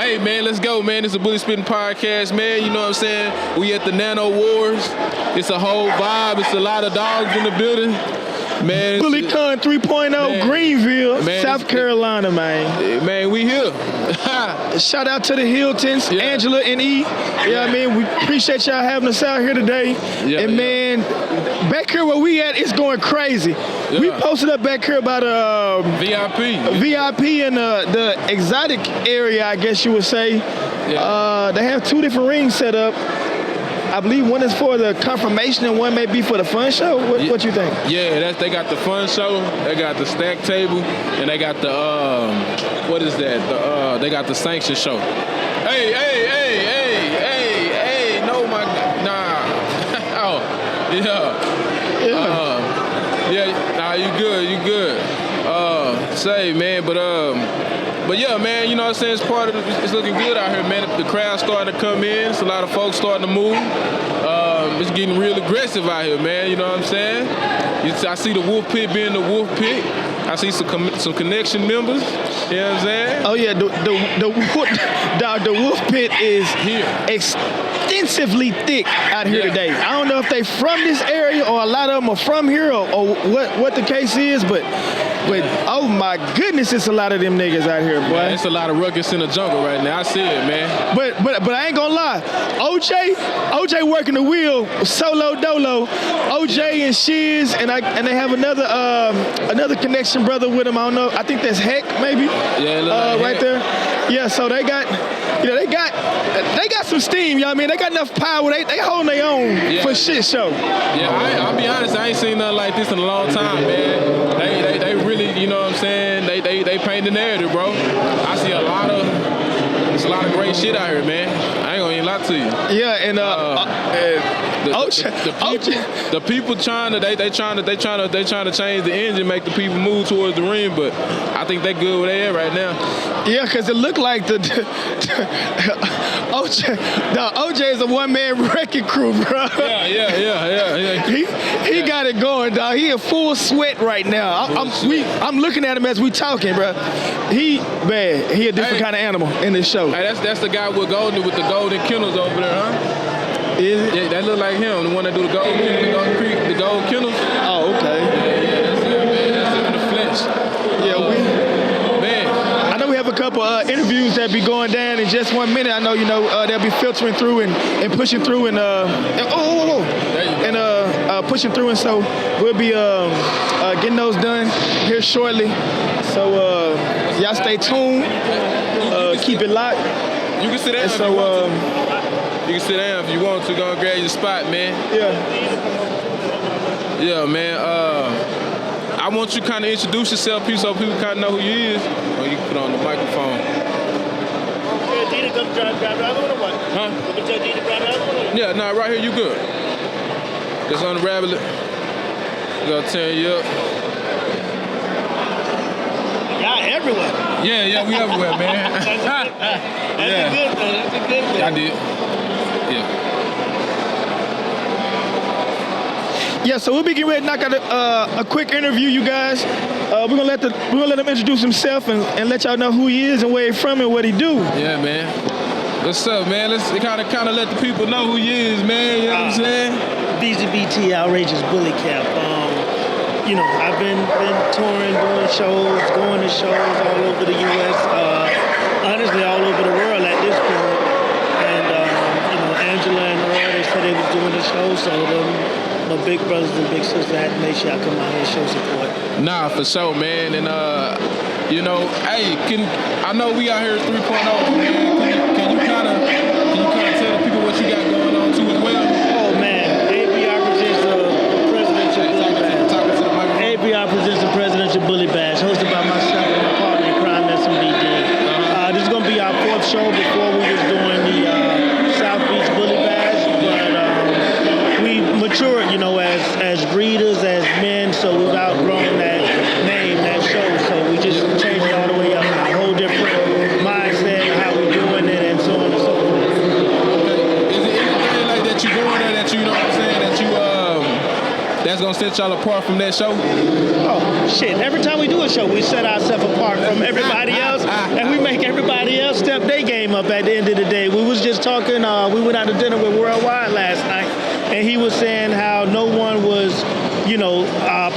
Hey, man, let's go, man. It's a Bully Spitting Podcast, man. You know what I'm saying? We at the Nano Wars. It's a whole vibe. It's a lot of dogs in the building. Man, BullyCon 3.0, man, Greenville, man, South Carolina, man. Man, we here. Shout out to the Hiltons, Yeah. Angela and E. Yeah, I mean, we appreciate y'all having us out here today. Yeah, and man, back here where we at, it's going crazy. Yeah. We posted up back here about VIP in the exotic area, I guess you would say. Yeah. They have two different rings set up. I believe one is for the confirmation and one may be for the fun show. What you think? Yeah, they got the fun show. They got the stack table, and they got the what is that? They got the sanction show. Hey, no, nah. Oh, yeah. Nah, you good. Say, man, but yeah, man, you know what I'm saying? It's looking good out here, man. The crowd's starting to come in. It's a lot of folks starting to move. It's getting real aggressive out here, man. You know what I'm saying? I see the Wolf Pit being the Wolf Pit. I see some connection members. You know what I'm saying? Oh yeah, the Wolf Pit is Here. extensively thick out here today. I don't know if they from this area or a lot of them are from here or what the case is, but oh my goodness, it's a lot of them niggas out here, boy. Man, it's a lot of ruckus in the jungle right now. I see it, man. But I ain't gonna lie, OJ working the wheel solo dolo. OJ and Shiz and they have another connection brother with him. I don't know. I think that's Heck maybe. Yeah, right Heck. there. Yeah, so they got some steam. You know what I mean? They got enough power. They holding their own for shit show. Yeah, I'll be honest. I ain't seen nothing like this in a long time, man. They really, you know what I'm saying? They paint the narrative, bro. I see a lot of great shit out here, man. I ain't gonna even lie to you. Yeah, and the people trying to change the engine, make the people move towards the ring, but I think they good where they at right now. Yeah, because it looked like the OJ is a one-man wrecking crew, bro. Yeah. He got it going, dog. He in full sweat right now. I'm looking at him as we talking, bro. He a different kind of animal in this show. Hey, that's the guy with the golden kennels over there, huh? Is it? Yeah, that look like him, the one that do the gold kennels. Oh, okay. Yeah, that's him, man. That's him in the flesh. I know we have a couple interviews that be going down in just 1 minute. I know they'll be filtering through and pushing through and pushing through, and so we'll be getting those done here shortly. So y'all stay tuned. Keep it locked. You can sit down. You can sit down if you want to. Go and grab your spot, man. Yeah, man. I want you to kind of introduce yourself, so people kind of know who you is. Or you can put on the microphone. Huh? Yeah, nah, right here you good. Just unravel it. Gonna tear you up. Y'all everywhere. Yeah, we everywhere, man. That's a good thing. I did. Yeah. Yeah, so we'll be getting ready to knock out a quick interview, you guys. We're gonna let him introduce himself and let y'all know who he is and where he's from and what he do. Yeah, man. What's up, man? Let's kind of let the people know who he is, man. You know what I'm saying? BZBT Outrageous Bully Cap. I've been touring, doing shows, going to shows all over the U.S., honestly all over the world at this point. And, Angela and Roy, they said they was doing the show, so my big brothers and big sisters had to make sure I come out here and show support. Nah, for sure, man. And, hey, I know we out here at 3.0, man. Can you kind of tell the people what you got going on, too, as well? Oh, man. ABR presents the Presidential Bully Bash. ABR presents the Presidential Bully Bash, hosted by myself and my partner in crime, SMBD. This is going to be our fourth show before we was doing the South Beach Bully Bash. But we matured, as breeders, as men, so we've outgrown that name, that show. So we just changed it all the way up. A whole different mindset, how we're doing it, and so on and so forth. Okay. Is it anything like that you doing there that you know what I'm saying, that you that's gonna set y'all apart from that show? Oh, shit. Every time we do a show, we set ourselves apart from everybody else, and we make everybody else step their game up at the end of the day. We was just talking, we went out to dinner with Worldwide last night, and he was saying how no one was,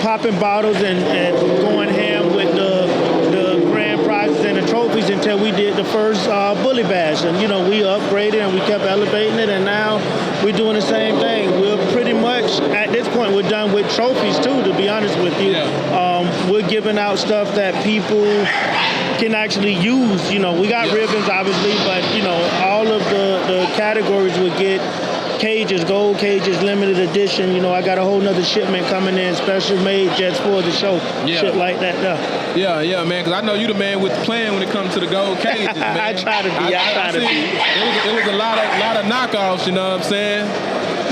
popping bottles and going ham with the grand prizes and the trophies until we did the first Bully Bash. And, we upgraded and we kept elevating it, and now we're doing the same thing. We're pretty much, at this point, we're done with trophies too, to be honest with you. Yeah. We're giving out stuff that people can actually use. We got ribbons, obviously, but, all of the categories would get cages, gold cages, limited edition. I got a whole nother shipment coming in, special made just for the show. Yeah. Shit like that. Yeah, man, because I know you the man with the plan when it comes to the gold cages, man. I try to be. I try to be. It was a lot of knockoffs, you know what I'm saying?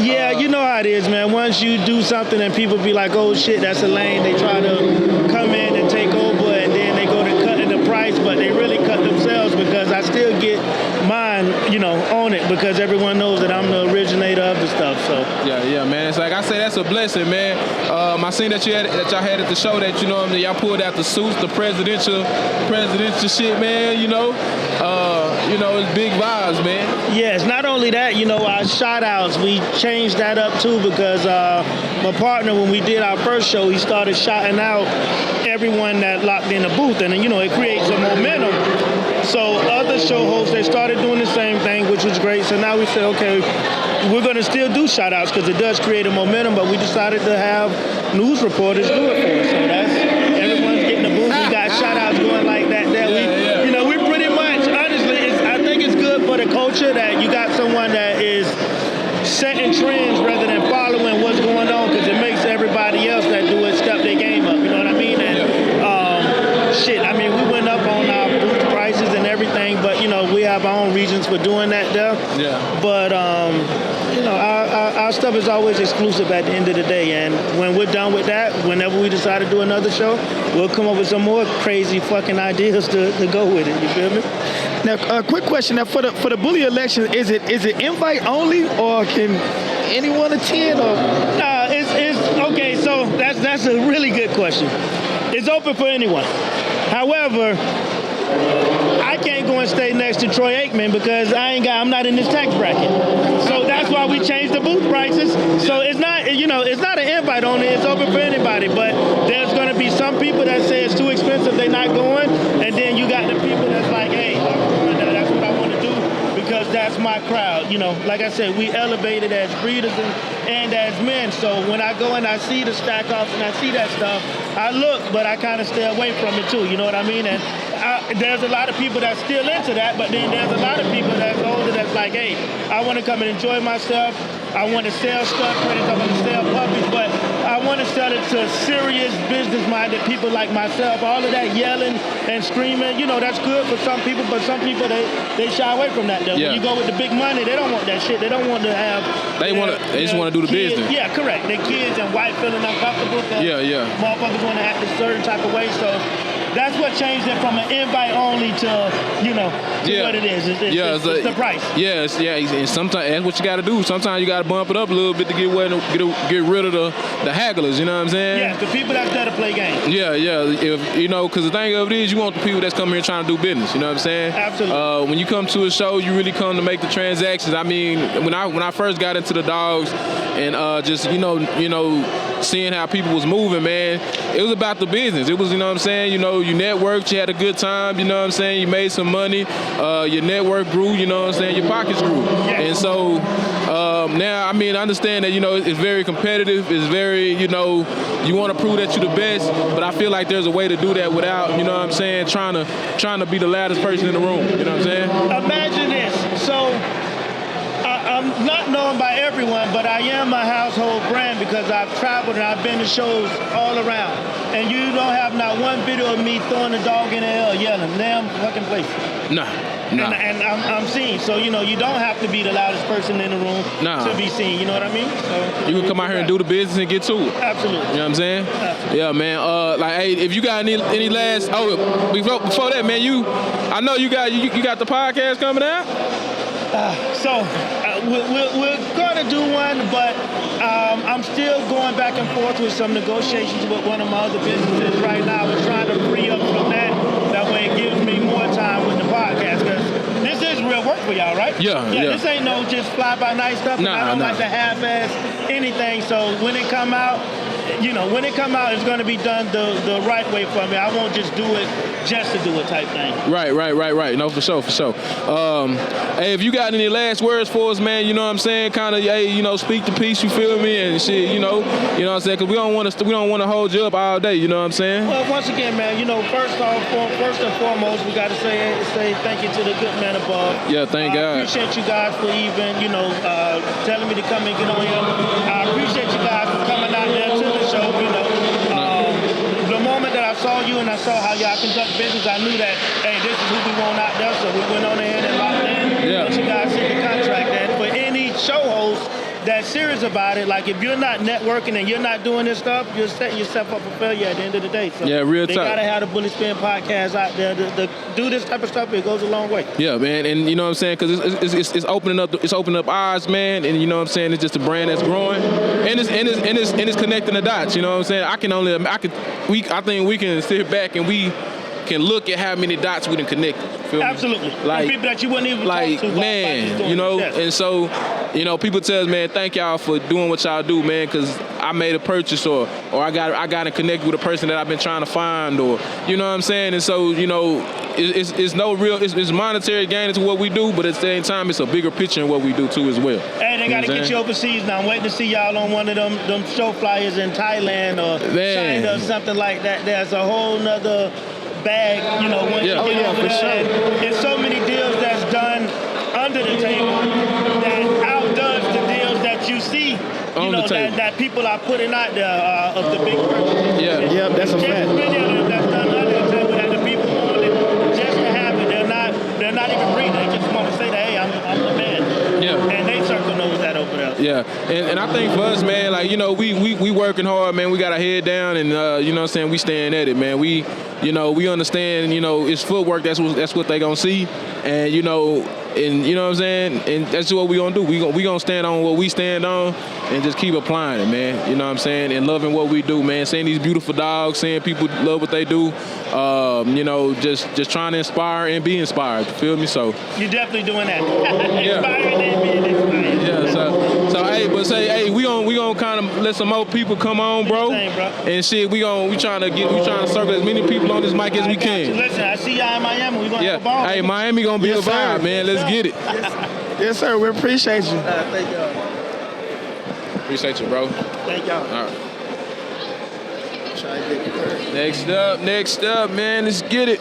Yeah, you know how it is, man. Once you do something and people be like, oh shit, that's a lane, they try to come in and take over, and then they go to cutting the price, but they really cut themselves, because I still get mine, on it, because everyone knows that I'm the originator of the stuff. So Yeah, man. It's like I say, that's a blessing, man. I seen that y'all had at the show that y'all pulled out the suits, the presidential shit, man. It's big vibes, man. yes, not only that, our shout outs, we changed that up too, because my partner, when we did our first show, he started shouting out everyone that locked in the booth, and it creates a momentum. So other show hosts, they started doing the same thing, which was great. So now we said, okay, we're going to still do shout outs because it does create a momentum, but we decided to have news reporters do it for us. So that's, everyone's getting the booth. We got shout outs going like that. We pretty much, honestly, I think it's good for the culture that you got someone that is setting trends rather than following what's going on, because it makes everybody else that do it step their game up. You know what I mean? And we went up on our booth prices and everything, but we have our own reasons for doing that there. Yeah. But our stuff is always exclusive at the end of the day, and when we're done with that, whenever we decide to do another show, we'll come up with some more crazy fucking ideas to go with it. You feel me? Now, a quick question. Now, for the bully election, is it invite only, or can anyone attend? Or It's okay. So that's a really good question. It's open for anyone. However, I can't go and stay next to Troy Aikman because I'm not in this tax bracket. So that's why we changed the booth prices. So it's not an invite only. It's open for anybody. But there's going to be some people that say it's too expensive, they're not going, and then you got the people that's like, hey, I'm going there. That's what I want to do because that's my crowd. Like I said, we elevated as breeders and as men. So when I go and I see the stack offs and I see that stuff, I look, but I kind of stay away from it too. You know what I mean? And there's a lot of people that's still into that, but then there's a lot of people that's older that's like, hey, I want to come and enjoy myself. I want to sell stuff, I want to sell puppies, but I want to sell it to serious business-minded people like myself. All of that yelling and screaming, that's good for some people, but some people, they shy away from that though. Yeah. When you go with the big money, they don't want that shit. They don't want to have... They just want to do the kids, business. Yeah, correct. Their kids and wife feeling uncomfortable. Yeah. Motherfuckers want to act a certain type of way, so... That's what changed it from an invite only to, what it is. It's the price. Yes, and sometimes that's what you got to do. Sometimes you got to bump it up a little bit to get rid of the hagglers. You know what I'm saying? Yeah, the people that's there to play games. Yeah. If because the thing of it is, you want the people that's coming here trying to do business. You know what I'm saying? Absolutely. When you come to a show, you really come to make the transactions. I mean, when I first got into the dogs, and just seeing how people was moving, man, it was about the business. It was, you know what I'm saying? You networked, you had a good time, you know what I'm saying? You made some money, your network grew, you know what I'm saying? Your pockets grew. Yeah. And so now, I understand that, it's very competitive. It's very, you want to prove that you're the best, but I feel like there's a way to do that without, you know what I'm saying, trying to be the loudest person in the room. You know what I'm saying? Imagine this. So I'm not known by everyone, but I am a household brand because I've traveled and I've been to shows all around. And you don't have not one video of me throwing a dog in the air yelling, damn fucking place. Nah. And I'm seen. So, you don't have to be the loudest person in the room to be seen. You know what I mean? So you can come out here and do the business and get to it. Absolutely. You know what I'm saying? Absolutely. Yeah, man. Hey, if you got any last... before that, man, I know you got the podcast coming out? We're going to do one, but I'm still going back and forth with some negotiations with one of my other businesses right now. We're trying to free up from that. That way it gives me more time with the podcast. Because this is real work for y'all, right? Yeah. This ain't no just fly-by-night stuff. Nah, and I don't like to half-ass anything. So when it come out, it's going to be done the right way for me. I won't just do it just to do it type thing. Right. No, for sure. Hey, if you got any last words for us, man, you know what I'm saying? Kind of, hey, speak the peace, you feel me? And shit, you know what I'm saying? Because we don't want to hold you up all day, you know what I'm saying? Well, once again, man, first and foremost, we got to say thank you to the good man above. Yeah, thank God. I appreciate you guys for even, telling me to come and get on here. I appreciate you guys for coming out there to the show, The moment that I saw you and I saw how y'all conduct business, I knew that, hey, this is who we want out there, so we went on ahead and locked in. Yeah. Once you guys sent the contract in. For any show host that's serious about it, like if you're not networking and you're not doing this stuff, you're setting yourself up for failure at the end of the day. So yeah, real they talk. gotta have the Bully Spin podcast out there to do this type of stuff. It goes a long way. Yeah, man, and you know what I'm saying, because it's opening up eyes, man, and you know what I'm saying, it's just a brand that's growing, and it's connecting the dots. You know what I'm saying? I think we can sit back and we can look at how many dots we done connected. Feel Absolutely. me? Like people that you wouldn't even like talk to. man, and so people tell us, man, thank y'all for doing what y'all do, man, because I made a purchase or I got to connect with a person that I've been trying to find, or you know what I'm saying, and so it's no real it's monetary gain to what we do, but at the same time it's a bigger picture in what we do too as well. Hey, they got to get you overseas now. I'm waiting to see y'all on one of them show flyers in Thailand or China or something like that. There's a whole nother bag, once you get over there. Sure. There's so many deals that's done under the table that outdoes the deals that you see, that people are putting out there of the big purchases. Yeah, that's a fact. There's many of them that's done under the table that the people want it just to have it. They're not even reading. They just want to say that, hey, I'm the man. Yeah. And they circle knows that over there. Yeah, and I think for us, man, like, we working hard, man. We got our head down, and you know what I'm saying, we staying at it, man. We understand, it's footwork. That's what they gonna see, and you know what I'm saying, and that's what we gonna do. We gonna stand on what we stand on, and just keep applying it, man. You know what I'm saying, and loving what we do, man. Seeing these beautiful dogs, seeing people love what they do, just trying to inspire and be inspired. You feel me? So you're definitely doing that. Yeah. Inspiring and being inspired. Yeah. So we gonna kind of let some more people come on, bro. And shit, we trying to circle as many people on this mic as we can. Listen, I see y'all in Miami. We gonna have a ball. Hey, Miami gonna be a vibe, man. Let's get it. Yes, sir. We appreciate you. Thank y'all. Appreciate you, bro. Thank y'all. All right. Next up, man. Let's get it.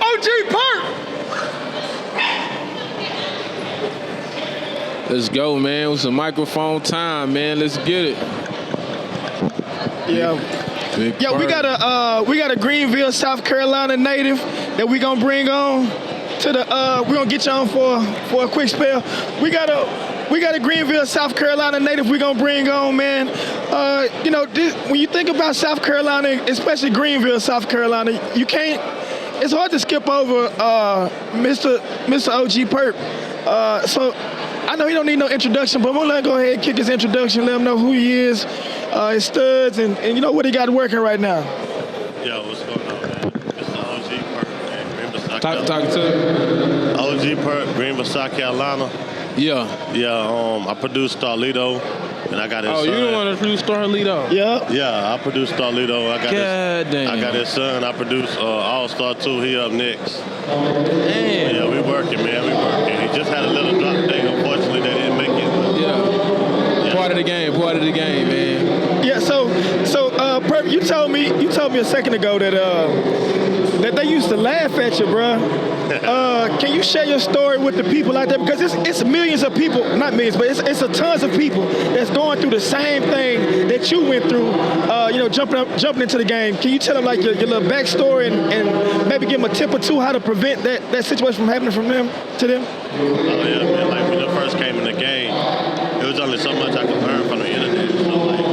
OG Perk. Let's go, man. With some microphone time, man. Let's get it. Yeah. Big Yeah, we Perk. got a Greenville, South Carolina native that we gonna bring on to the we're gonna get you on for a quick spell. We got a Greenville, South Carolina native we gonna bring on, man. When you think about South Carolina, especially Greenville, South Carolina, it's hard to skip over Mr. OG Perk. So I know he don't need no introduction, but I'm gonna let him go ahead and kick his introduction, let him know who he is, his studs, and what he got working right now. Yo, what's going on, man? Mr. OG Perk, man. Greenville, South Carolina. Talking to OG Perk, Greenville, South Carolina. Yeah. Yeah, I produced Starlito, and I got his son. Oh, you the one that produced Starlito? Yeah. Yeah, I produced Starlito. Damn. I got his son. I produced All Star 2. He up next. Damn. Yeah, we working, man. We working. He just had a little drop thing. Unfortunately, they didn't make it. But Yeah. Part of the game, man. Yeah. So Perk, you told me a second ago that they used to laugh at you, bro. Can you share your story with the people out there? Because it's millions of people, not millions, but it's a tons of people that's going through the same thing that you went through, jumping into the game. Can you tell them like your little backstory and maybe give them a tip or two how to prevent that situation from happening to them? Oh yeah, man. Like when I first came in the game, it was only so much I could learn from the internet. So like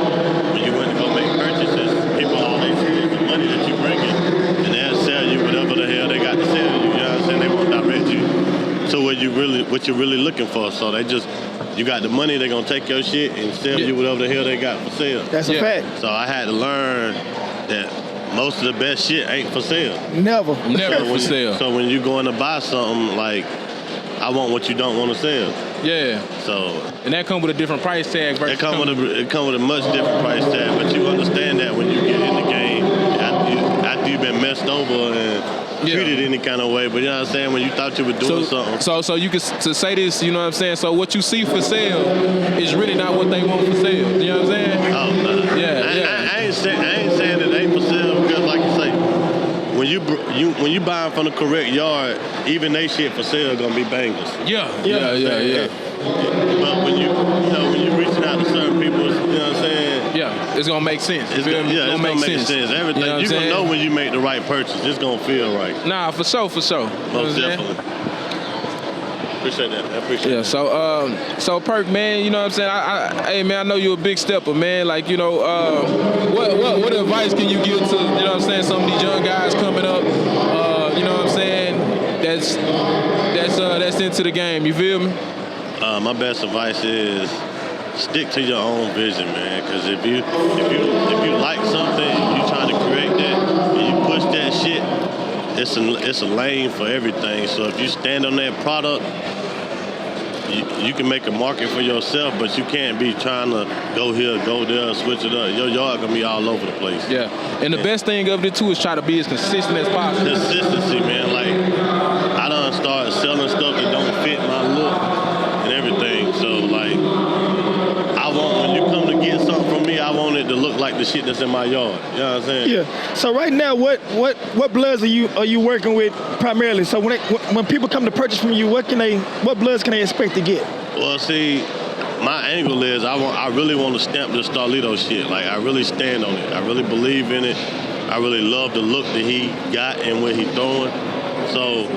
when you went to go make purchases, people all they see is the money that you bring in, and they'll sell you whatever the hell they got to sell you. You know what I'm saying? They won't direct you to what you're really looking for. So they just you got the money, they're gonna take your shit and sell you whatever the hell they got for sale. That's a fact. So I had to learn that most of the best shit ain't for sale. Never. Never for sale. So when you going to buy something, like, I want what you don't want to sell. Yeah. So And that come with a different price tag. it come with a much different price tag, but you understand that when you get in the game after you've been messed over and treated any kind of way. But you know what I'm saying? When you thought you were doing something. So you could to say this, you know what I'm saying? So what you see for sale is really not what they want for sale. You know what I'm saying? Oh no. Yeah. I ain't saying that it ain't for sale because, like you say, when you buying from the correct yard, even they shit for sale gonna be bangers. Yeah. But when you reaching out to certain people, you know what I'm saying? Yeah, it's gonna make sense. It's gonna make sense. Everything, You know what you I'm gonna saying? know when you make the right purchase. It's gonna feel right. Nah, for sure. Most definitely. Appreciate that. I appreciate Yeah, that. so Perk, man, you know what I'm saying? Hey, man, I know you're a big stepper, man. Like, you know, what advice can you give to, you know what I'm saying, some of these young guys coming up, you know what I'm saying, that's into the game, you feel me? My best advice is stick to your own vision, man. Because if you like something, you trying to create that, and you push that shit, it's a lane for everything. So if you stand on that product, you can make a market for yourself, but you can't be trying to go here, go there, switch it up. Your yard gonna be all over the place. Yeah, and the best thing of it too is try to be as consistent as possible. Consistency, man. Like, I done started selling stuff that don't fit my look and everything. So, like, when you come to get something from me, I want it to look like the shit that's in my yard. You know what I'm saying? Yeah. So right now, what bloods are you working with primarily? So when people come to purchase from you, what bloods can they expect to get? Well, see, my angle is I really want to stamp the Starlito shit. Like, I really stand on it. I really believe in it. I really love the look that he got and what he's throwing. So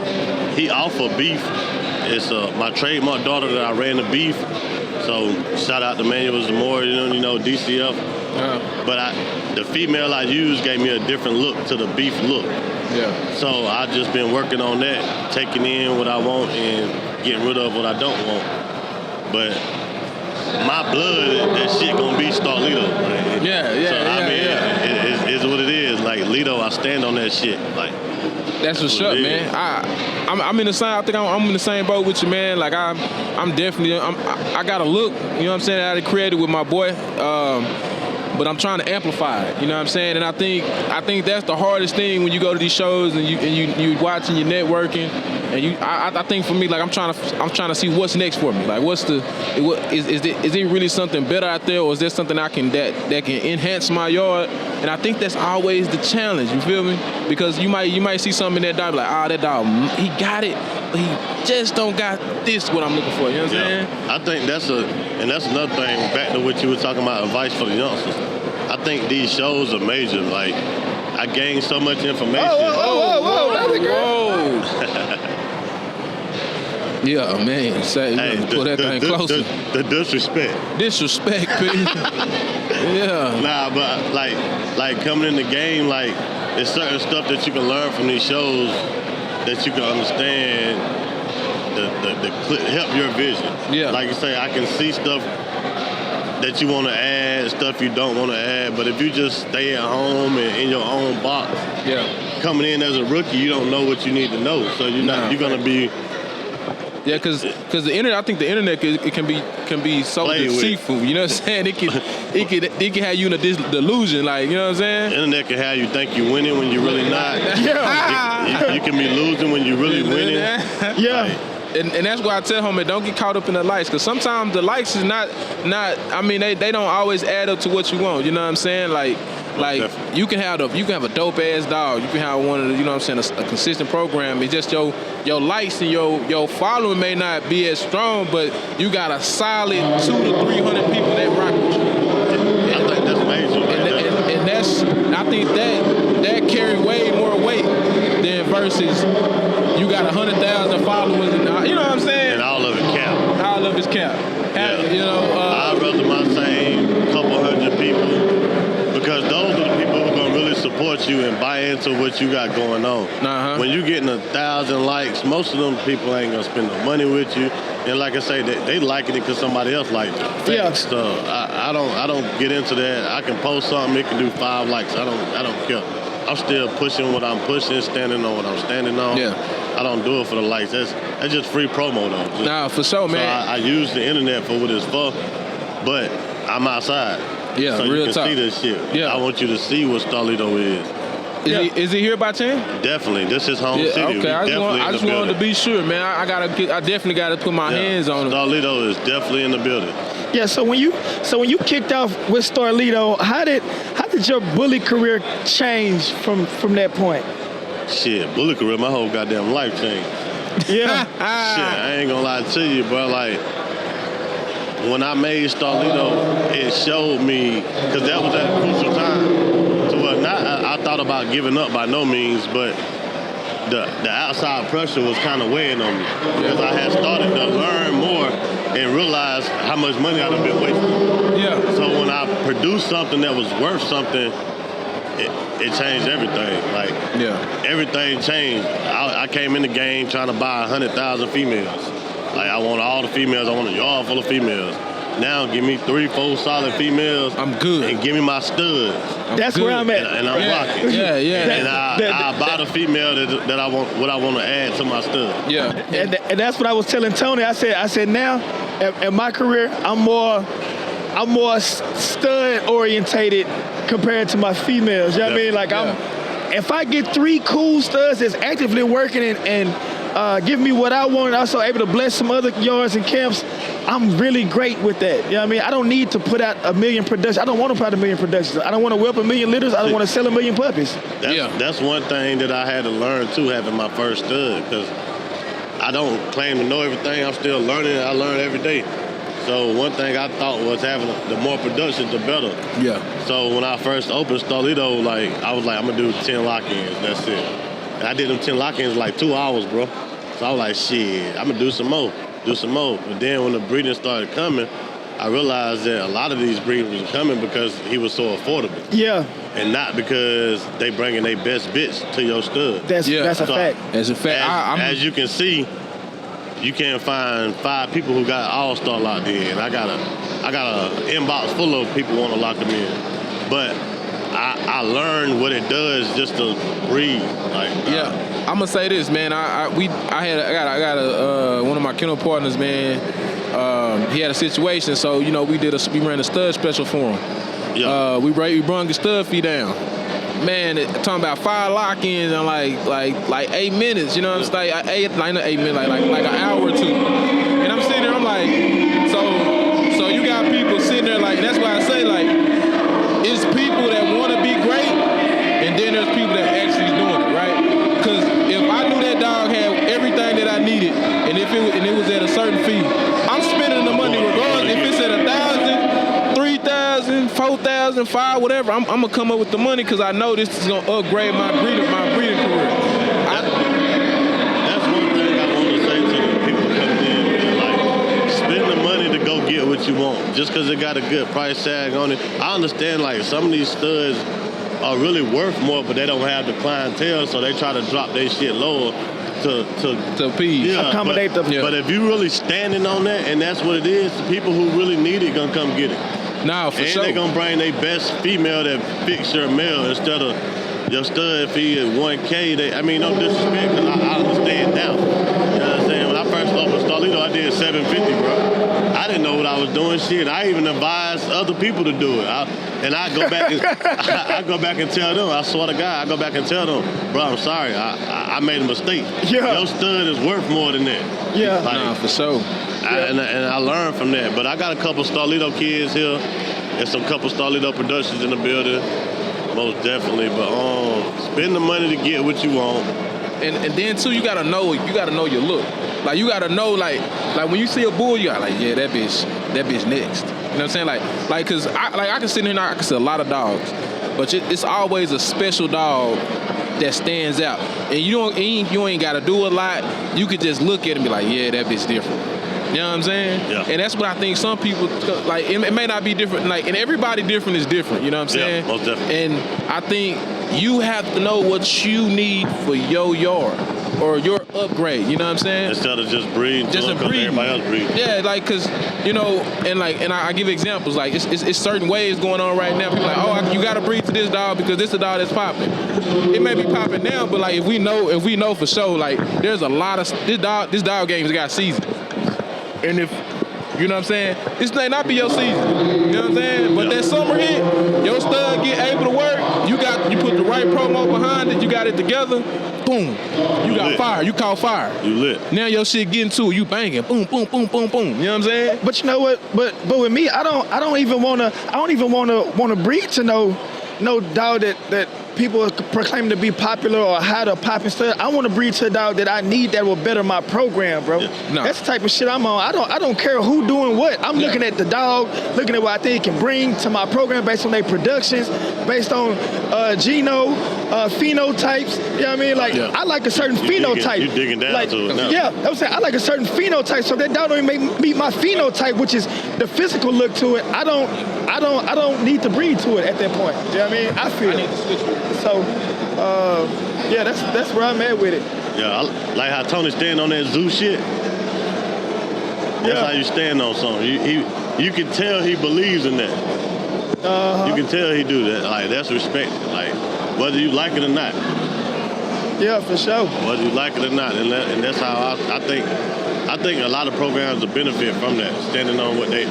he offer beef. It's my trademark daughter that I ran the beef. So shout out to Manuel Zamora, you know, DCF. But the female I used gave me a different look to the beef look. Yeah. So I just been working on that, taking in what I want and getting rid of what I don't want. But my blood, that shit gonna be Starlito. Right? Yeah. It's what it is. Like, Lito, I stand on that shit. Like, that's what's up, man. I'm in the same. I think I'm in the same boat with you, man. Like, I'm definitely. I got a look. You know what I'm saying? I created with my boy. But I'm trying to amplify it. You know what I'm saying? And I think that's the hardest thing when you go to these shows and you watching, you're networking, and I think for me, like, I'm trying to see what's next for me. Like, is it really something better out there, or is there something that can enhance my yard? And I think that's always the challenge. You feel me? Because you might see something in that dog, like, that dog, he got it, but he just don't got this what I'm looking for. You know what I'm saying? I think that's another thing. Back to what you were talking about, advice for the youngsters. I think these shows are major. Like, I gained so much information. Whoa, that's a girl. Yeah, man. Pull that thing closer. The disrespect. Disrespect, P. Yeah. Nah, but like coming in the game, like, there's certain stuff that you can learn from these shows that you can understand help your vision. Yeah. Like you say, I can see stuff that you want to add, stuff you don't want to add, but if you just stay at home and in your own box, coming in as a rookie, you don't know what you need to know, so you're gonna be. Yeah, because the internet, I think the internet it can be so deceitful. You know what I'm saying? It can have you in a delusion, like, you know what I'm saying? The internet can have you think you're winning when you're really not. You can be losing when you're really winning. Yeah. And that's why I tell homie, don't get caught up in the likes, because sometimes the likes is not. I mean, they don't always add up to what you want. You know what I'm saying? Like you can have a dope ass dog. You can have one of the, you know what I'm saying, a consistent program. It's just your likes and your following may not be as strong, but you got a solid 200 to 300 people that rock with you. I think that's major. And I think that carry way more weight than versus you got 100,000 followers and you know what I'm saying? And all of it count. All of it's count. Yeah. You know, I'd rather my same couple hundred people, because those are the people who are gonna really support with you and buy into what you got going on. Uh-huh. When you getting 1,000 likes, most of them people ain't gonna spend no money with you. And like I say, they liking it because somebody else liked it. Yeah. So I don't get into that. I can post something, it can do 5 likes. I don't care. I'm still pushing what I'm pushing, standing on what I'm standing on. Yeah. I don't do it for the likes. That's just free promo though. Just, Nah, for sure, man. So I use the internet for what it's for, but I'm outside. Yeah, so real you can talk. see this shit. Yeah. I want you to see what Starlito is. Is he here by chance? Definitely. This is home Yeah, city. okay. We I definitely just in the wanted to building. be sure, man. I definitely got to put my hands on him. Starlito is definitely in the building. Yeah, so when you kicked off with Starlito, how did your bully career change from that point? Shit, bullet career, my whole goddamn life changed. Yeah. Shit, I ain't gonna lie to you, bro. Like, when I made Starlito, it showed me, because that was at a crucial time. To where I thought about giving up by no means, but the outside pressure was kind of weighing on me. Because I had started to learn more and realize how much money I'd have been wasting. Yeah. So when I produced something that was worth something, it changed everything. Like, everything changed. I came in the game trying to buy 100,000 females. Like, I want all the females. I want a yard full of females. Now, give me 3-4 solid females. I'm good. And give me my studs. That's where I'm at. And I'm rocking. Yeah. And I buy the female that I want, what I want to add to my stud. Yeah. And that's what I was telling Tony. I said now, in my career, I'm more stud orientated compared to my females. You know what I mean? Like if I get 3 cool studs that's actively working and give me what I want, and also able to bless some other yards and camps, I'm really great with that. You know what I mean? I don't need to put out 1 million productions. I don't want to put out 1 million productions. I don't want to whip 1 million litters. I don't want to sell 1 million puppies. That's one thing that I had to learn too, having my first stud, because I don't claim to know everything. I'm still learning. I learn every day. So one thing I thought was having the more production, the better. Yeah. So when I first opened Starlito, like I was like, I'm gonna do 10 lock-ins. That's it. And I did them 10 lock-ins in like 2 hours, bro. So I was like, shit, I'm gonna do some more. But then when the breeding started coming, I realized that a lot of these breeders were coming because he was so affordable. Yeah. And not because they bringing their best bitch to your stud. That's a So, fact. As a fact, as you can see, you can't find 5 people who got all-star locked in. I got a inbox full of people want to lock them in. But I learned what it does just to breed. Like, I'm gonna say this, man. I got one of my kennel partners, man. He had a situation, so we ran a stud special for him. Yeah. We brung his stud fee down. Man, talking about 5 lock-ins in like 8 minutes. You know what I'm saying? Not 8 minutes, like an hour or 2. And I'm sitting there, I'm like, so you got people sitting there like, that's why I say like, it's people that want to be great, and then there's people that actually is doing it, right? Because if I knew that dog had everything that I needed, and if it was at a certain fee, I'm spending the money regardless. If it's at 1,000, 3,000, 4,000, 5, whatever, I'm gonna come up with the money because I know this is gonna upgrade my breeding career. That's one thing I want to say to the people coming in, man. Like, spend the money to go get what you want. Just because it got a good price tag on it. I understand, like, some of these studs are really worth more, but they don't have the clientele, so they try to drop their shit lower to appease. Accommodate them. But if you really standing on that, and that's what it is, the people who really need it gonna come get it. Nah, for and sure. they gonna bring their best female that fix your male instead of your stud fee at 1K. No disrespect, because I understand now. You know what I'm saying? When I first opened Starlito, I did $750, bro. I didn't know what I was doing. Shit, I even advised other people to do it. I go back and I go back and tell them. I swear to God, I go back and tell them, bro, I'm sorry, I made a mistake. Yeah. Your stud is worth more than that. Yeah. Like, Nah, for sure. and I learned from that. But I got a couple Starlito kids here, and some couple Starlito productions in the building, most definitely. But spend the money to get what you want. And then too, you gotta know your look. Like you gotta know like when you see a bull, you got like, yeah, that bitch next. You know what I'm saying? Like cause I can sit here and I can see a lot of dogs, but it's always a special dog that stands out. And you ain't gotta do a lot. You could just look at it and be like, yeah, that bitch different. You know what I'm saying? Yeah. And that's what I think some people, like, it may not be different, like, and everybody different is different, you know what I'm saying? Yeah, most definitely. And I think you have to know what you need for your yard or your upgrade, you know what I'm saying? Instead of just breeding, Just a because breed. everybody else breeds. Yeah, like, cause you know, and I give examples. Like, it's certain ways going on right now. People like, oh, you gotta breed to this dog because this is the dog that's popping. It may be popping now, but like, if we know for sure, like, there's a lot of this dog game's got season. And if you know what I'm saying, this may not be your season. You know what I'm saying? But that summer hit, your stud get able to work. You put the right promo behind it. You got it together. Boom. You got lit. fire. You caught fire. You lit. Now your shit getting to it. You banging. Boom, boom, boom, boom, boom. You know what I'm saying? But you know what? But with me, I don't even wanna breed to no dog that people proclaim to be popular or how to pop and stuff. I want to breed to a dog that I need that will better my program, bro. No. That's the type of shit I'm on. I don't care who doing what. I'm looking at the dog, looking at what I think it can bring to my program based on their productions, based on phenotypes. You know what I mean? Like, Yeah. I like a certain phenotype. You digging down like, to it now. Yeah, I'm saying I like a certain phenotype. So if that dog don't even meet my phenotype, which is the physical look to it, I don't need to breed to it at that point. You know what I mean? I feel. I need to switch with it. So, yeah, that's where I'm at with it. Yeah, like how Tony stand on that zoo shit. That's how you stand on something. You can tell he believes in that. You can tell he do that. Like, that's respect. Like, whether you like it or not. Yeah, for sure. Whether you like it or not, and that's how I think a lot of programs will benefit from that, standing on what they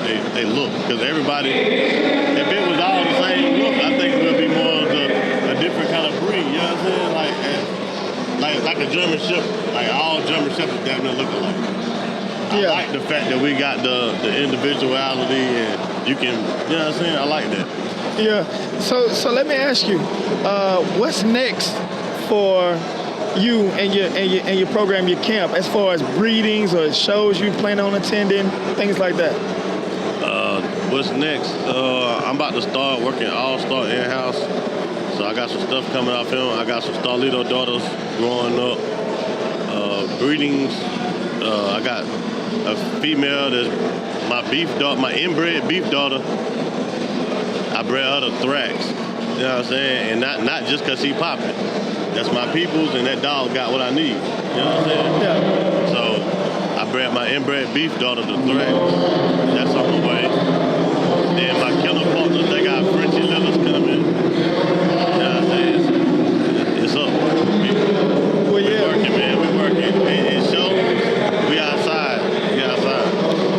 look. Because everybody, if it was all the same look, I think it would be more of a different kind of breed. You know what I'm saying? Like a German Shepherd. Like all German Shepherds damn near look alike. I like the fact that we got the individuality and you can, you know what I'm saying? I like that. Yeah. So let me ask you, what's next for you and your program, your camp, as far as breedings or shows you plan on attending, things like that? What's next? I'm about to start working All-Star in-house. So I got some stuff coming out film. I got some Starlito daughters growing up. Breedings. I got a female that's my inbred beef daughter. I bred her to Thrax. You know what I'm saying? And not just because he popping. That's my peoples, and that dog got what I need. You know what I'm saying? Yeah. So I bred my inbred beef daughter to Thrax. That's on the way. Then my kennel partners, they got Frenchie Leathers coming. You know what I'm saying? It's up. Well, We yeah. working, man. We working. It shows. We outside.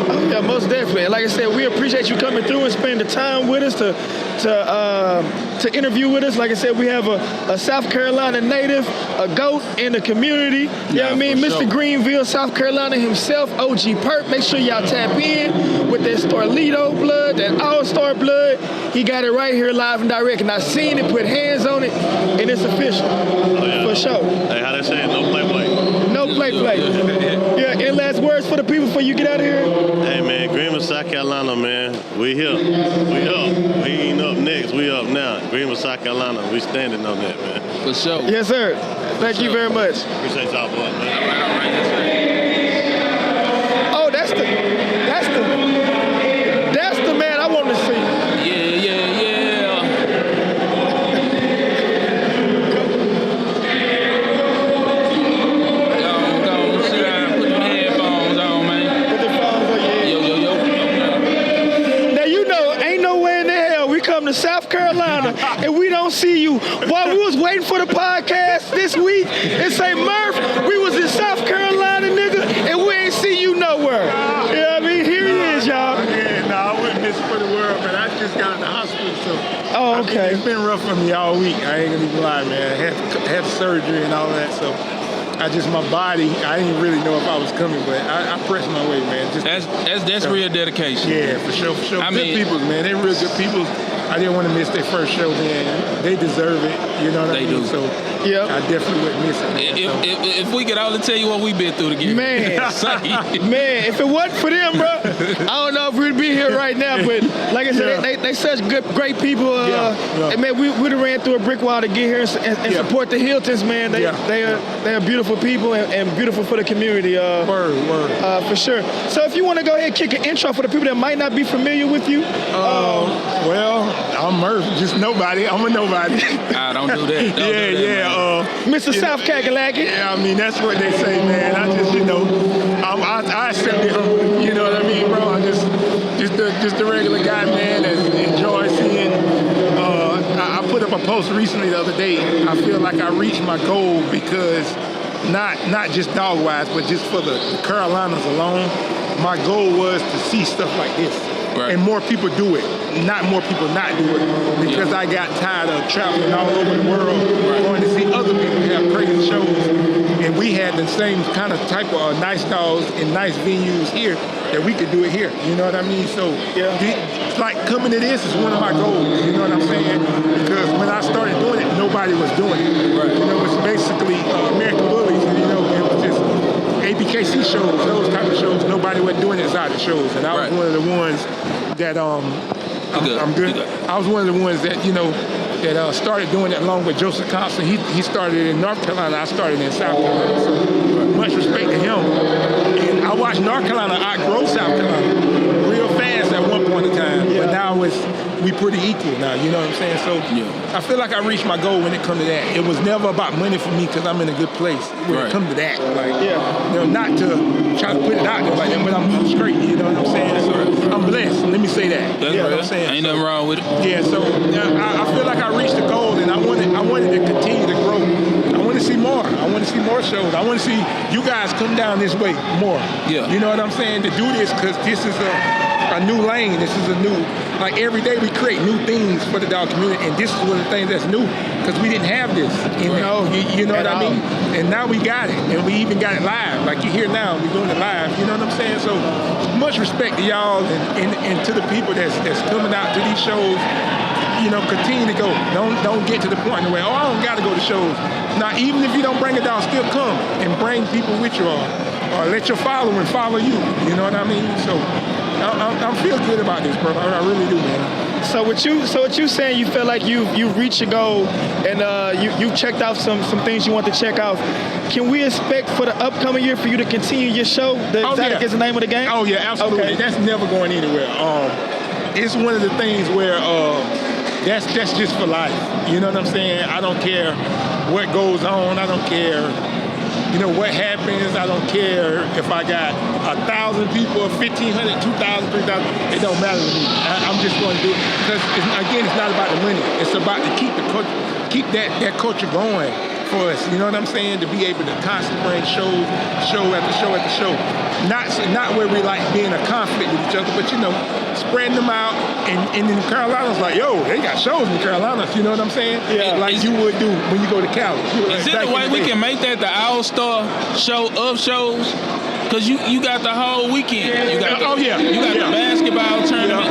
Oh, yeah, most definitely. Like I said, we appreciate you coming through and spending the time with us to interview with us. Like I said, we have a South Carolina native, a GOAT in the community. You know what I mean? for Mr. sure. Greenville, South Carolina himself, OG Perk. Make sure y'all tap in with that Starlito blood, that All-Star blood. He got it right here live and direct. And I seen it, put hands on it, and it's official. Oh, yeah. For sure. Hey, how they say it? No play. No play. Yeah, any last words for the people before you get out of here? Hey, man, Greenville, South Carolina, man. We here. We up. We ain't up next. We up now. Greenville, South Carolina. We standing on that, man. For sure. Yes, sir. Thank you very much. Appreciate y'all, boy, man. All right, yes, sir. Oh, that's the man I want to see. Yeah. Go, sit down, put them headphones on, man. Put the phones on your head. Yo. Now you know, ain't nowhere in the hell we come to South Carolina and we don't see you. While we was waiting for the podcast this week and say, Murph, we was in South Carolina, nigga, and we ain't see you nowhere. You know what I mean? Here he is, y'all. Yeah, no, I wouldn't miss for the world, man. I just got in the hospital, so Oh, okay. it's been rough for me all week. I ain't gonna even lie, man. I had surgery and all that, so my body, I didn't really know if I was coming, but I pressed my way, man. That's real dedication. Yeah, for sure. I Good mean- people, man. They're real good people. I didn't want to miss their first show, man. They deserve it. You know what I They mean? do. So Yep. I definitely wouldn't miss it. Man. If we could only tell you what we've been through together. Man. Man, if it wasn't for them, bro, I don't know if we'd be here right now. But like I said, they such great people. And man, we'd have ran through a brick wall to get here and support the Hiltons, man. They are beautiful people and beautiful for the community. Word. For sure. So if you want to go ahead and kick an intro for the people that might not be familiar with you. Well, I'm Murph, just nobody. I'm a nobody. Don't do that. Don't do that, Mr. South Kakalaki. Yeah, I mean, that's what they say, man. I just, I accept it. You know what I mean, bro? I'm just a regular guy, man, that enjoys seeing. I put up a post recently the other day. I feel like I reached my goal because not just dog-wise, but just for the Carolinas alone, my goal was to see stuff like this. Right. And more people do it, not more people not do it. Because I got tired of traveling all over the world, going to see other people have crazy shows. And we had the same kind of type of nice dogs and nice venues here that we could do it here. You know what I mean? So it's like coming to this is one of my goals. You know what I'm saying? Because when I started doing it, nobody was doing it. Right. You know, it's basically American Bullies. And, it was just ABKC shows, those type of shows. Nobody was doing exotic shows, and I was one of the ones that I'm good. I was one of the ones that that started doing it along with Joseph Thompson. He started in North Carolina. I started in South Carolina. So much respect to him. And I watched North Carolina outgrow South Carolina real fast at one point in time. But now we pretty equal now. You know what I'm saying? So I feel like I reached my goal when it comes to that. It was never about money for me because I'm in a good place. When it comes to that, not to try to put it out there like that, but I'm straight. You know what I'm saying? So I'm blessed. Let me say that. That's you know real. what I'm saying? Ain't nothing wrong with it. Yeah, so I feel like I reached the goal, and I wanted to continue to grow. I want to see more. I want to see more shows. I want to see you guys come down this way more. Yeah. You know what I'm saying? To do this, because this is a new lane. This is a new, like every day we create new things for the dog community, and this is one of the things that's new, because we didn't have this. You know what I mean? And now we got it, and we even got it live. Like you hear now, we're doing it live. You know what I'm saying? So much respect to y'all and to the people that's coming out to these shows. Continue to go. Don't get to the point where, I don't got to go to shows. Now, even if you don't bring a dog, still come and bring people with you, or let your following follow you. You know what I mean? So I feel good about this, bro. I really do, man. So what you saying? You feel like you've reached your goal, and you've checked off some things you want to check off. Can we expect for the upcoming year for you to continue your show? The Exotic is the name of the game? Oh yeah, absolutely. Okay. That's never going anywhere. It's one of the things where that's just for life. You know what I'm saying? I don't care what goes on. I don't care, what happens. I don't care if I got 1,000 people, 1,500, 2,000, 3,000. It don't matter to me. I'm just going to do it because it's not about the money. It's about to keep that culture going for us. You know what I'm saying? To be able to constantly bring show after show after show. Not where we like being a conflict with each other, but spreading them out. And in the Carolinas, like, yo, they got shows in the Carolinas. You know what I'm saying? Yeah. Like you would do when you go to Cali. Is it the way we can make that the all-star show of shows? Because you got the whole weekend. You got the basketball tournament.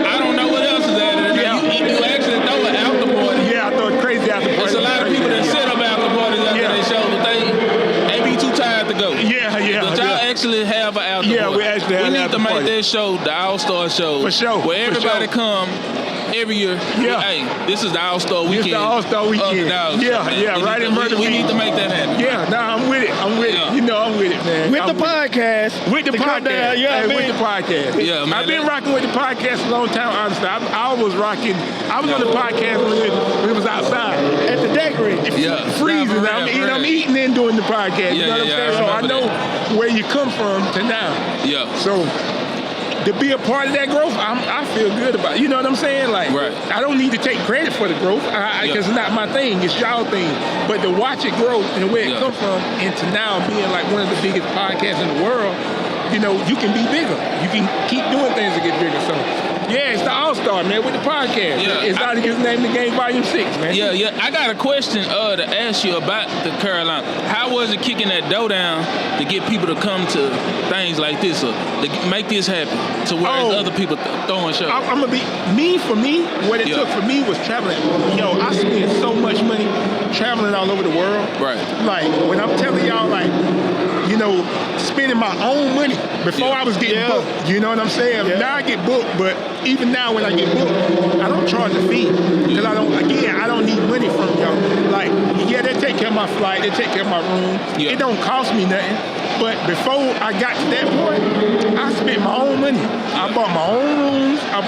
I don't know what else is added. You actually throw an after party. Yeah, I throw a crazy after party. There's a lot of people that set up after parties after they show, but they be too tired to go. But y'all actually have an after party. Yeah, we actually have an after party. We need to make that show the all-star show. For sure. Where everybody come every year. Yeah. Hey, this is the all-star weekend. It's the all-star weekend. Right in Murder We need to make that happen. Yeah, I'm with it. I'm with it. I'm with it, man. With the podcast. With the podcast. With the podcast. Yeah, man. I've been rocking with the podcast a long time, honestly. I was on the podcast when it was outside. At the daiquiri. Freezing. I'm eating and doing the podcast. You know what I'm saying? So I know where you come from to now. Yeah. So to be a part of that growth, I feel good about it. You know what I'm saying? Like, I don't need to take credit for the growth because it's not my thing. It's y'all thing. But to watch it grow and where it come from, and to now being like one of the biggest podcasts in the world, you can be bigger. You can keep doing things to get bigger. So Yeah, it's the All-Star, man, with the podcast. Yeah, Exoticus named the game Volume 6, man. Yeah. I got a question to ask you about the Carolina. How was it kicking that dough down to get people to come to things like this or to make this happen to where other people throwing shows? I'm going to be, for me, what it took for me was traveling. Yo, I spent so much money traveling all over the world. Right. Like, when I'm telling y'all, like, you know, spending my own money before I was getting booked. You know what I'm saying? Yeah. Now I get booked, but even now when I get booked, I don't charge a fee. Because I don't need money from y'all. Like, they take care of my flight, they take care of my room. Yeah. It don't cost me nothing. But before I got to that point, I spent my own money. I bought my own rooms. I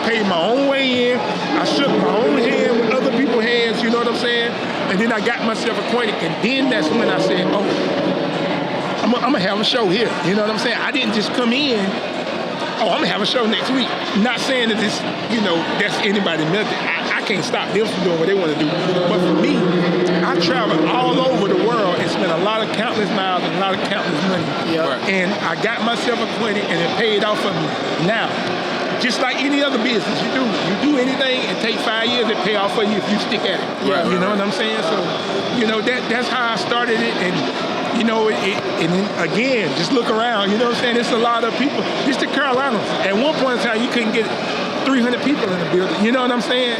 paid my own way in. I shook my own hand with other people's hands, you know what I'm saying? And then I got myself acquainted. And then that's when I said, I'm gonna have a show here. You know what I'm saying? I didn't just come in, I'm gonna have a show next week. Not saying that this, that's anybody's method. I can't stop them from doing what they want to do. But for me, I traveled all over the world and spent a lot of countless miles and a lot of countless money. Yeah. Right. And I got myself acquainted and it paid off for me. Now, just like any other business you do anything, it takes 5 years, it pay off for you if you stick at it. Right, You know what I'm saying? So, that's how I started it. And and then again, just look around, you know what I'm saying? It's a lot of people. It's the Carolinas. At one point in time, you couldn't get 300 people in the building. You know what I'm saying?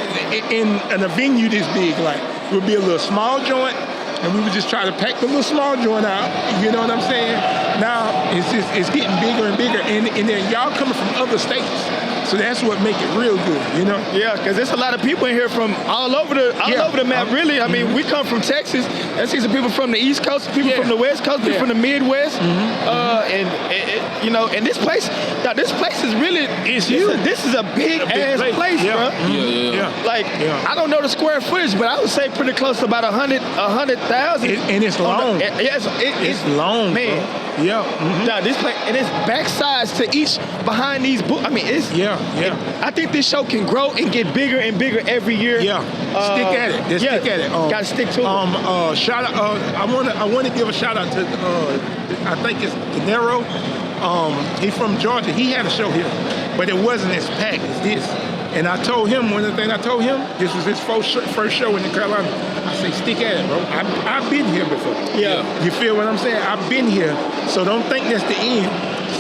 In a venue this big, like, it would be a little small joint, and we would just try to pack the little small joint out. You know what I'm saying? Now, it's getting bigger and bigger, and then y'all coming from other states. So that's what make it real good, Yeah, because there's a lot of people in here from all over the map, really. I mean, we come from Texas. I see some people from the East Coast, people from the West Coast, people from the Midwest. And this place is really, It's huge. This is a big ass place, bro. Yeah. Like, I don't know the square footage, but I would say pretty close to about 100,000. And it's long. It's long, man. bro. Yeah. Now this place, and it's backsides to each behind these books. I mean, it's I think this show can grow and get bigger and bigger every year. Yeah, stick at it. Just stick at it. Gotta stick to it. Shout out. I want to give a shout out to. I think it's De Niro. He's from Georgia. He had a show here, but it wasn't as packed as this. And I told him, one of the things I told him, this was his first show in the Carolina. I say, stick at it, bro. I've been here before. Yeah. You feel what I'm saying? I've been here, so don't think that's the end.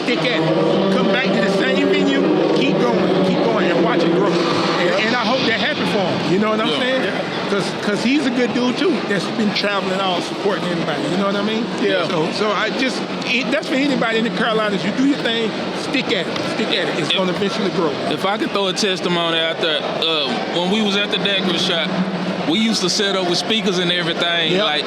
Stick at it. Come back to the same venue. Keep going, and watch it grow. And I hope that happens for him. You know what I'm saying? Because he's a good dude too. That's been traveling out, supporting everybody. You know what I mean? Yeah. So that's for anybody in the Carolinas. You do your thing. Stick at it. It's going to eventually grow. If I could throw a testimony out there, when we was at the Daiquiri shop, we used to set up with speakers and everything. Like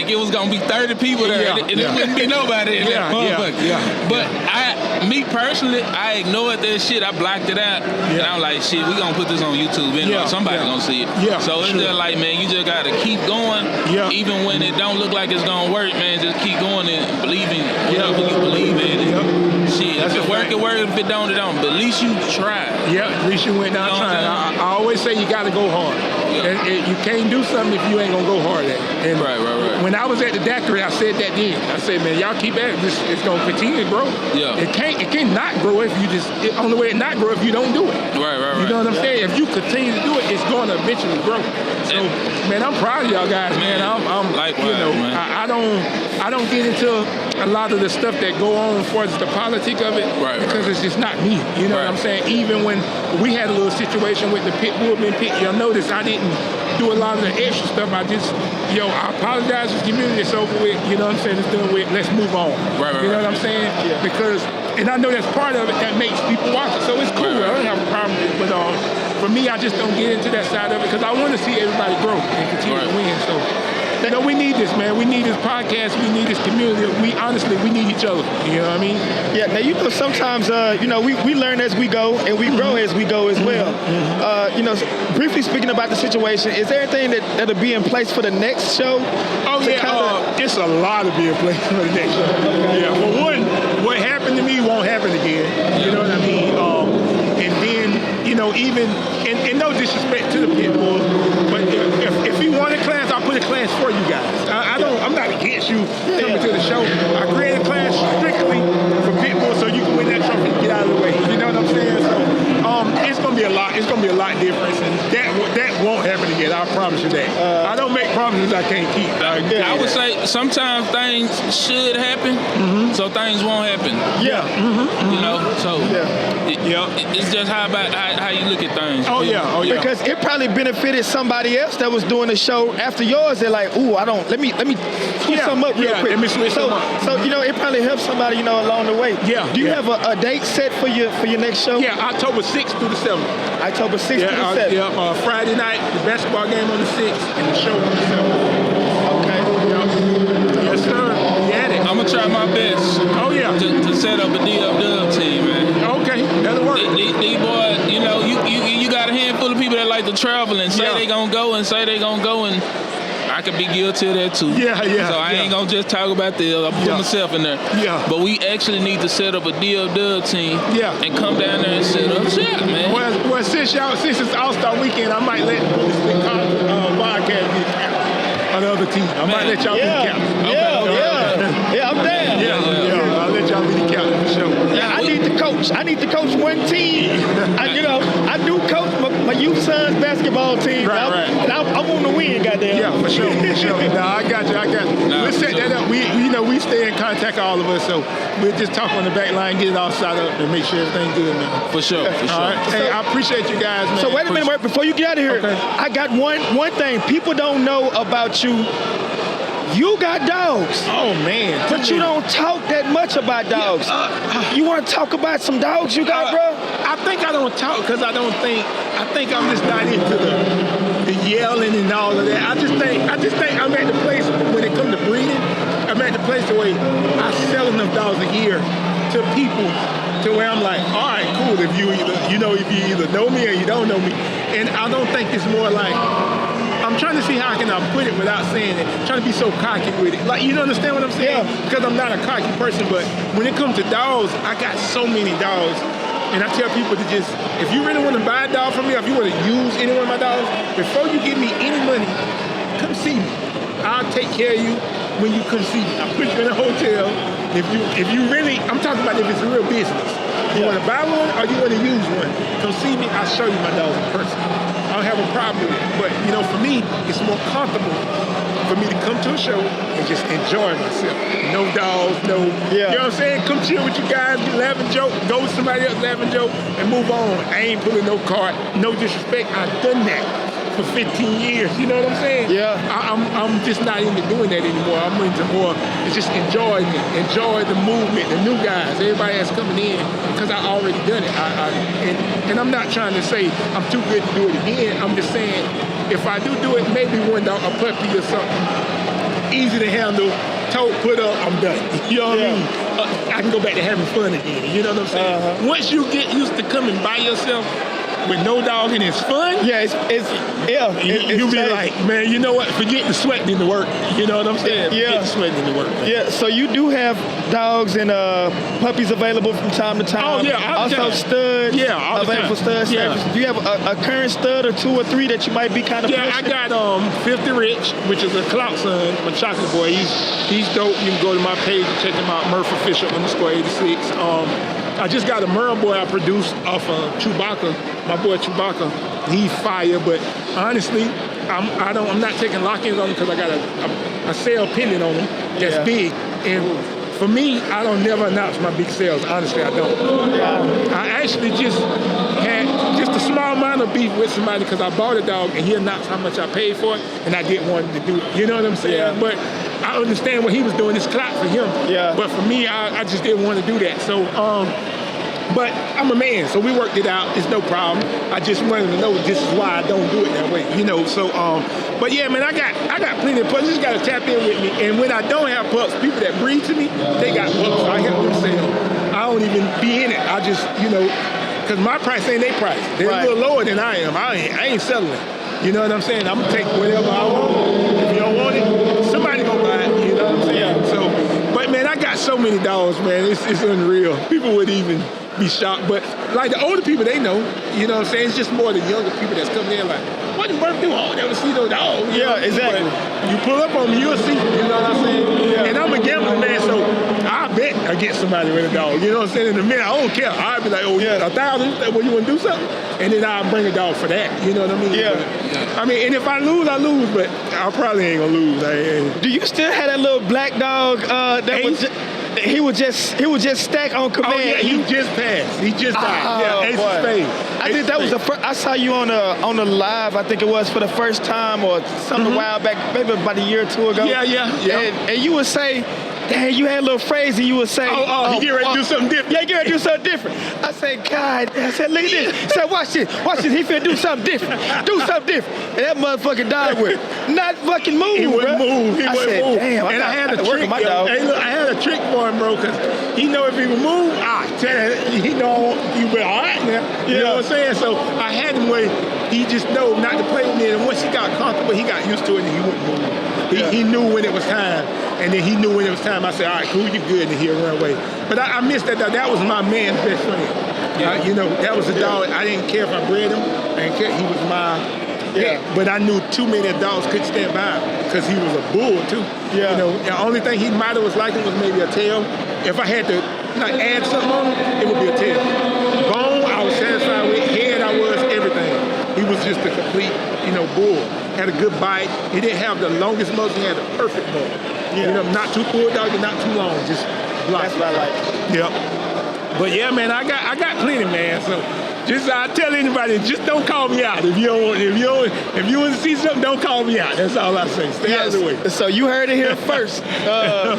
it was gonna be 30 people there, and it wouldn't be nobody in that motherfucker. But me personally, I ignored that shit. I blocked it out, and I'm like, shit, we gonna put this on YouTube anyway. Somebody gonna see it. So it's just like, man, you just gotta keep going, even when it don't look like it's gonna work, man. Just keep going and believing whatever you believe in. Shit, if it work, it work. If it don't, it don't. But at least you tried. Yeah, at least you went down trying. I always say you gotta go hard. You can't do something if you ain't gonna go hard at it. And right. When I was at the daiquiri, I said that then. I said, man, y'all keep at it. It's gonna continue to grow. Yeah. It can't not grow if you just. Only way it not grow if you don't do it. Right. You know what I'm saying? If you continue to do it, it's gonna eventually grow. So, man, I'm proud of y'all guys, man. I'm likewise, man. I don't get into a lot of the stuff that go on as far as the politics of it, because it's just not me. You know what I'm saying? Even when we had a little situation with the pit bull being picked, y'all notice I didn't do a lot of the extra stuff. I apologize to the community. It's over with. You know what I'm saying? It's done with. Let's move on. You know what I'm saying? Yeah. Because, and I know that's part of it that makes people watch it. So it's cool. I don't have a problem with it. But for me, I just don't get into that side of it because I want to see everybody grow and continue to win. So, we need this, man. We need this podcast. We need this community. We need each other. You know what I mean? Yeah. Now, sometimes, we learn as we go and we grow as we go as well. Briefly speaking about the situation, is there anything that'll be in place for the next show? It's a lot to be in place for the next show. Yeah. For one, what happened to me won't happen again. You know what I mean? And then, even, and no disrespect to the pit bull, but if you want a class, I'll put a class for you guys. I'm not against you coming to the show. I created a class strictly for pit bull so you can win that trophy and get out of the way. You know what I'm saying? So gonna be a lot. It's gonna be a lot different, and that won't happen again. I promise you that. I don't make promises I can't keep. I would say sometimes things should happen, so things won't happen. Yeah. You know, so it's just how you look at things. Oh yeah. Because it probably benefited somebody else that was doing the show after yours. They're like, ooh, let me switch something up real quick. Let me switch something up. So it probably helps somebody along the way. Yeah. Do you have a date set for your next show? Yeah, October 6th through the 7th. October 6th through the 7th. Friday night, the basketball game on the 6th, and the show on the 7th. Okay. Yes, sir. We at it. I'm gonna try my best. Oh yeah. To set up a DFW team, man. Okay, that'll work. These boys, you got a handful of people that like to travel and say they gonna go and I could be guilty of that too. Yeah. So I ain't gonna just talk about this. I'll put myself in there. Yeah. But we actually need to set up a DFW team. Yeah. And come down there and set up shop, man. Well, since it's All-Star Weekend, I might let this podcast be the captain of the other team. I might let y'all be the captain. Yeah, I'm down. Yeah. I'll let y'all be the captain for sure. Yeah, I need to coach one team. I do coach my youth sons basketball team. Right. And I want to win, goddamn. Yeah, for sure. Nah, I got you. We'll set that up. We stay in contact, all of us. So we'll just talk on the back line, get it all set up, and make sure everything's good, man. For sure. All right. Hey, I appreciate you guys, man. So wait a minute, before you get out of here, Okay. I got one thing. People don't know about you. You got dogs. Oh man. But you don't talk that much about dogs. You want to talk about some dogs you got, bro? I think I don't talk because I think I'm just not into the yelling and all of that. I just think I'm at the place when it comes to breeding. I'm at the place where I sell enough dogs a year to people to where I'm like, all right, cool. If you either know me or you don't know me, and I don't think it's more like. I'm trying to see how can I put it without saying it. I'm trying to be so cocky with it. Like, you understand what I'm saying? Yeah. Because I'm not a cocky person, but when it comes to dogs, I got so many dogs. And I tell people to just, if you really want to buy a dog from me, or if you want to use any one of my dogs, before you give me any money, come see me. I'll take care of you when you come see me. I'll put you in a hotel. If you really, I'm talking about if it's a real business. You want to buy one or you want to use one, come see me. I'll show you my dogs in person. I don't have a problem with it. But, for me, it's more comfortable for me to come to a show and just enjoy myself. No dogs, you know what I'm saying? Come chill with you guys, laugh and joke, go with somebody else, laugh and joke, and move on. I ain't pulling no card, no disrespect. I've done that for 15 years, you know what I'm saying? Yeah. I'm just not into doing that anymore. I'm into more, it's just enjoy the movement, the new guys, everybody that's coming in, because I already done it. And I'm not trying to say I'm too good to do it again. I'm just saying, if I do it, maybe one dog, a puppy or something, easy to handle, toe put up, I'm done. You know what I mean? I can go back to having fun again, you know what I'm saying? Once you get used to coming by yourself, with no dog and it's fun. Yeah, You'll be like, man, you know what? Forget the sweating in the work. You know what I'm saying? Forget the sweating in the work. Man. Yeah, so you do have dogs and puppies available from time to time. Oh, yeah. Also studs. Yeah, all the available time. stud service. Do you have a current stud or 2 or 3 that you might be kind of Yeah, I got 50 Rich, which is a clout son, my chocolate boy. He's dope. You can go to my page and check him out, Murph Official _86. I just got a Merle boy I produced off of Chewbacca. My boy Chewbacca, he's fire. But honestly, I'm not taking lock-ins on him because I got a sale pending on him that's big. And for me, I don't never announce my big sales. Honestly, I don't. I actually just had just a small amount of beef with somebody because I bought a dog and he announced how much I paid for it, and I didn't want him to do it. You know what I'm saying? Yeah. But I understand what he was doing. It's clout for him. Yeah. But for me, I just didn't want to do that. So, but I'm a man, so we worked it out. It's no problem. I just wanted to know this is why I don't do it that way, So, but yeah, man, I got plenty of pups. You just gotta tap in with me. And when I don't have pups, people that breed to me, they got pups. So I help them sell. I don't even be in it. I just, because my price ain't their price. They're a little lower than I am. I ain't selling it. You know what I'm saying? I'm gonna take whatever I want. If you don't want it, somebody gonna buy it. You know what I'm saying? So, but man, I got so many dogs, man. It's unreal. People would even be shocked. But like the older people, they know. You know what I'm saying? It's just more the younger people that's coming in like, what did Murph do? Oh, never see no dog. Yeah, exactly. But you pull up on me, you'll see. You know what I'm saying? Yeah. And I'm a gambler, man, so I bet a against somebody with a dog. You know what I'm saying? In a minute, I don't care. I'd be like, oh, yeah, 1,000? Well, you want to do something? And then I'll bring a dog for that. You know what I mean? Yeah. But, I mean, and if I lose, I lose, but I probably ain't gonna lose. Do you still have that little black dog that was? He would just stack on command. Oh yeah, he just passed. He just died. Yeah, Ace of Spades. I think that was the first. I saw you on the live. I think it was for the first time or something a while back, maybe about a year or two ago. Yeah. And you would say, "Dang, you had a little phrase," and you would say, he get ready to do something different. Yeah, get ready to do something different. I said, God, I said, look at this. I said, watch this. He finna do something different. Do something different. And that motherfucking dog would not fucking move, He wouldn't move. I said, damn, and I had a trick. my dog. Hey, look, I had a trick for him, bro, because he know if he would move, he know you be all right now. You know what I'm saying? So I had him where he just know not to play with me. And once he got comfortable, he got used to it and he wouldn't move. He knew when it was time. And then he knew when it was time. I said, all right, cool, you good. And he'll run away. But I missed that dog. That was my man's best friend. You know, that was the dog. I didn't care if I bred him. I didn't care. He was my pet. But I knew too many dogs couldn't stand by him because he was a bull, too. You know, the only thing he might have was liking was maybe a tail. If I had to add something on him, it would be a tail. Bone, I was satisfied with. Head, I was everything. He was just a complete, bull. Had a good bite. He didn't have the longest muzzle. He had the perfect muzzle. You know, not too bulldog and not too long. Just block. That's what I like. Yep. But yeah, man, I got plenty, man. So just I tell anybody, just don't call me out. If you want to see something, don't call me out. That's all I say. Stay out of the way. So you heard it here first. My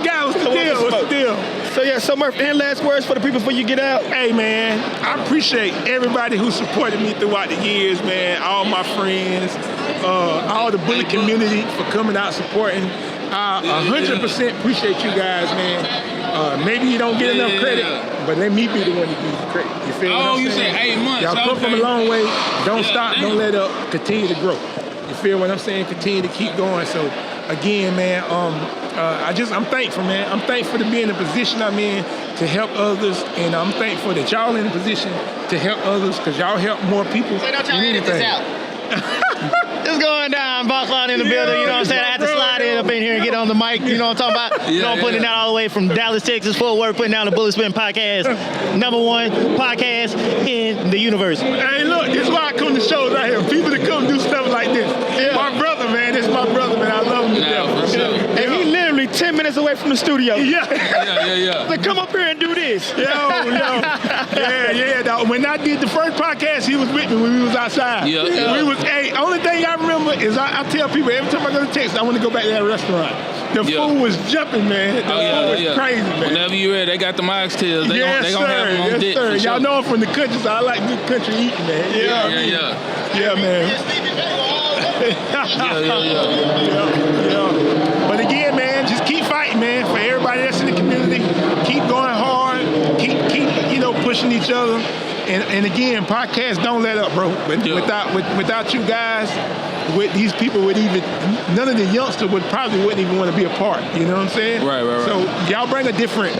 guy was the deal. What's the deal? So yeah, so Murph, any last words for the people before you get out? Hey man, I appreciate everybody who supported me throughout the years, man. All my friends, all the bully community for coming out supporting. I 100% appreciate you guys, man. Maybe you don't get enough credit, but let me be the one to give you the credit. You feel what I'm saying? You said 8 months. Y'all come from a long way. Don't stop. Don't let up. Continue to grow. You feel what I'm saying? Continue to keep going. So again, man, I'm thankful, man. I'm thankful to be in the position I'm in to help others, and I'm thankful that y'all in a position to help others because y'all help more people than anything. It's going down, Boss Line in the building, you know what I'm saying? I had to slide in up in here and get on the mic, you know what I'm talking about? Putting it out all the way from Dallas, Texas, Fort Worth, putting down the Bully Spin Podcast, #1 podcast in the universe. Hey, look, this is why I come to shows right here. People that come do stuff like this. My brother, man, this is my brother, man. I love him to death. And he literally 10 minutes away from the studio. Yeah. Like, come up here and do this. Yo. Yeah, dog. When I did the first podcast, he was with me when we was outside. We was, only thing I remember is I tell people every time I go to Texas, I want to go back to that restaurant. The food was jumping, man. The food was crazy, man. Whenever you ready, they got the oxtails. They gonna have them on dick. Sir. Y'all know I'm from the country, so I like good country eating, man. Yeah, man. But again, man, just keep fighting, man. For everybody that's in the community, keep going hard. Keep pushing each other. And again, podcasts don't let up, bro. Without you guys, with these people none of the youngsters wouldn't even want to be a part. You know what I'm saying? Right. So y'all bring a different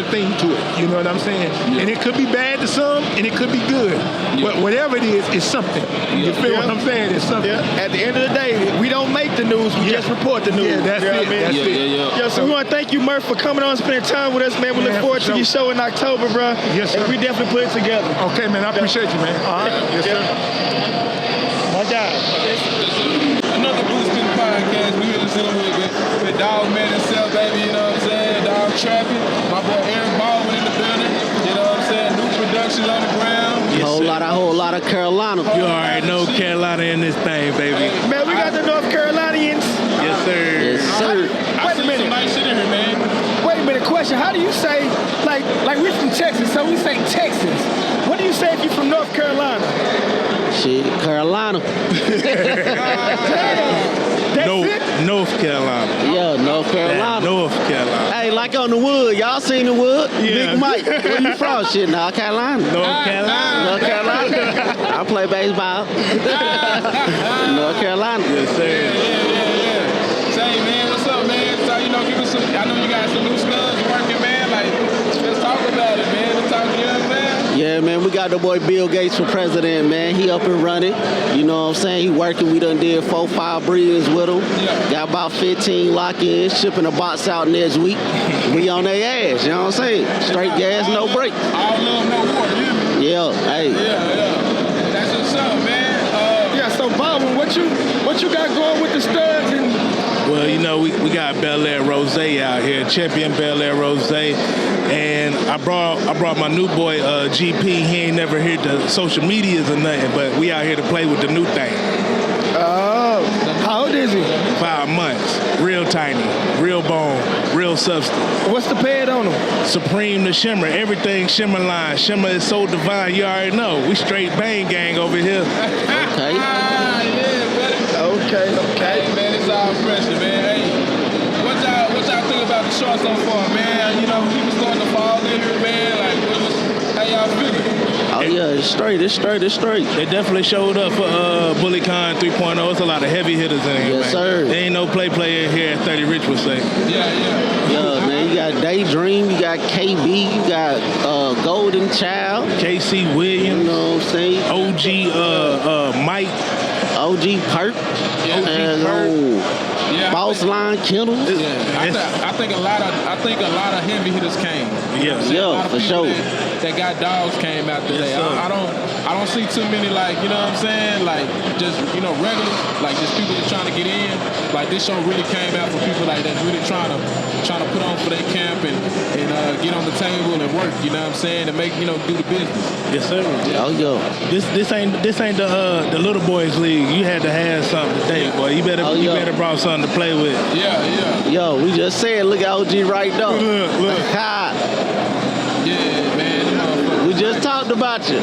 thing to it. You know what I'm saying? And it could be bad to some, and it could be good. But whatever it is, it's something. You feel what I'm saying? It's something. At the end of the day, we don't make the news. We just report the news. Yeah, that's it. So we want to thank you, Murph, for coming on and spending time with us, man. We look forward to your show in October, bro. Yes, sir. And we definitely put it together. Okay, man. I appreciate you, man. All right. Yes, sir. My God. Another Bully Spin Podcast. We here to see with Dog Man himself, baby. You know what I'm saying? Dog Trapping. My boy Eric Baldwin in the building. You know what I'm saying? New productions on the ground. Whole lot of Carolina. You already know Carolina in this thing, baby. Man, we got the North Carolinians. Yes, sir. Yes, sir. Wait a minute. Somebody sitting here, man. Wait a minute. Question. How do you say, like we're from Texas, so we say Texas. What do you say if you're from North Carolina? Shit, Carolina. North Carolina. Yeah, North Carolina. North Carolina. Hey, like on the wood. Y'all seen the wood? Yeah. Big Mike. Where you from? Shit, North Carolina. North Carolina. North Carolina. I play baseball. North Carolina. Yes, sir. Yeah. Say, man, what's up, man? So, give us some, I know you got some new studs working, man. Like, let's talk about it, man. Let's talk, you know what I'm saying? Yeah, man, we got the boy Bill Gates for president, man. He up and running. You know what I'm saying? He working. We done did 4-5 breeders with him. Yeah. Got about 15 lock-ins, shipping a box out next week. We on their ass, you know what I'm saying? Straight gas, no break. All love, no war. You hear me? Yeah, hey. Yeah. That's what's up, man. Yeah, so Bob, what you got going with the studs and Well, you know, we got Bel Air Rose out here, champion Bel Air Rose, and I brought my new boy GP. He ain't never hit the social medias or nothing, but we out here to play with the new thing. oh, how old is he? 5 months, real tiny, real bone, real substance. What's the pad on him? Supreme to Shimmer, everything Shimmer line. Shimmer is so divine, you already know. We straight bang gang over here. Okay. Okay. Hey, man, it's all pressure, man. Hey, what y'all think about the short so far, man? You know, people starting to fall in here, man. Like, how y'all feeling? Oh, yeah, it's straight. They definitely showed up for BullyCon 3.0. It's a lot of heavy hitters in here, Yes, man. sir. There ain't no play in here, as 30 Rich would say. Yeah. Yeah, man, you got Daydream, you got KB, you got Golden Child. KC You Williams, know what I'm saying? OG Mike. OG Perk. And Yeah. Boss Line Kennel. I think a lot of heavy hitters came. You know what I'm saying? Yeah, a lot of for people sure. That got dogs came out today. Yes, sir. I don't see too many, like, you know what I'm saying, like just, you know, regular, like just people that trying to get in. Like this show really came out for people like that's really trying to put on for their camp and get on the table and work. You know what I'm saying, and make, you know, do the business. Yes, sir. Oh, yeah. This ain't the little boys league. You had to have something today, boy. You better brought something to play with. Yeah. Yo, we just said, look at OG right now. Look. Yeah, man. We just talked about you.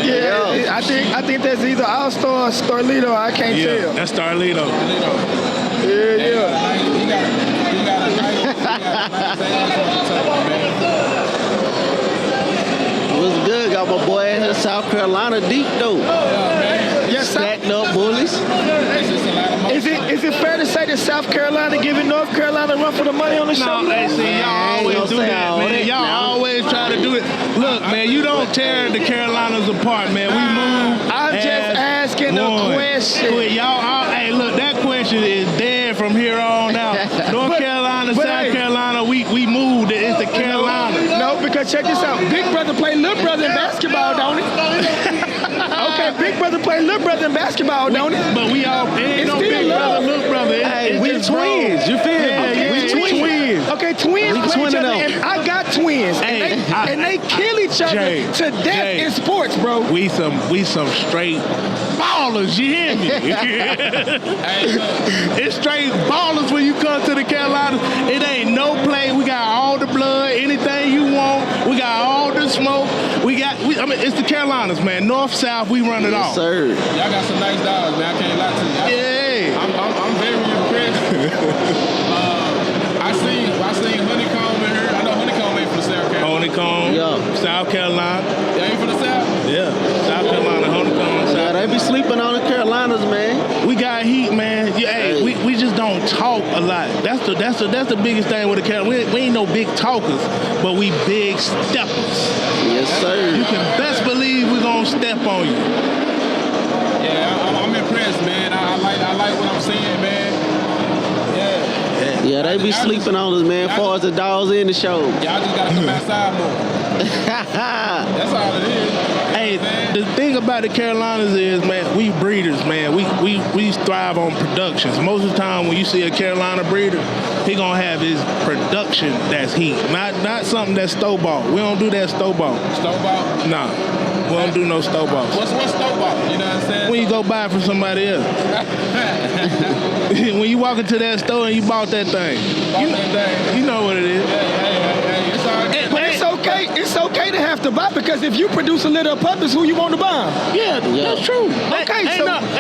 Yeah, I think that's either All-Star or Starlito. I can't Yeah, tell. that's Starlito. Yeah. He got a nice ass on the top, man. What's good? Got my boy in here, South Carolina deep though. Yes, sir. Stacked up bullies. It's just a lot of Is it fair to say that South Carolina giving North Carolina a run for the money on the show? No, hey, see, y'all always do that, man. Y'all always try to do it. Look, man, you don't tear the Carolinas apart, man. We move. I'm just asking a question. Hey, look, that question is dead from here on out. North Carolina, South Carolina, we moved. It's the Carolinas. No, because check this out. Big brother play little brother in basketball, don't he? Okay, big brother play little brother in basketball, don't he? But we all ain't no big brother, little brother. Hey, we twins. You feel me? We twins. Okay, twins We play each other, twinning and I got twins, Hey, and they kill each other Jay, to death in sports, bro. We some straight ballers, you hear me? It's straight ballers when you come to the Carolinas. It ain't no play. We got all the blood, anything you want. We got all the smoke. It's the Carolinas, man. North, South, we run it off. Yes, sir. Y'all got some nice dogs, man. I can't lie to you. Yeah. I'm very impressed. I seen Honeycomb in here. I know Honeycomb ain't from the South Carolina. Honeycomb, Yeah. South Carolina. Y'all ain't from the South? Yeah, South Carolina, Honeycomb, South Yeah, they be sleeping on the Carolinas, man. We got heat, man. Yeah, hey, Hey. we just don't talk a lot. That's the biggest thing with the Carolinas. We ain't no big talkers, but we big steppers. Yes, sir. You can best believe we gonna step on you. Yeah, I'm impressed, man. I like what I'm seeing, man. Yeah. Yeah, they be sleeping on us, man, as far as the dogs in the show. Y'all just gotta come outside more. That's all it is. Hey, the thing about the Carolinas is, man, we breeders, man. We thrive on productions. Most of the time when you see a Carolina breeder, he gonna have his production that's heat. Not something that's store-bought. We don't do that store-bought. Store-bought? Nah. We don't do no store-bought. What's store-bought? You know what I'm saying? When you go buy it from somebody else. When you walk into that store and you bought that thing. You know what it is. Hey, it's all good. But it's okay. It's okay to have to buy because if you produce a litter of puppies, who you want to buy? Yeah, that's true. Okay,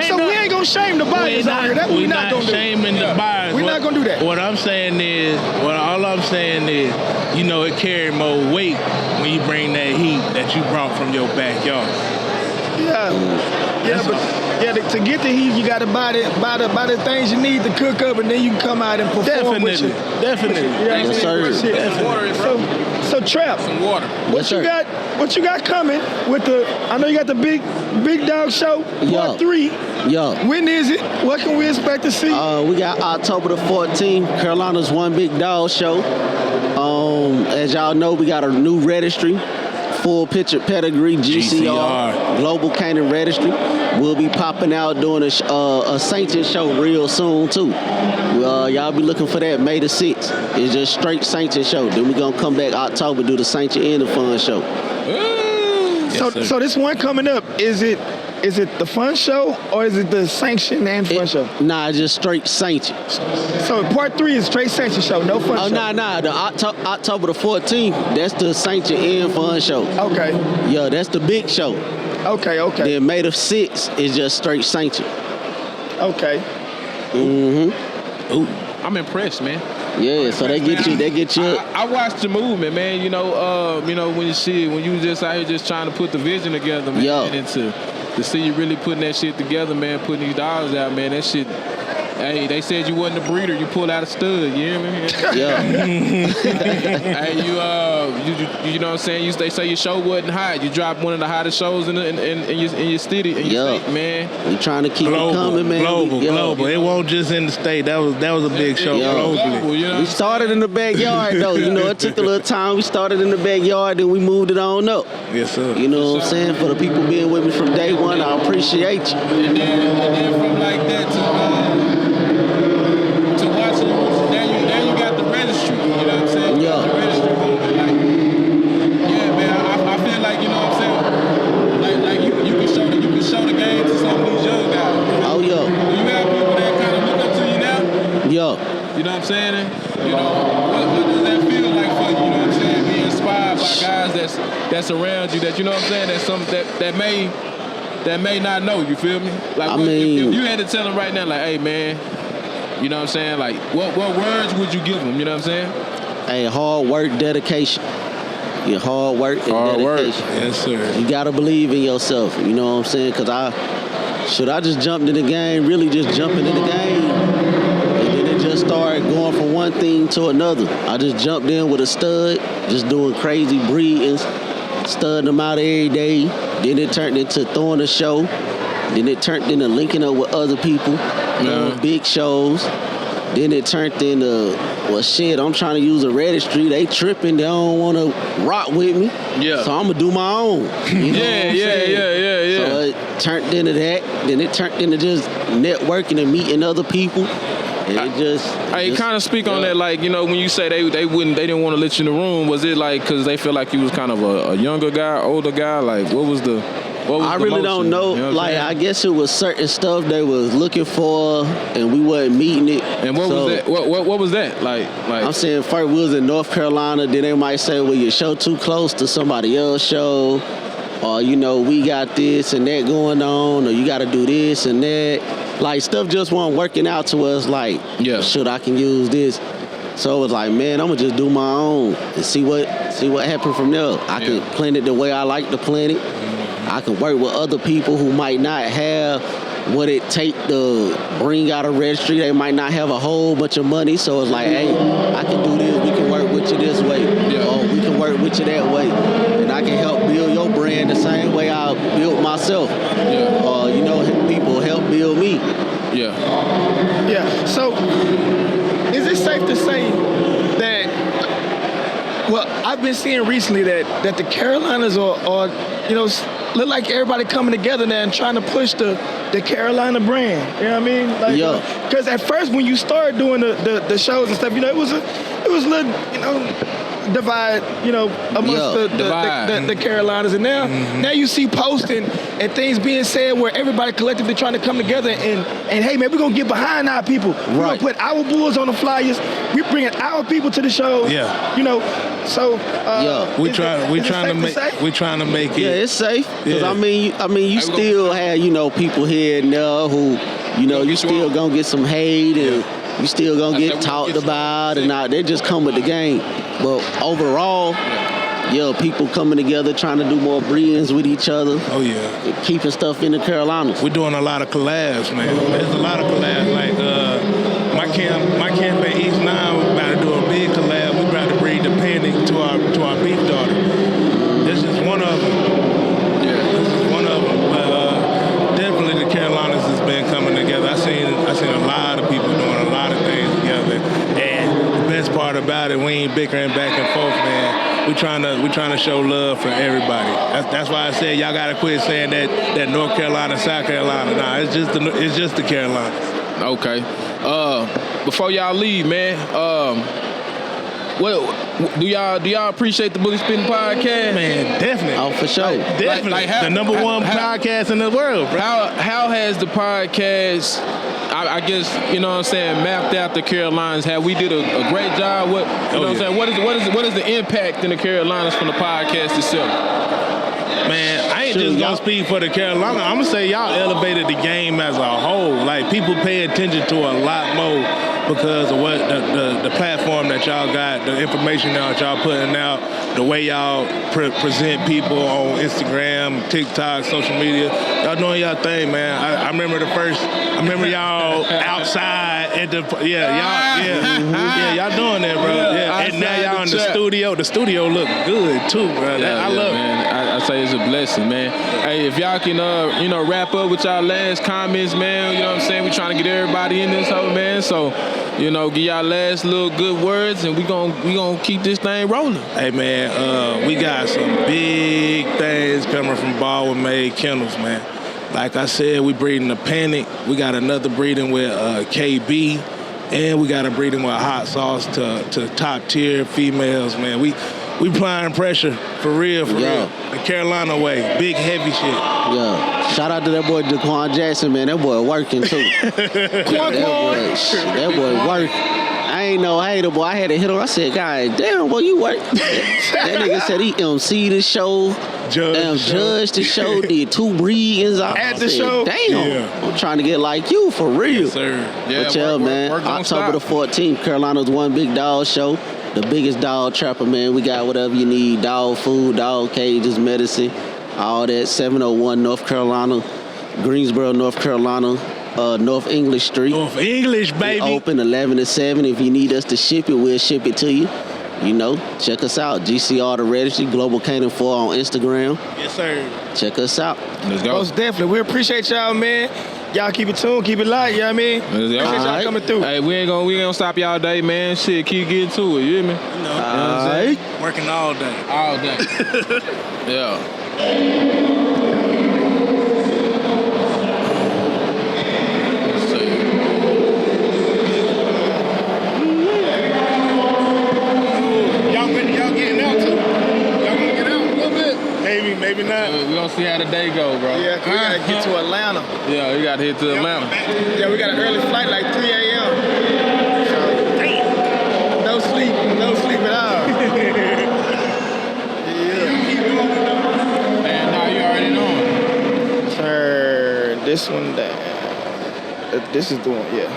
so we ain't gonna shame the buyers out here. That we not gonna do. Shaming the buyers. We're not gonna do that. All I'm saying is, you know, it carry more weight when you bring that heat that you brought from your backyard. To get the heat, you gotta buy the things you need to cook up, and then you can come out and perform with you. Definitely. Yeah, Yes, sir. So Trap, some water. what you got? What you got coming with the? I know you got the big dog show part 3. Yo. When is it? What can we expect to see? We got October the 14th, Carolina's One Big Dog Show. As y'all know, we got a new registry, full picture pedigree, GCR, Global Canine Registry. We'll be popping out doing a sanctioned show real soon too. Y'all be looking for that May the 6th. It's just straight sanctioned show. Then we're gonna come back October, do the sanction and the fun show. So this one coming up, is it the fun show or is it the sanction and fun show? Nah, it's just straight sanction. So part 3 is straight sanction show, no fun show. Nah. The October the 14th, that's the sanction and fun show. Okay. Yeah, that's the big show. Okay. Then May the 6th is just straight sanction. Okay. Ooh, I'm impressed, man. Yeah, so they get you. I watched the movement, man. You know, when you just out here just trying to put the vision together, man, and to see you really putting that shit together, man, putting these dollars out, man, that shit. Hey, they said you wasn't a breeder. You pulled out a stud. You hear me? Yeah. Hey, you know what I'm saying? They say your show wasn't hot. You dropped one of the hottest shows in your city, in your state, man. We trying to keep global, it coming, man. Global. It won't just in the state. That was a big show globally. You know we started in the backyard though. You know, it took a little time. We started in the backyard, then we moved it on up. Yes, sir. You know what I'm saying? For the people being with me from day one, I appreciate you. And then from like that to watching, now you got the registry. You know what I'm saying? Yeah. The registry movement, like, yeah, man. I feel like, you know what I'm saying? Like you can show the game to some of these young guys. Oh yeah. You have people that kind of look up to you now. Yeah. You know what I'm saying? And, you know, what does that feel like for you? You know what I'm saying? Being inspired by guys that's around you, that, you know what I'm saying? That's some that may not know. You feel me? Like, if you had to tell them right now, like, hey, man. You know what I'm saying? Like, what words would you give them? You know what I'm saying? Hey, hard work, dedication. Your hard work and dedication. Yes, sir. You gotta believe in yourself. You know what I'm saying? Cause I just jumped in the game, really just jumping in the game. And then it just started going from one thing to another. I just jumped in with a stud, just doing crazy breedings, studding them out every day. Then it turned into throwing a show. Then it turned into linking up with other people. Big shows. Then it turned into, well, shit, I'm trying to use a registry. They tripping. They don't want to rock with me. Yeah. So I'm going to do my own. You know Yeah. So it turned into that. Then it turned into just networking and meeting other people. And I kind of speak on that, like, you know, when you say they didn't want to let you in the room, was it like because they feel like you was kind of a younger guy, older guy? Like, what was the I really don't know. You know like, I guess it was certain stuff they was looking for, and we wasn't meeting it. And what was that? What was that? Like I'm saying, first we was in North Carolina. Then they might say, well, your show too close to somebody else's show, or you know, we got this and that going on, or you got to do this and that. Like, stuff just wasn't working out to us. Like, should I can use this? So it was like, man, I'm gonna just do my own and see what happened from there. I can plan it the way I like to plan it. I can work with other people who might not have what it take to bring out a registry. They might not have a whole bunch of money. So it's like, hey, I can do this. We can work with you this way. Or we can work with you that way. And I can help build your brand the same way I built myself. Or, you know, people help build me. Yeah. So is it safe to say that, well, I've been seeing recently that the Carolinas are, you know, look like everybody coming together now and trying to push the Carolina brand. You know what I mean? Like, because at first when you started doing the shows and stuff, you know, it was a little, you know, divide, you know, amongst the Carolinas, and now you see posting and things being said where everybody collectively trying to come together and hey man, we're gonna get behind our people. We're gonna put our bulls on the flyers. We're bringing our people to the show. Yeah, you know. So we're trying to make it. Yeah, it's safe because I mean you still have, you know, people here and there who, you know, you still gonna get some hate and you still gonna get talked about and they just come with the game. But overall, people coming together trying to do more breedings with each other. Oh yeah, keeping stuff in the Carolinas. We're doing a lot of collabs, man. There's a lot of collabs. Like my camp at East 9, we're about to do a big collab. We're about to breed the Panic to our about it. We ain't bickering back and forth, man. We trying to show love for everybody. That's why I said y'all gotta quit saying that North Carolina, South Carolina. Nah, it's just the Carolinas. Okay. Before y'all leave, man, what do y'all appreciate the Bully Spitting podcast? Man, definitely. Oh, for sure. Definitely. Like how- the number one how- podcast in the world, bro. How has the podcast, I guess, you know what I'm saying, mapped out the Carolinas? Have we did a great job? What I'm saying? What is the impact in the Carolinas from the podcast itself? Man, I ain't just gonna speak for the Carolina. I'm gonna say y'all elevated the game as a whole. Like, people pay attention to a lot more because of what the platform that y'all got, the information that y'all putting out, the way y'all present people on Instagram, TikTok, social media. Y'all doing y'all thing, man. I remember y'all outside at the y'all doing that, bro. Yeah, and now y'all in the studio. The studio look good too, bro. I love it. Man. I say it's a blessing, man. Hey, if y'all can, wrap up with y'all last comments, man. You know what I'm saying? We trying to get everybody in this hole, man. So, give y'all last little good words, and we gonna keep this thing rolling. Hey, man, we got some big things coming from Baldwin Made Kennels, man. Like I said, we breeding the Panic. We got another breeding with KB, and we got a breeding with Hot Sauce to top tier females, man. We applying pressure for real. The Carolina way, big heavy shit. Yeah. Shout out to that boy Daquan Jackson, man. That boy working too. that boy work. I ain't no hater, boy. I had to hit him. I said, God damn, boy, you work. That nigga said he MC the show. Judge the show, did 2 breedings at the show. Damn, Yeah. I'm trying to get like you for real. Yes, sir. Yeah, But yeah, man, October the 14th, Carolina's One Big Dog Show. The biggest dog trapper, man. We got whatever you need, dog food, dog cages, medicine, all that. 701 North Carolina, Greensboro, North Carolina, North English Street. North English, baby. We open 11 to 7. If you need us to ship it, we'll ship it to you. Check us out. GCR The Registry, Global Canaan 4 on Instagram. Yes, sir. Check us out. Let's go. Most definitely. We appreciate y'all, man. Y'all keep it tuned, keep it light, you know what I mean? Let's go. Appreciate y'all Alright. coming through. Hey, we ain't gonna stop y'all day, man. Shit, keep getting to it. You hear me? All right. Working all day. All day. Yeah. Let's see. Y'all getting out too? Y'all gonna get out a little bit? Maybe not. We gonna see how the day go, bro. Yeah, we gotta get to Atlanta. Yeah, we gotta hit to Atlanta. Yeah, we got an early flight, like 3 a.m. Damn. No sleep at all. And now you already know. Turn this one down. This is the one, yeah.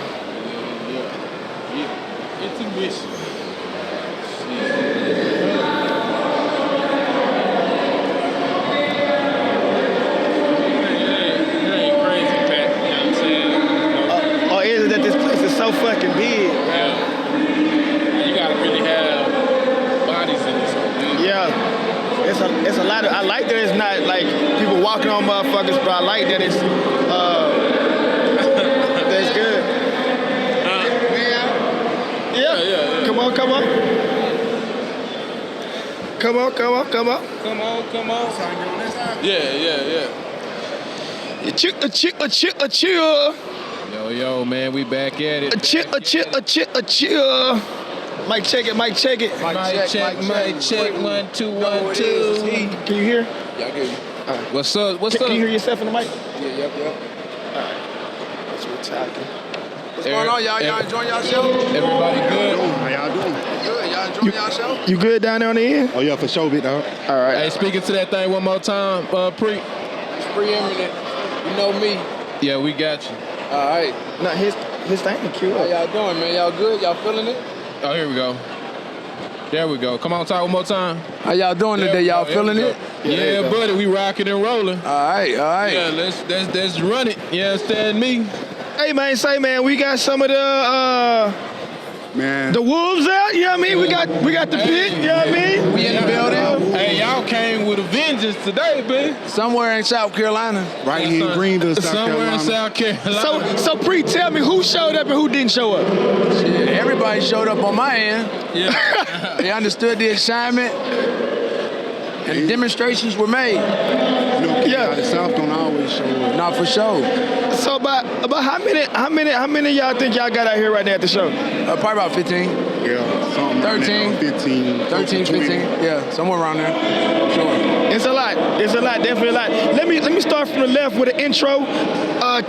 Intermission. Or is it that this place is so fucking big? You gotta really have bodies in this. Yeah. It's a lot of, I like that it's not like people walking on motherfuckers, but I like that it's that's good. Yeah. Come on. Come on. Yeah. A chill. Yo, man, we back at it. A chill. Mic check it. Mic check. 1, 2, 1, 2. Can you hear? Yeah, I get you. What's up? Can you hear yourself in the mic? Yep. That's what we're talking. What's going on, y'all? Y'all enjoying y'all show? Everybody good? How y'all doing? Good. Y'all enjoying y'all show? You good down there on the end? Oh, yeah, for sure, big dog. All right. Hey, speaking to that thing one more time, Pre. It's preeminent. You know me. Yeah, we got you. All right. No, his thing is cute. How y'all doing, man? Y'all good? Y'all feeling it? Oh, here we go. There we go. Come on, talk one more time. How y'all doing today? Y'all feeling it? Yeah, buddy, we rocking and rolling. All right. Yeah, let's run it. You understand me? Hey man, we got some of the Man. The Wolves out, you know what I mean? We got the pit, you know what I mean? We in the building. Hey, y'all came with a vengeance today, man. Somewhere in South Carolina. Right here in Greenville, South Somewhere Carolina. in South Carolina. So Pre, tell me who showed up and who didn't show up. Shit, everybody showed up on my end. Yeah. They understood the assignment, and demonstrations were made. You know, Yeah. out of South don't always show up. Not for sure. So about how many of y'all think y'all got out here right now at the show? Probably about 15. Yeah, something 13. like that, 15. 13, 20. 15. Yeah, somewhere around there. Sure. It's a lot. It's a lot. Definitely a lot. Let me start from the left with an intro.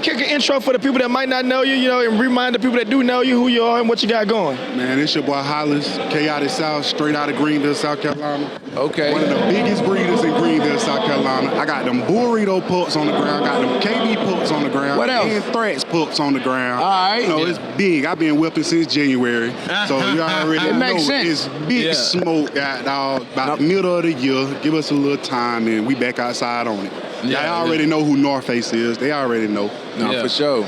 Kick an intro for the people that might not know you, you know, and remind the people that do know you who you are and what you got going. Man, it's your boy Hollis, K out of South, straight out of Greenville, South Carolina. Okay. One of the biggest breeders in Greenville, South Carolina. I got them burrito pups on the ground. I got them KB pups on the ground. What else? And Threats pups on the ground. All right. You know, it's big. I've been whipping since January. So you already It know makes sense. it's big Yeah. smoke out dog, about the middle of the year. Give us a little time and we back outside on it. Yeah, Y'all already know who North Face is. They already know. No, Yeah. for sure.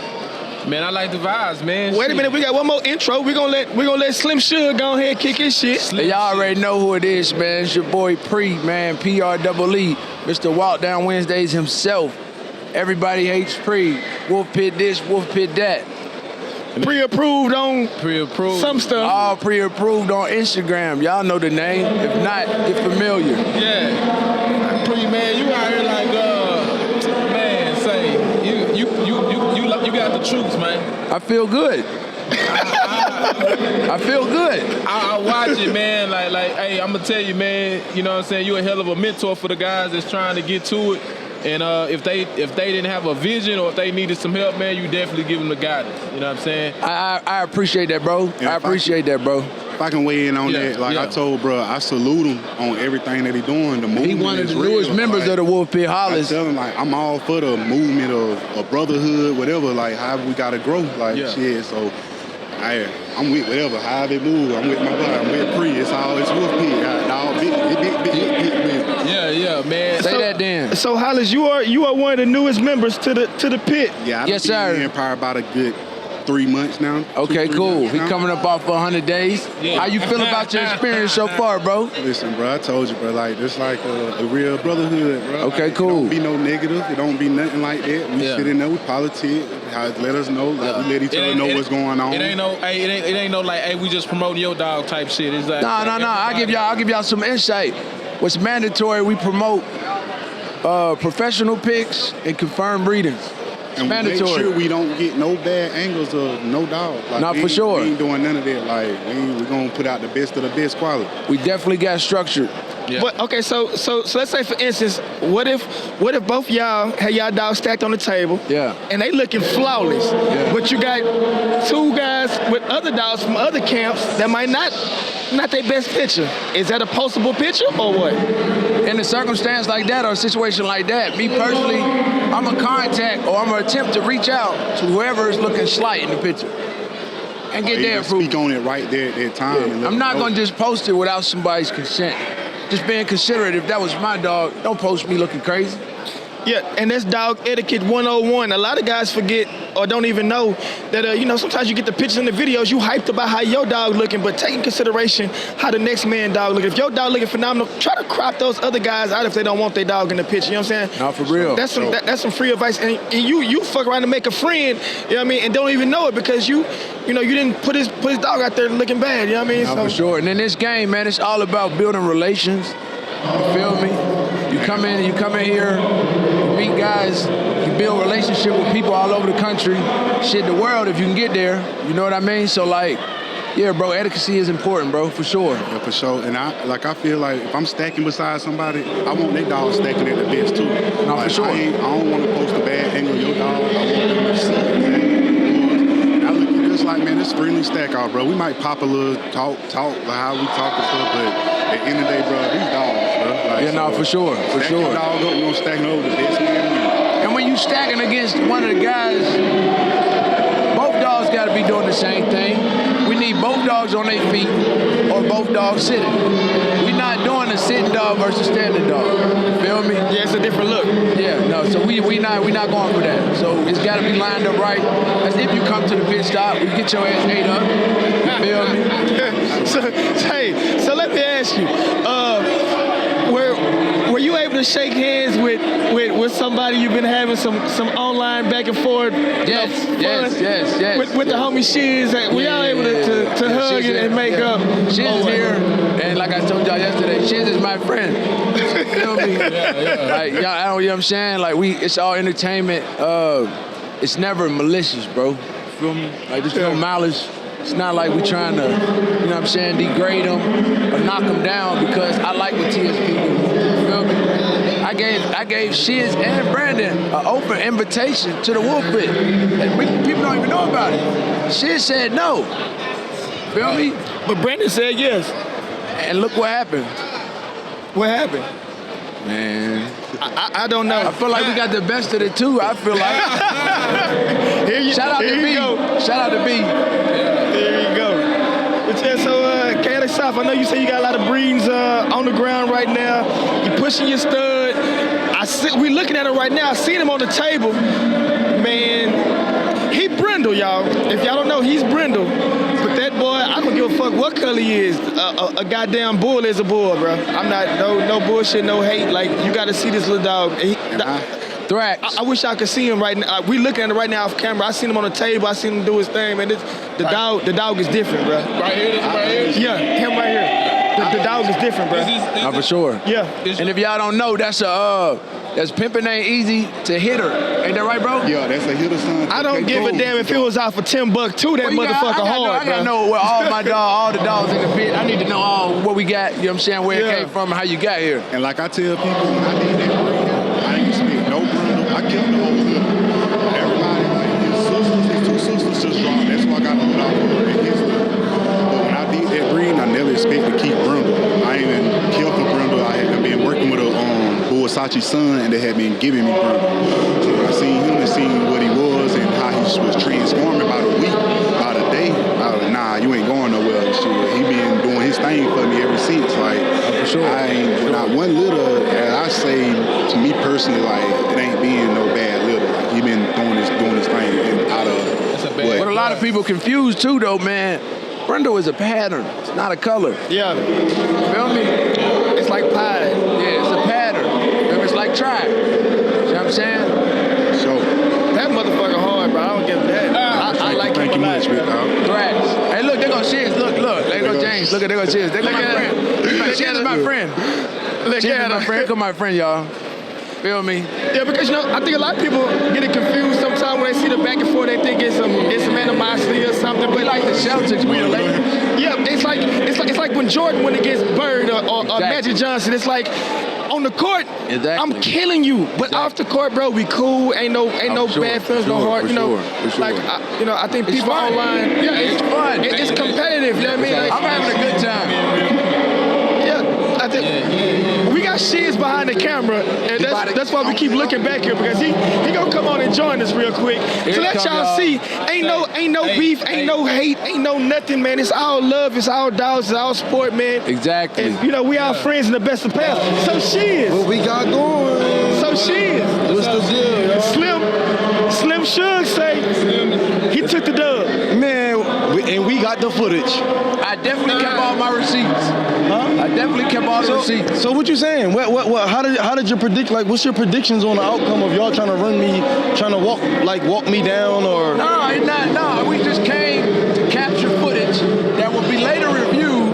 Man, I like the vibes, man. Wait a minute, we got one more intro. We're gonna let Slim Sugar go ahead and kick his shit. Y'all already know who it is, man. It's your boy Pre, man. PREE, Mr. Walk Down Wednesdays himself. Everybody hates Pre. Wolf Pit this, Wolf Pit that. Pre-approved on Pre-approved. some stuff. All pre-approved on Instagram. Y'all know the name. If not, get familiar. Yeah. Pretty man, you out here like man, say you got the troops, man. I feel good. I feel good. I watch it, man. Like, hey, I'm gonna tell you, man. You know what I'm saying? You a hell of a mentor for the guys that's trying to get to it. And if they didn't have a vision or if they needed some help, man, you definitely give them the guidance. You know what I'm saying? I appreciate that, bro. Yeah, I appreciate that, bro. If I can weigh in on Yeah, that, like yeah. I told bro, I salute him on everything that he doing. The movement He one of is the real. newest members Like, of the Wolf Pit I Hollis. tell him like I'm all for the movement of brotherhood, whatever. Like how we gotta grow, like Yeah. shit. So I'm with whatever, however it move. I'm with my brother. I'm with Pre. It's Wolf Pit. All big. Yeah, man. Say that then. So Hollis, you are one of the newest members to the pit. Yeah, I've Yes, been sir. in probably about a good 3 months now. Okay, 2-3 cool. months He now. coming up off 100 days. Yeah. How you feel about your experience so far, bro? Listen, bro, I told you, bro, like, this like a real brotherhood, bro. Okay, Like, cool. It don't be no negative. It don't be nothing like that. We Yeah. sit in there with politics. Let us know. Like, we let each other know what's going on. It ain't no like, hey, we just promoting your dog type shit. It's like No. I'll give y'all some insight. What's mandatory? We promote professional picks and confirmed breeders. It's and we mandatory. make sure we don't get no bad angles of no dog. Like, Not we for ain't- sure. We ain't doing none of that. Like, we gonna put out the best of the best quality. We definitely got structured. Yeah. But okay, so let's say for instance, what if both y'all had y'all dogs stacked on the table? Yeah. And they looking flawless. Yeah. But you got two guys with other dogs from other camps that might not their best picture. Is that a postable picture or what? In a circumstance like that or a situation like that, me personally, I'm a contact or I'm gonna attempt to reach out to whoever is looking slight in the picture and get You their can speak approval. on it right there at that time. and let I'm not them know. gonna just post it without somebody's consent. Just being considerate. If that was my dog, don't post me looking crazy. Yeah, and that's dog etiquette 101. A lot of guys forget or don't even know that, sometimes you get the pictures and the videos, you hyped about how your dog looking, but take in consideration how the next man dog looking. If your dog looking phenomenal, try to crop those other guys out if they don't want their dog in the picture, you know what I'm saying? Not for real. That's some free advice. And you fuck around and make a friend, you know what I mean, and don't even know it because you didn't put his dog out there looking bad, you know what I mean? Not for sure. And in this game, man, it's all about building relations. You feel me? You come in here, you meet guys, you build relationship with people all over the country, shit, the world if you can get there. You know what I mean? So like, yeah, bro, etiquette is important, bro, for sure. Yeah, for sure. And I feel like if I'm stacking beside somebody, I want their dog stacking at the best too. No, like, for sure. I don't want to post a bad angle of your dog. I want them to see exactly. I look at this like, man, this friendly stack out, bro. We might pop a little talk like how we talk and stuff, but at the end of the day, bro, these dogs, bro. Like, Yeah, no, for sure, for stack sure. your dog up, we gonna stack over the best man. And when you stacking against one of the guys, both dogs got to be doing the same thing. We need both dogs on their feet or both dogs sitting. We're not doing a sitting dog versus standing dog. You feel me? Yeah, it's a different look. Yeah, no. So we not going for that. So it's got to be lined up right. As if you come to the pit stop, you get your ass ate up. You feel me? So let me ask you, were you able to shake hands with somebody you've been having some online back and forth? Yes. With the homie Shiz, were y'all able to hug and make up? Shiz is here, and like I told y'all yesterday, Shiz is my friend. You feel me? Like y'all, I don't, you know what I'm saying? Like it's all entertainment. It's never malicious, bro. You feel me? Like there's no malice. It's not like we trying to, you know what I'm saying, degrade them or knock them down because I like what TSP do. You feel me? I gave Shiz and Brandon an open invitation to the Wolf Pit. And people don't even know about it. Shiz said no. Feel me? But Brandon said yes. And look what happened. What happened? Man, I don't know. I feel like we got the best of the two. I feel like. Shout out to B. Shout out to B. There you go. But yeah, so Chaotic South, I know you say you got a lot of breeds on the ground right now. You pushing your stud. We looking at it right now. I seen him on the table. Man, he brindle, y'all. If y'all don't know, he's brindle. But that boy, I don't give a fuck what color he is. A goddamn bull is a bull, bro. I'm not, no bullshit, no hate. Like, you got to see this little dog. Thrax. I wish I could see him right now. We looking at it right now off camera. I seen him on the table. I seen him do his thing, man. The dog is different, bro. Right here? Yeah, him right here. The dog is different, bro. Oh, for sure. Yeah. And if y'all don't know, that's pimping ain't easy to hit her. Ain't that right, bro? Yeah, that's a hitter, son. I don't give a damn if it was out for $10 too. That motherfucker hard, I gotta know where all the dogs in the pit. I need to know all what we got. You know what I'm saying? Where it came from and how you got here. And like I tell people, when I did that breed, I ain't expect no brindle. I killed the whole litter. Everybody, like his two sisters just dropped. That's why I got to put out for his litter. But when I did that breed, I never expected to keep brindle. I ain't even killed for brindle. I had been working with a Buasachi son, and they had been giving me brindle. So I seen him and seen what he was and how he was transforming about a week, about a day. I was like, nah, you ain't going nowhere and shit. He been doing his thing for me ever since. Like, for sure. I ain't not one litter. And I say to me personally, like, it ain't being no bad litter. Like, he been doing his thing and out of. What a lot of people confuse too, though, man. Brindle is a pattern. It's not a color. Yeah. Feel me? It's like pie. Yeah, it's a pattern. It's like tribe. You know what I'm saying? So that motherfucker hard, bro. I don't give a damn. I like him a lot. Thrax. Hey, look, there go Shiz. Look. There go James. Look, there go Shiz. There go my friend. Shiz is my friend. Shiz is my friend. Come my friend, y'all. Feel me? Yeah, because I think a lot of people get it confused sometimes when they see the back and forth. They think it's some animosity or something. But like the Celtics, we the Lakers. Yeah, it's like when Jordan went against Bird or Magic Johnson. It's like on the court, I'm killing you, but off the court, bro, we cool. Ain't no bad feelings, no heart. You know, like I think people online. Yeah, it's fun. It's competitive. You know what I mean? Like, I'm having a good time. I think we got Shiz behind the camera, and that's why we keep looking back here because he gonna come on and join us real quick. So let y'all see, ain't no beef, ain't no hate, ain't no nothing, man. It's all love, it's all dogs, it's all sport, man. Exactly. And we all friends in the best of paths. So Shiz. What we got going? So Shiz. What's the deal? Slim Shug say he took the dub. Man, and we got the footage. I definitely kept all my receipts. Huh? I definitely kept all the receipts. So what you saying? What? How did you predict? Like, what's your predictions on the outcome of y'all trying to run me, trying to walk me down, or? No. We just came to capture footage that will be later reviewed,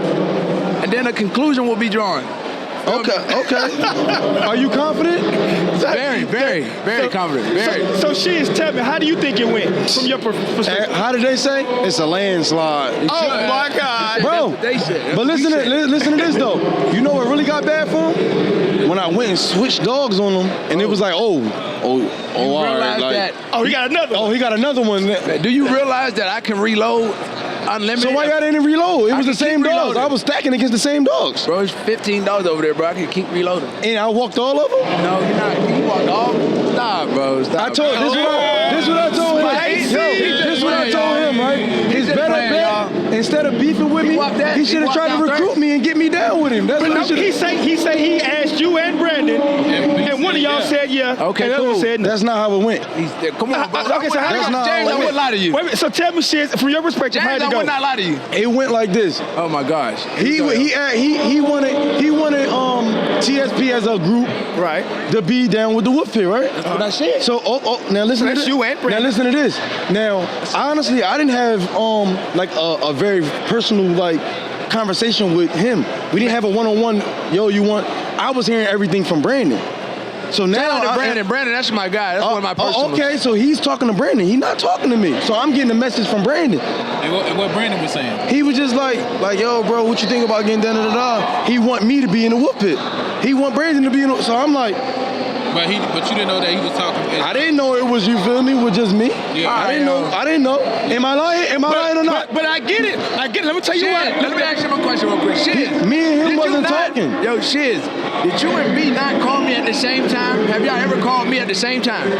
and then a conclusion will be drawn. Okay. Are you confident? Very confident. Very. So Shiz, tell me, how do you think it went from your perspective? How did they say? It's a landslide. Oh my God, bro! That's what they said. But listen to this though. You know what really got bad for him? When I went and switched dogs on him, and it was like, all right, like, he got another one. Oh, he got another one. Do you realize that I can reload unlimited? So why y'all didn't reload? It was the same dogs. I was stacking against the same dogs. Bro, it's 15 dogs over there, bro. I can keep reloading. And I walked all of them? No, you're not. You walked all of them? Stop, bro. Stop. This what I told him. This what I told him, right? It's better bet. Instead of beefing with me, he should have tried to recruit me and get me down with him. That's But what no, he say he asked you and Brandon, and one of y'all said yeah. Okay, and the other cool. one said no. That's not how it went. Come on, bro. Okay, so how That's not James, I how it would lie to you. Wait a minute, so tell me shit from your perspective. James, How'd I it go? would not lie to you. It went like this. Oh my gosh. He wanted TSP as a group Right. to be down with the Whoop Pit, right? That's what I said. So now listen to That's this. you and Now Brandon. listen to this. Now honestly, I didn't have like a very personal like conversation with him. We didn't have a one-on-one. Yo, you want? I was hearing everything from Brandon. So now Shout out to Brandon, that's my guy. That's one of my personal. okay, so he's talking to Brandon. He's not talking to me. So I'm getting a message from Brandon. And what Brandon was saying? He was just like, yo, bro, what you think about getting down to the dog? He want me to be in the Whoop Pit. He want Brandon to be in the, so I'm like, But you didn't know that he was talking. I didn't know it was, you feel me, with just me. Yeah. I didn't know. Am I lying or not? But I get it. Let me tell you what. Let me ask you my question real quick. Shiz. Me and him did you wasn't not- talking. Yo, Shiz, did you and B not call me at the same time? Have y'all ever called me at the same time?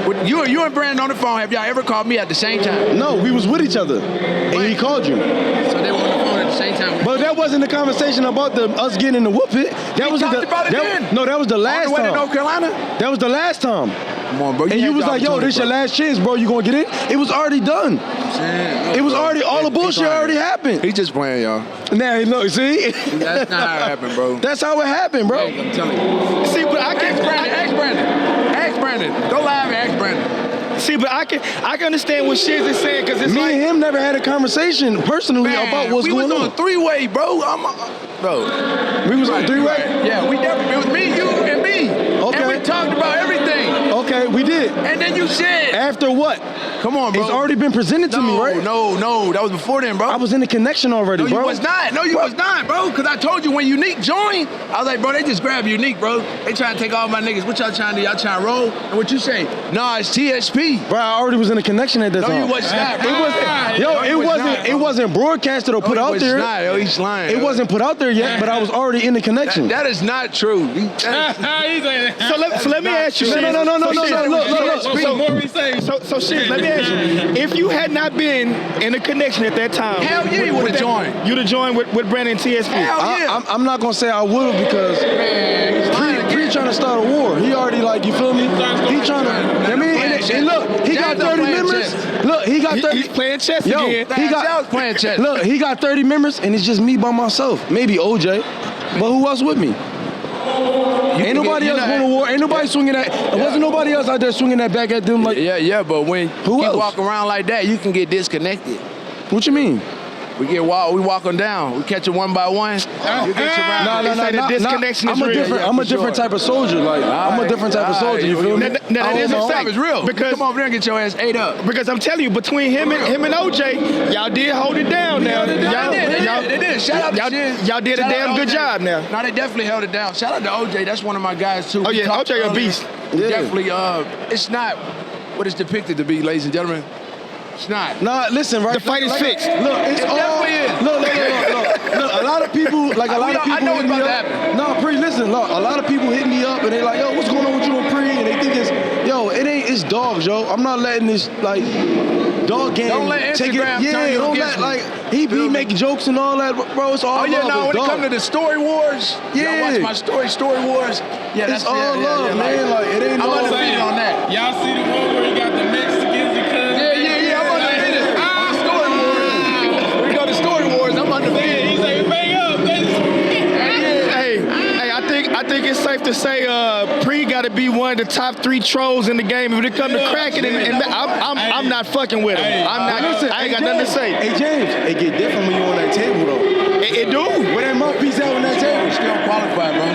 With you and Brandon on the phone, have y'all ever called me at the same time? No, we was with each other. And he called you. So they were on the phone at the same time. But that wasn't the conversation about us getting in the Whoop Pit. That was talked about it then. No, that was the last On the way to time. North Carolina? That was the last time. Come on, bro. And you was like, yo, this your last chance, bro. You gonna get in? It was already done. It was already, all the bullshit already happened. He's just playing, y'all. Now, look, see? That's not how it happened, bro. That's how it happened, bro. Hey, I'm telling you. See, but I can't. Ask Brandon. Go live and ask Brandon. See, but I can understand what Shiz is saying because it's Me like and him never had a conversation personally about what's going We was on. on three-way, bro. Bro. We was on three-way? Yeah, we definitely. It was me, you, and me. Okay. And we talked about everything. Okay, we did. And then you said. After what? Come on, bro. It's already been presented to me, right? No. That was before then, bro. I was in the connection already, No, bro. you was not. No, you was not, bro. Because I told you when Unique joined, I was like, bro, they just grabbed Unique, bro. They trying to take all my niggas. What y'all trying to do? Y'all trying to roll? And what you say? Nah, it's TSP. Bro, I already was in a connection at that time. No, you was not, bro. It wasn't broadcasted or put out there. Not, yo, he's lying. It wasn't put out there yet, but I was already in the connection. That is not true. So let me ask you. No. So shit, let me ask you. If you had not been in a connection at that time, hell yeah, you would have joined. You'd have joined with Brandon and TSP. Hell yeah. I'm not gonna say I would because Pre trying to start a war. He already like, you feel me? He trying to. I mean, and look, he got 30 members. Look, he got 30. He's playing chess Yo, again. he got playing chess. Look, he got 30 members, and it's just me by myself. Maybe OJ, but who else with me? Ain't nobody else going to war. Ain't nobody swinging that. Wasn't nobody else out there swinging that back at them like. Yeah, but when Who you else? walk around like that, you can get disconnected. What you mean? We walk them down. We catch them one by one. You get your round. The disconnection is real. I'm a different type of soldier. Like I'm a different type of soldier. You feel me? That is a fact. It's real. Because come over there and get your ass ate up. Because I'm telling you, between him and OJ, y'all did hold it down. Now, They did. Shout out to Shiz. y'all did a Shout out damn to good OJ. job. Now, No, they definitely held it down. Shout out to OJ. That's one of my guys too. Oh, We yeah, talked OJ a earlier. beast. Yeah. Definitely. It's not what it's depicted to be, ladies and gentlemen. It's not. Nah, listen, right? The fight is fixed. Look, it's It all. definitely is. Look. A lot of people, like a lot of people I know hit it's me about up. to happen. No, Pre, listen. Look, a lot of people hit me up and they like, yo, what's going on with you and Pre? And they think it's, yo, it ain't. It's dogs, yo. I'm not letting this like dog game. Don't let take it. Instagram Yeah, turn you don't against let me. like he be making jokes and all that, bro. It's all Oh yeah, love. no. It's When it dog. comes to the story wars, Yeah. y'all watch my story wars. Yeah, It's that's all love, man. Like it ain't I'm no. undefeated on that. Y'all see the one where he got the Mexicans and cousins? Yeah. I'm undefeated. On the story wars. We go to story wars. I'm undefeated. He's like, bang up, hey, I think it's safe to say Pre got to be one of the top 3 trolls in the game. If it comes to cracking, and I'm not fucking with him. I'm not. Listen, I ain't got hey, nothing to say. Hey James, it get different when you on that table though. It do. Where that mouthpiece at on that table? Still qualified, bro.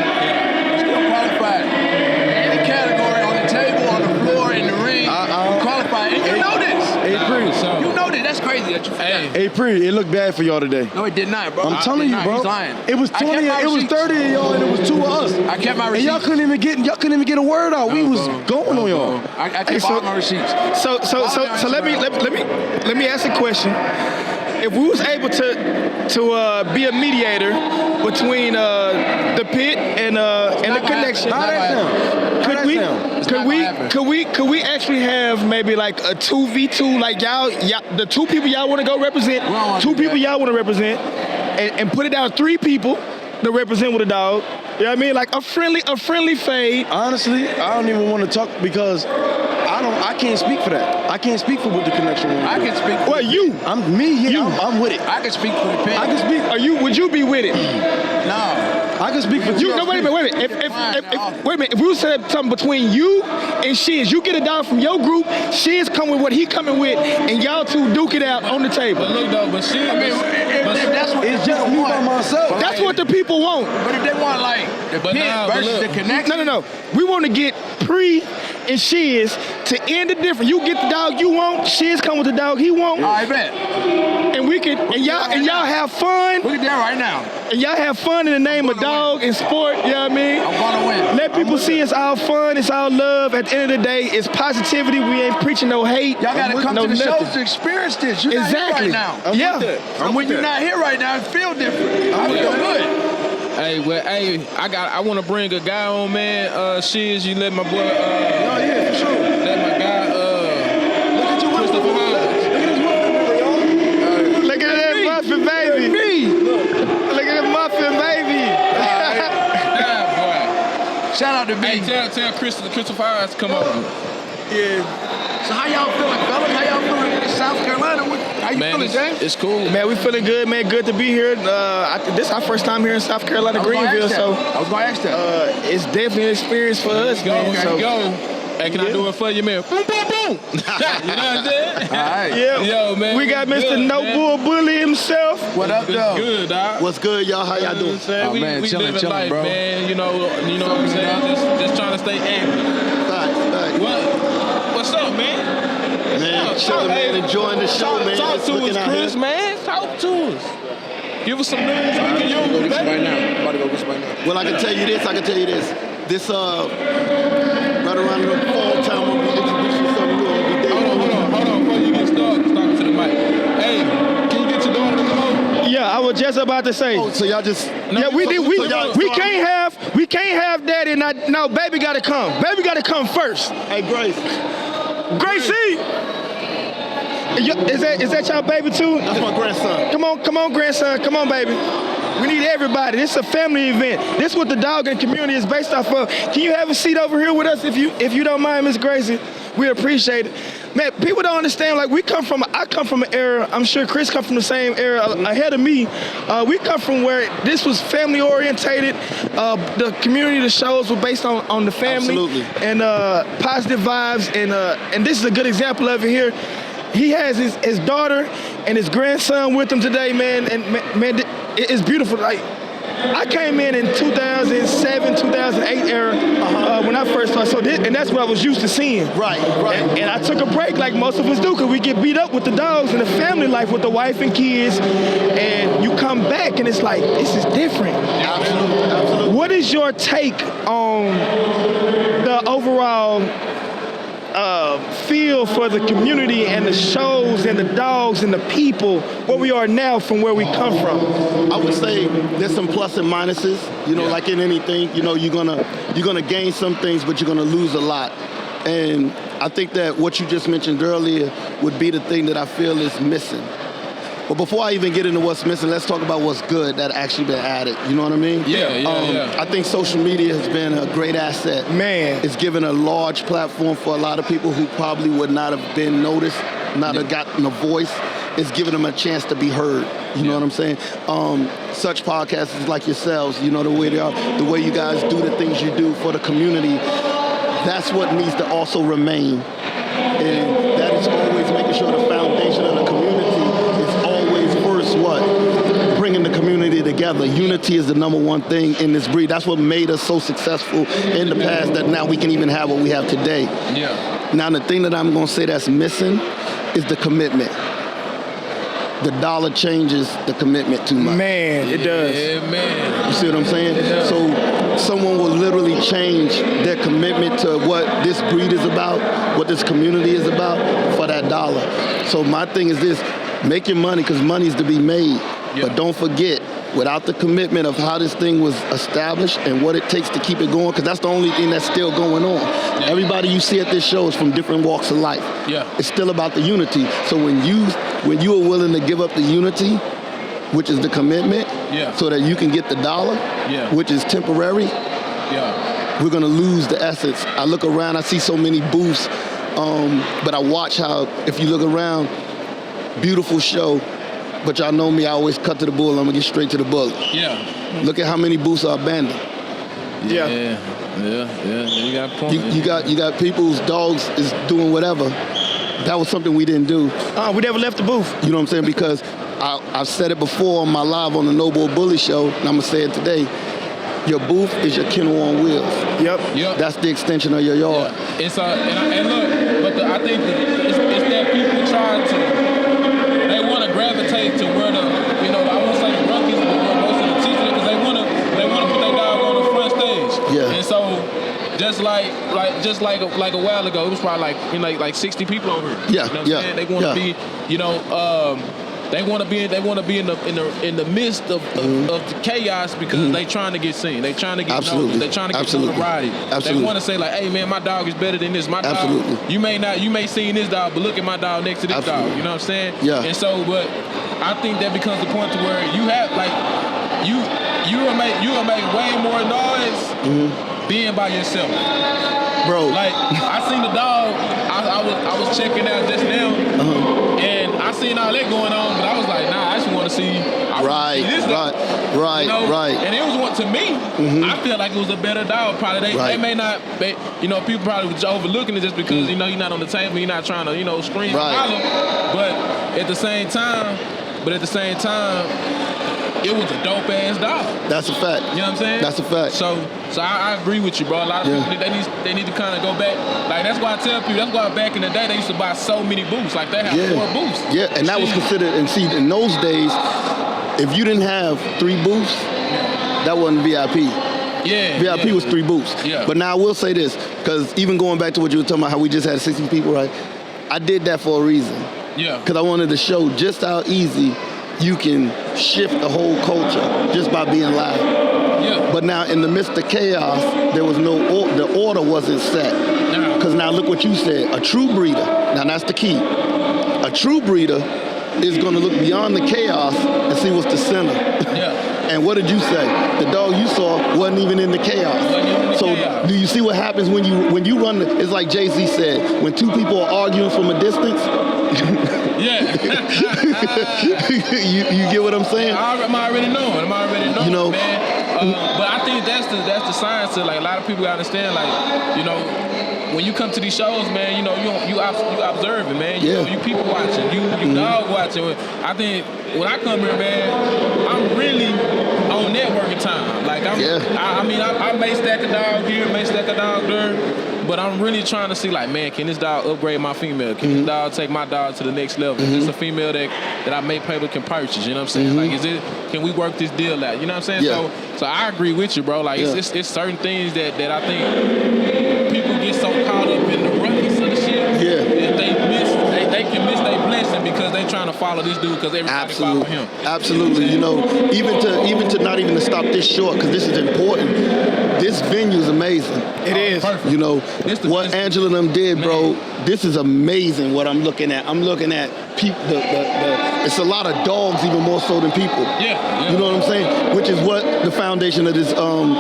Still qualified. Any category on the table, on the floor, in the ring, qualified. And you know this. Hey Pre, You know this. That's crazy that you forgot. Hey Pre, it looked bad for y'all today. No, it did not, bro. I'm telling you, bro. He's lying. It was 20. It was 30 of y'all, and it was 2 of us. I kept my And receipts. y'all couldn't even get a word out. We was going on y'all. I kept all my receipts. So let me ask a question. if we was able to be a mediator between the pit and the connection, could we actually have maybe like a 2v2, like y'all the two people y'all want to go represent, two people y'all want to represent, and put it down 3 people to represent with a dog. You know what I mean? Like a friendly fade. Honestly, I don't even want to talk because I can't speak for that. I can't speak for what the connection will do. I can speak for Well, you. I'm me, yeah, You. I'm with it. I can speak for the pit. I can speak. Would you be with it? No. I can speak for You, no, wait a minute. Wait a minute. If we was set up something between you and Shiz, you get a dog from your group, Shiz come with what he coming with, and y'all two duke it out on the table. But look though, but Shiz, If that's what It's the just people me by want. myself. That's what the people want. But if they want like the But pit nah, but versus look. the connection. No. We want to get Pre and Shiz to end the difference. You get the dog you want, Shiz come with the dog he want, All right, bet. and we can and y'all have fun. Look at that right now. And y'all have fun in the name of dog and sport, you know what I mean? I'm gonna win. Let people see it's all fun, it's all love. At the end of the day, it's positivity. We ain't preaching no hate. Y'all gotta come no to the nothing. shows to experience this. You're Exactly. not here right now. Yeah. And when you're not here right now, it feel different. I feel good. I want to bring a guy on, man. Shiz, you let my boy. Yeah, for sure. Let my guy. Look at your Christopher Hines. Look at this muffin, y'all. Look at that muffin, baby. Look at that muffin, baby. Nah, boy. Shout out to me. Hey, tell Christopher Hines to come over. Yeah. So how y'all feeling, fellas? How y'all feeling in South Carolina? How you feeling, James? It's cool. Man, we feeling good, man. Good to be here. This is our first time here in South Carolina, Greenville, so I was gonna ask that. it's definitely an experience for us, man. Let's So, go. Hey, can I do it for you, man? Boom, boom, boom. You know what I'm saying? All right. yeah. Yo, man. We got Mr. good, No man. Bull Bully himself. What up, It's though? good, dog. What's good, y'all? How y'all doing? Oh, we man, we chilling, living chilling, life, bro. man. You know what I'm saying? Just trying to stay active. Facts. What's up, man? Man, chilling, man. Enjoying the show, man. Talk Just to looking us, out Chris, here. man. Talk to us. Give us some news we can use, Right baby. now. I'm about to go get some right now. Well, I can tell you this. This, right around the fall time, we'll be introducing something new every day. Hold on. Before you get started, talking to the mic. Hey, can you get your daughter to come over? Yeah, I was just about to say. Oh, so y'all just... Yeah, we did. We So can't have that, and no, baby got to come. Baby got to come first. Hey, Grace. Gracie, is that y'all baby too? That's my grandson. Come on, grandson. Come on, baby. We need everybody. This is a family event. This is what the dog and community is based off of. Can you have a seat over here with us if you don't mind, Miss Gracie? We appreciate it. Man, people don't understand, like I come from an era, I'm sure Chris come from the same era ahead of me. We come from where this was family orientated. The community, the shows were based on the family. Absolutely. And positive vibes, and this is a good example of it here. He has his daughter and his grandson with him today, man, and man, it's beautiful. Like, I came in 2007, 2008 era when I first started. And that's what I was used to seeing. Right. And I took a break like most of us do, because we get beat up with the dogs and the family life with the wife and kids. And you come back and it's like, this is different. Absolutely. What is your take on the overall feel for the community and the shows and the dogs and the people where we are now from where we come from? I would say there's some plus and minuses. You know, like in anything, you know, you're gonna gain some things, but you're gonna lose a lot. And I think that what you just mentioned earlier would be the thing that I feel is missing. But before I even get into what's missing, let's talk about what's good that actually been added. You know what I mean? Yeah. I think social media has been a great asset. Man. It's given a large platform for a lot of people who probably would not have been noticed, not have gotten a voice. It's given them a chance to be heard. You know what I'm saying? Such podcasters like yourselves, you know, the way they are, the way you guys do the things you do for the community, that's what needs to also remain. And that is always making sure the foundation of the community is always first what? Bringing the community together. Unity is the number one thing in this breed. That's what made us so successful in the past, that now we can even have what we have today. Yeah. Now, the thing that I'm going to say that's missing is the commitment. The dollar changes the commitment too much. Man, it does. Yeah, man. You see what I'm saying? So someone will literally change their commitment to what this breed is about, what this community is about, for that dollar. So my thing is this: Make your money because money's to be made. But don't forget, without the commitment of how this thing was established and what it takes to keep it going, because that's the only thing that's still going on. Everybody you see at this show is from different walks of life. It's still about the unity. So when you are willing to give up the unity, which is the commitment, so that you can get the dollar, which is temporary, we're gonna lose the essence. I look around, I see so many booths, but I watch how, if you look around, beautiful show, but y'all know me, I always cut to the bull, I'm gonna get straight to the bullet. Look at how many booths are abandoned. You got a point. You got people whose dogs is doing whatever. That was something we didn't do. We never left the booth. You know what I'm saying? Because I've said it before on my live on the Noble Bully Show, and I'm gonna say it today. Your booth is your kennel on wheels. That's the extension of your yard. It's and look, but I think it's that people try to, they want to gravitate to where the, you know, I won't say the rookies, but where most of the teachers, because they want to put their dog on the front stage. And so just like a while ago, it was probably like, you know, like 60 people over here. You know what I'm saying? They want to be, you know, they want to be in the midst of the chaos because they trying to get seen. They trying to get noticed. They trying to get notoriety. They want to say like, hey man, my dog is better than this. My dog. You may see this dog, but look at my dog next to this dog. You know what I'm saying? And so, but I think that becomes the point to where you have like you will make way more noise being by yourself. Bro. Like I seen the dog. I was checking out just now, and I seen all that going on, but I was like, nah, I just want to see. Right. And it was one to me. I feel like it was a better dog. Probably they may not. You know, people probably was overlooking it just because you know you're not on the table, you're not trying to scream, holler. But at the same time, it was a dope ass dog. That's a fact. You know what I'm saying? That's a fact. So I agree with you, bro. A lot of people they need to kind of go back. Like that's why I tell people. That's why back in the day they used to buy so many booths. Like they had 4 booths. And that was considered. And see, in those days, if you didn't have 3 booths, that wasn't VIP. VIP was 3 booths. But now I will say this, because even going back to what you were talking about, how we just had 60 people, right? I did that for a reason. Because I wanted to show just how easy you can shift the whole culture just by being loud. But now in the midst of chaos, there was the order wasn't set. Because now look what you said, a true breeder, now that's the key. A true breeder is gonna look beyond the chaos and see what's the center. And what did you say? The dog you saw wasn't even in the chaos. So do you see what happens when you run? It's like Jay-Z said, when 2 people are arguing from a distance. you get what I'm saying? I'm already knowing, you know, man. But I think that's the science of like a lot of people gotta understand, like, you know, when you come to these shows, man, you know, you observing, man. You know, you people watching, you dog watching. I think when I come here, man, I'm really on networking time. Like I may stack a dog here, may stack a dog there, but I'm really trying to see like, man, can this dog upgrade my female? Can this dog take my dog to the next level? Is this a female that I may people can purchase? You know what I'm saying? Like, can we work this deal out? You know what I'm saying? So I agree with you, bro. Like it's certain things that I think people get so caught up in the ruckus of the shit that they can miss their blessing because they trying to follow this dude because everybody follow him. Absolutely. You know, even to not even to stop this short because this is important. This venue is amazing. It is. Perfect. You know what Angela and them did, bro. This is amazing. What I'm looking at. I'm looking at people. It's a lot of dogs, even more so than people. You know what I'm saying? Which is what the foundation of this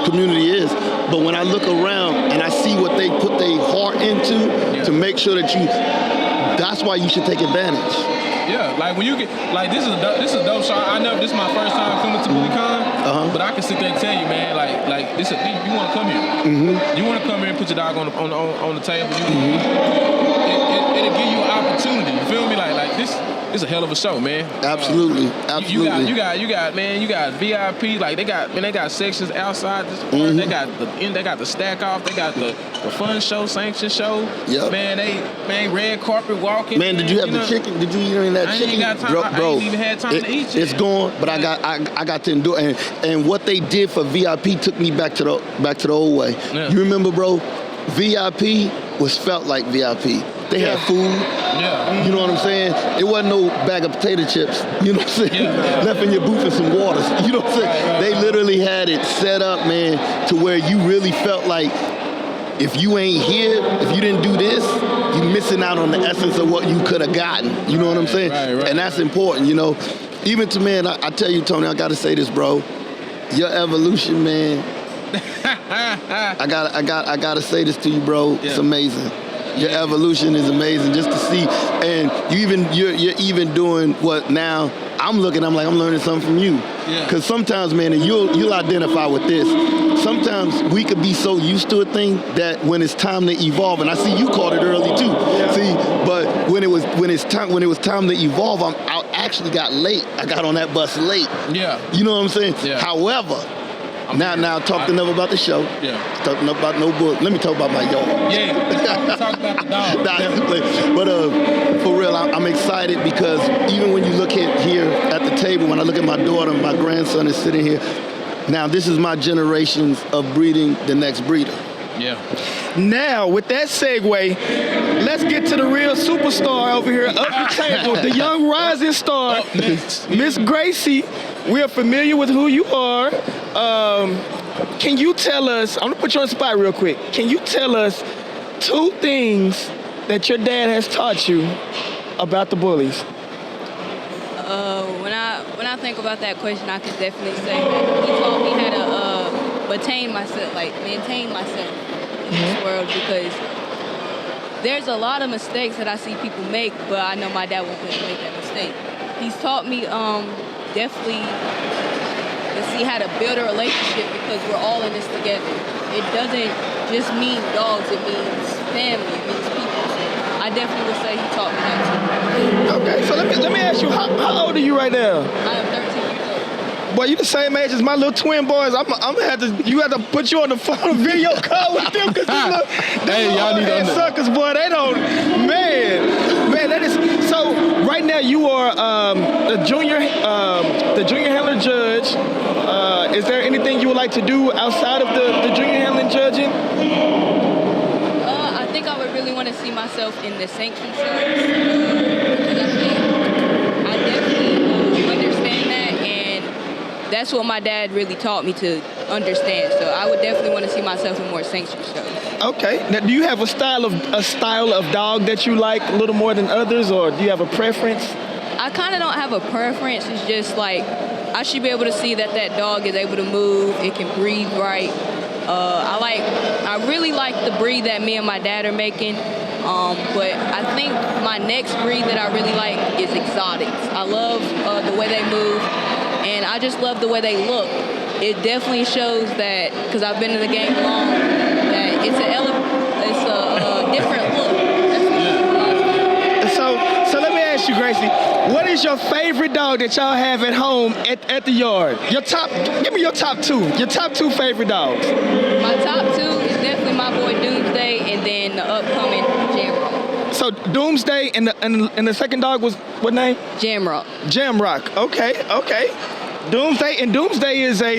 community is. But when I look around and I see what they put their heart into to make sure that that's why you should take advantage. Like when you get like this is a dope show. This is my first time coming to BullyCon, but I can sit there and tell you, man, like this you want to come here. You want to come here and put your dog on the table. It'll give you an opportunity. You feel me? Like this. It's a hell of a show, man. Absolutely. You got VIP. Like they got sections outside this part. They got the stack off. They got the fun show, sanction show. Man, they red carpet walking. Man, did you have the chicken? Did you eat any of that chicken? I ain't even had time to eat. It's gone, but I got to endure. And what they did for VIP took me back to the old way. You remember, bro? VIP was felt like VIP. They had food. You know what I'm saying? It wasn't wasn't no bag of potato chips, you know what I'm saying, left in your booth and some waters, you know what I'm saying? They literally had it set up, man, to where you really felt like if you ain't here, if you didn't do this, you missing out on the essence of what you could have gotten, you know what I'm saying? And that's important, you know. Even to, man, I tell you, Tony, I got to say this, bro. Your evolution, man, I gotta say this to you, bro. It's amazing. Your evolution is amazing just to see, and you're even doing what now. I'm learning something from you. Because sometimes, man, and you'll identify with this. Sometimes we could be so used to a thing that when it's time to evolve, and I see you caught it early too. See, but when it was time to evolve, I actually got late. I got on that bus late. You know what I'm saying? However, now talk enough about the show. Talk enough about no book. Let me talk about my yard. Talk about the dog. But for real, I'm excited because even when you look here at the table, when I look at my daughter, my grandson is sitting here. Now, this is my generations of breeding the next breeder. Now, with that segue, let's get to the real superstar over here up the table, the young rising star, Miss Gracie. We are familiar with who you are. Can you tell us, I'm gonna put you on the spot real quick. Can you tell us 2 things that your dad has taught you about the Bullies? When I think about that question, I could definitely say that he taught me how to maintain myself in this world, because there's a lot of mistakes that I see people make, but I know my dad won't let me make that mistake. He's taught me definitely to see how to build a relationship, because we're all in this together. It doesn't just mean dogs, it means family, it means people. I definitely would say he taught me that too. Okay, so let me ask you, how old are you right now? I am 13 years old. Boy, you the same age as my little twin boys. I'm gonna have to put you on the phone video call with them, because y'all need to suckers, boy. They don't, man, that is. So right now you are the junior handler judge. Is there anything you would like to do outside of the junior handling judging? I think I would really want to see myself in the sanction shows, because I definitely understand that, and that's what my dad really taught me to understand. So I would definitely want to see myself in more sanction shows. Okay. Now, do you have a style of dog that you like a little more than others, or do you have a preference? I kind of don't have a preference. It's just like I should be able to see that dog is able to move, it can breathe right. I really like the breed that me and my dad are making, but I think my next breed that I really like is exotics. I love the way they move, and I just love the way they look. It definitely shows that, because I've been in the game long, that it's a different look. So let me ask you, Gracie, what is your favorite dog that y'all have at home at the yard? Give me your top 2. Your top 2 favorite dogs. My top 2 is definitely my boy Doomsday, and then the upcoming Jamrock. So Doomsday and the second dog was what name? Jamrock. Jamrock. Okay. Doomsday is a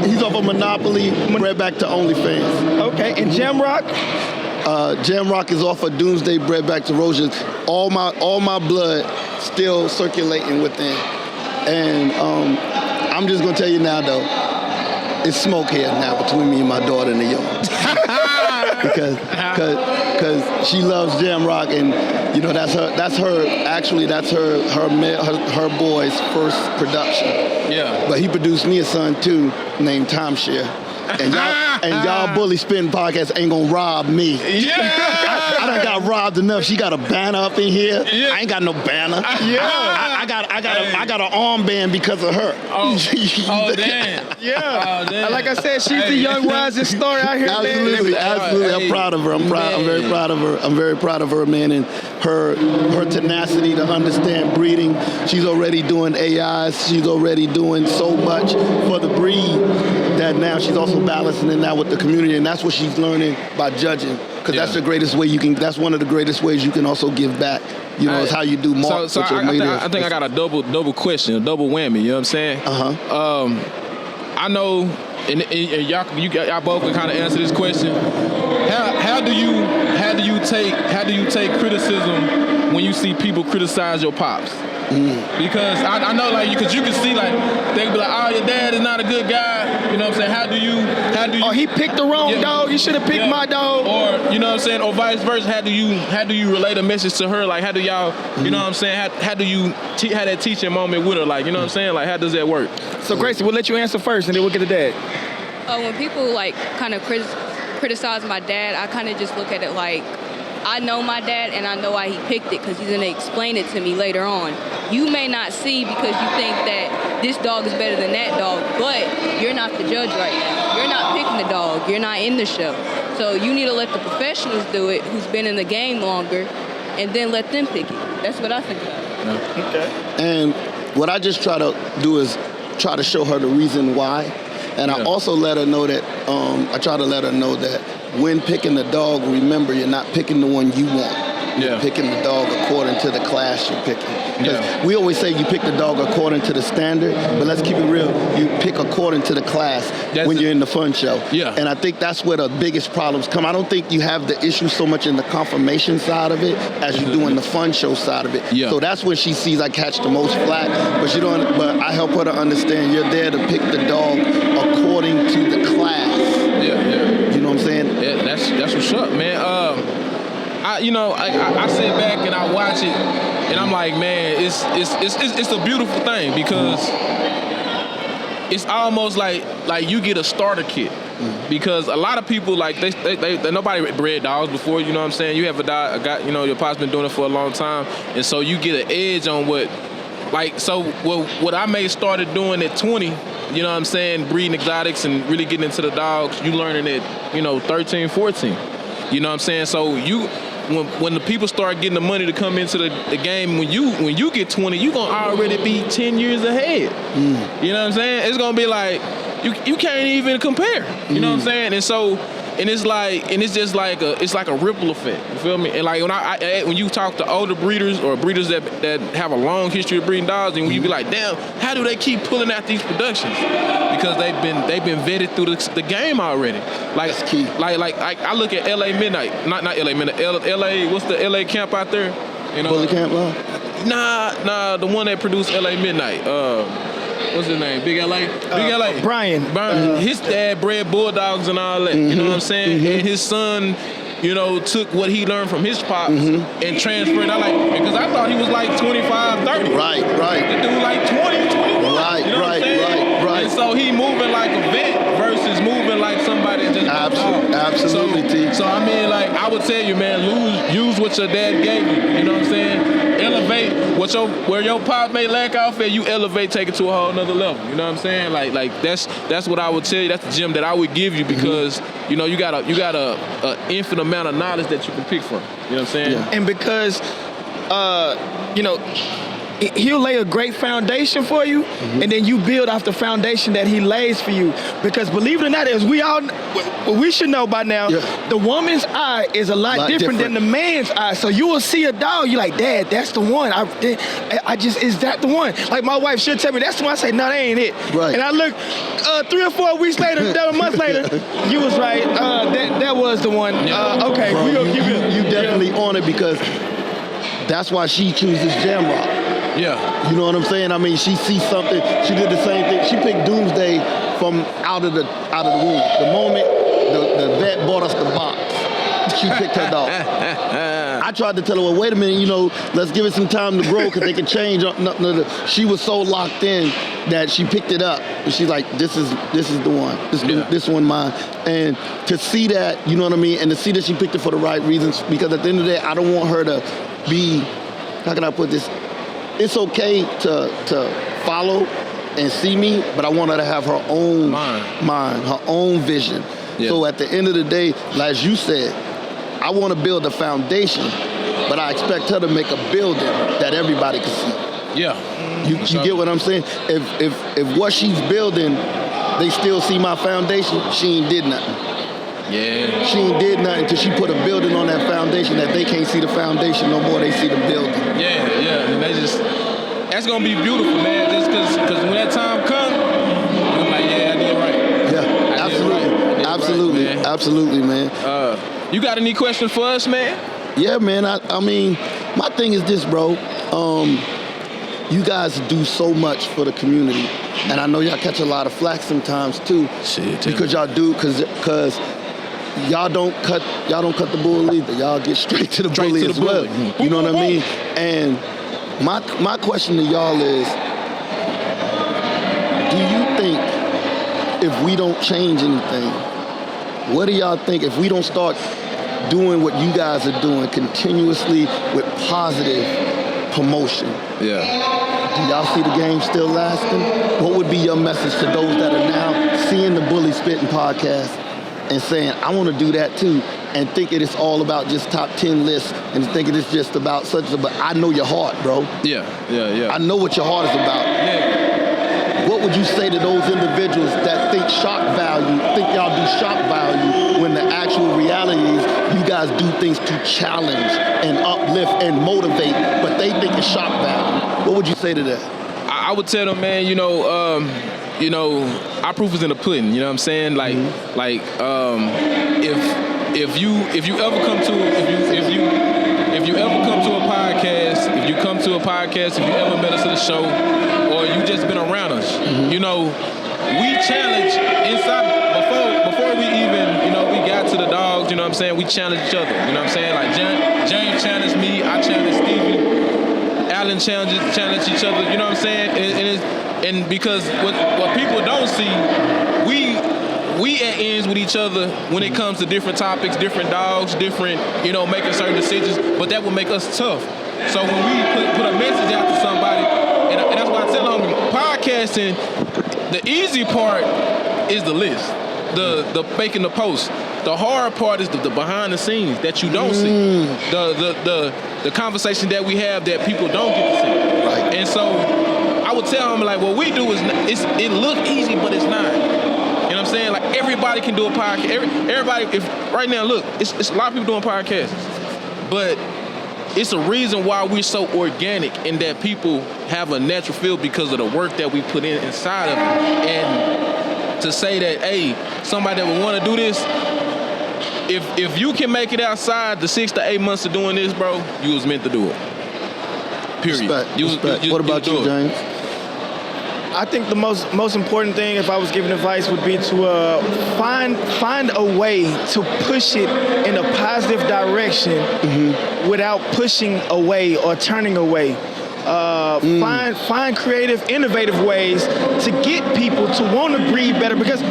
he's off of Monopoly, bred back to OnlyFans. Okay, and Jamrock? Jamrock is off of Doomsday, bred back to Rogers. All my blood still circulating within. And I'm just gonna tell you now though, it's smoke here now between me and my daughter in the yard. because she loves Jamrock, and you know that's her boy's first production. But he produced me a son too, named Timeshare. And y'all Bully Spin podcast ain't gonna rob me. I done got robbed enough. She got a banner up in here. I ain't got no banner. I got an armband because of her. Damn. Like I said, she's the young rising star out here. Absolutely. I'm proud of her. I'm very proud of her. I'm very proud of her, man, and her tenacity to understand breeding. She's already doing AIs. She's already doing so much for the breed that now she's also balancing it now with the community, and that's what she's learning by judging. Because that's the greatest way you can. That's one of the greatest ways you can also give back. You know, it's how you do more. So I think I got a double question, a double whammy. You know what I'm saying? I know, and y'all both can kind of answer this question. How do you take criticism when you see people criticize your pops. Because I know, like, because you can see, like, they be like, oh, your dad is not a good guy. You know what I'm saying? How do you? Oh, he picked the wrong dog. You should have picked my dog. Or, you know what I'm saying? Or vice versa. How do you relate a message to her? Like, how do y'all, you know what I'm saying? How do you have that teaching moment with her? Like, you know what I'm saying? Like, how does that work? So, Gracie, we'll let you answer first, and then we'll get to Dad. When people, like, kind of criticize my dad, I kind of just look at it like, I know my dad and I know why he picked it because he's going to explain it to me later on. You may not see because you think that this dog is better than that dog, but you're not the judge right now. You're not picking the dog. You're not in the show. So you need to let the professionals do it who's been in the game longer and then let them pick it. That's what I think about it. Okay. And what I just try to do is try to show her the reason why. And I also let her know that, I try to let her know that when picking the dog, remember, you're not picking the one you want. You're picking the dog according to the class you're picking. We always say you pick the dog according to the standard, but let's keep it real. You pick according to the class when you're in the fun show. And I think that's where the biggest problems come. I don't think you have the issue so much in the confirmation side of it as you do in the fun show side of it. So that's when she sees I catch the most flack, but she don't. But I help her to understand you're there to pick the dog according to the class. You know what I'm saying? Yeah, that's what's up, man. I sit back and I watch it, and I'm like, man, it's a beautiful thing because it's almost like you get a starter kit. Because a lot of people, like, they nobody bred dogs before, you know what I'm saying? You have a dog, you know, your pop's been doing it for a long time, and so you get an edge on what I may started doing at 20. You know what I'm saying, breeding exotics and really getting into the dogs, you learning at, 13, 14. You know what I'm saying? So when the people start getting the money to come into the game, when you get 20, you gonna already be 10 years ahead. You know what I'm saying? It's gonna be like, you can't even compare. You know what I'm saying? And so, it's just like a ripple effect. You feel me? And like when you talk to older breeders or breeders that have a long history of breeding dogs, and you be like, damn, how do they keep pulling out these productions? Because they've been vetted through the game already. Like, that's key. Like I look at LA Midnight, not LA Midnight, LA. What's the LA camp out there? Bully Camp, Nah, the one that produced LA Midnight. What's his name? Big LA? Big LA. Brian. His dad bred bulldogs and all that. You know what I'm saying? And his son, took what he learned from his pops and transferred. Because I thought he was like 25, 30. Right. The dude like 20, 21. Right. And so he moving like a vet versus moving like somebody that just absolutely. So I mean, like, I would tell you, man, use what your dad gave you. You know what I'm saying? Elevate where your pop may lack off at, you elevate, take it to a whole nother level. You know what I'm saying? Like that's what I would tell you. That's the gem that I would give you because you got a infinite amount of knowledge that you can pick from. You know what I'm saying? Yeah. And because he'll lay a great foundation for you, and then you build off the foundation that he lays for you. Because believe it or not, as we should know by now, the woman's eye is a lot different than the man's eye. So you will see a dog, you're like, Dad, that's the one. Is that the one? Like my wife should tell me that's the one. I say, no, that ain't it. Right. And I look 3 or 4 weeks later, a month later, you was right. That was the one. Okay, bro, we gonna keep it. You definitely on it because that's why she chooses Jamrock. Yeah. You know what I'm saying? I mean, she sees something. She did the same thing. She picked Doomsday from out of the womb. The moment the vet bought us the box, she picked her dog. I tried to tell her, well, wait a minute, let's give it some time to grow because they can change. She was so locked in that she picked it up. And she's like, this is the one. This one mine. And to see that, you know what I mean? And to see that she picked it for the right reasons, because at the end of the day, I don't want her to be, how can I put this? It's okay to follow and see me, but I want her to have her own mind, her own vision. Yeah. So at the end of the day, as you said, I want to build a foundation, but I expect her to make a building that everybody can see. Yeah. You get what I'm saying? If what she's building, they still see my foundation, she ain't did nothing. Yeah. She ain't did nothing until she put a building on that foundation that they can't see the foundation no more, they see the building. Yeah. And that's gonna be beautiful, man. Just cause when that time comes, I'm like, yeah, I did right. Yeah, absolutely, man. You got any questions for us, man? Yeah, man. I mean, My thing is this, bro. You guys do so much for the community, and I know y'all catch a lot of flack sometimes too. Shit, because y'all do, because y'all don't cut the bull either. Y'all get straight to the bully as well. You know what I mean? And my question to y'all is, do you think if we don't change anything, what do y'all think if we don't start doing what you guys are doing continuously with positive promotion? Yeah. Do y'all see the game still lasting? What would be your message to those that are now seeing the Bully Spitting podcast and saying, I want to do that too, and think it is all about just top 10 lists and think it is just about such a, but I know your heart, bro. Yeah. I know what your heart is about. Yeah. What would you say to those individuals that think y'all do shock value when the actual reality is you guys do things to challenge and uplift and motivate, but they think it's shock value? What would you say to that? I would tell them, man, our proof is in the pudding. You know what I'm saying? Like, if you ever come to a podcast, if you come to a podcast, if you ever met us at a show, or you just been around us, we challenge inside before we even, we got to the dogs. You know what I'm saying? We challenge each other. You know what I'm saying? Like James challenged me, I challenged Stevie. Allen challenge each other, you know what I'm saying? And because what people don't see, we at ends with each other when it comes to different topics, different dogs, different, making certain decisions, but that will make us tough. So when we put a message out to somebody, and that's why I tell them, podcasting, the easy part is the list, the making the post. The hard part is the behind the scenes that you don't see. The conversation that we have that people don't get to see. Right. And so I would tell them, like, what we do is it look easy, but it's not. You know what I'm saying? Like, everybody can do a podcast. Everybody, if right now, look, it's a lot of people doing podcasts, but it's a reason why we're so organic in that people have a natural feel because of the work that we put inside of it. And to say that, hey, somebody that would want to do this, if you can make it outside the 6 to 8 months of doing this, bro, you was meant to do it. Period. Respect. What about you, James? I think the most important thing, if I was giving advice, would be to find a way to push it in a positive direction without pushing away or turning away. Find creative, innovative ways to get people to want to breathe better. Because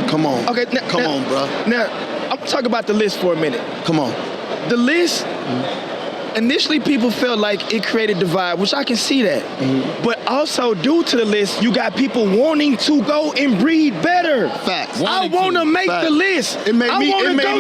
come on, bro. Now, I'm gonna talk about the list for a minute. Come on. The list. Initially, people felt like it created divide, which I can see that. But also, due to the list, you got people wanting to go and breathe better. Facts. I want to make the list. It made me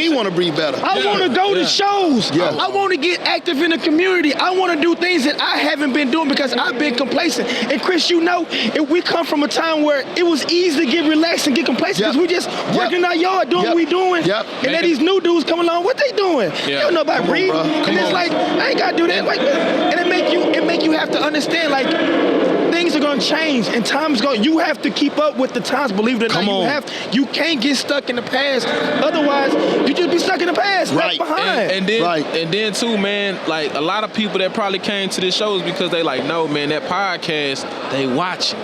want to breathe better. I want to go to shows. Yeah. I want to get active in the community. I want to do things that I haven't been doing because I've been complacent. And Chris, we come from a time where it was easy to get relaxed and get complacent because we just working in our yard doing what we doing. And then these new dudes come along, what they doing? They don't know about breathing. And it's like, I ain't gotta do that. Like, and it make you have to understand, like, things are gonna change and time's going. You have to keep up with the times. Believe it or not, you can't get stuck in the past. Otherwise, you just be stuck in the past, left behind. And then too, man, like a lot of people that probably came to this show is because they like, no, man, that podcast they watching.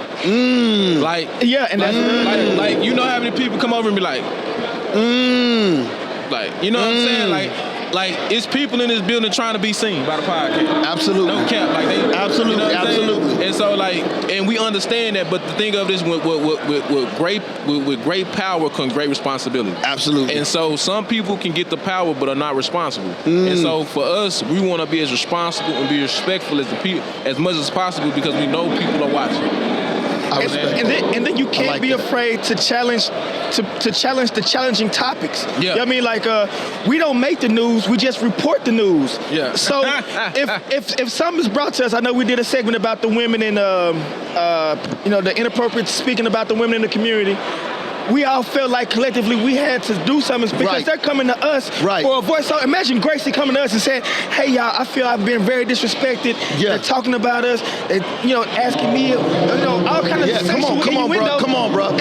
Like, yeah, and that's like you know how many people come over and be like, like, you know what I'm saying, like it's people in this building trying to be seen by the podcast. Absolutely. No cap. Like they absolutely, you know absolutely. And so and we understand that, but the thing of this with great power comes great responsibility. Absolutely. And so some people can get the power but are not responsible. And so for us, we want to be as responsible and be respectful as the people as much as possible because we know people are watching. And then you can't be afraid to challenge the challenging topics. Yeah. You know what I mean? Like we don't make the news, we just report the news. Yeah. So if something is brought to us, I know we did a segment about the women and the inappropriate speaking about the women in the community. we all felt like collectively we had to do something because they're coming to us for a voice. So imagine Gracie coming to us and saying, hey, y'all, I feel I've been very disrespected. They're talking about us. They're, asking me, all kind of sexual innuendo. Come on, bro.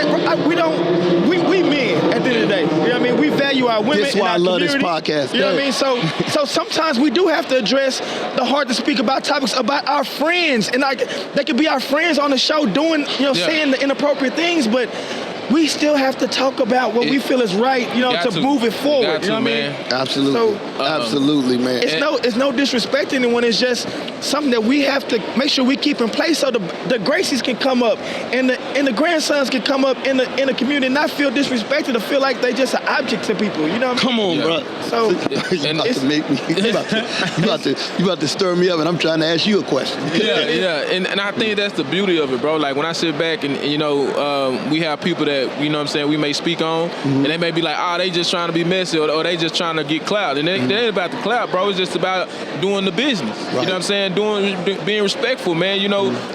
We men at the end of the day. You know what I mean? We value our women. That's why I love this podcast. You know what I mean? So sometimes we do have to address the hard to speak about topics about our friends. And they could be our friends on the show doing, saying the inappropriate things, but we still have to talk about what we feel is right, to move it forward. You know what I mean? Absolutely. Absolutely, man. It's no disrespect to anyone. It's just something that we have to make sure we keep in place so the Gracies can come up and the grandsons can come up in the community and not feel disrespected or feel like they just an object to people. You know what I mean? Come on, bro. So you about to make me. You about to stir me up, and I'm trying to ask you a question. And I think that's the beauty of it, bro. Like when I sit back and we have people that we may speak on, and they may be like, they just trying to be messy, or they just trying to get clout, and it ain't about the clout, bro. It's just about doing the business. Right. You know what I'm saying? Being respectful, man.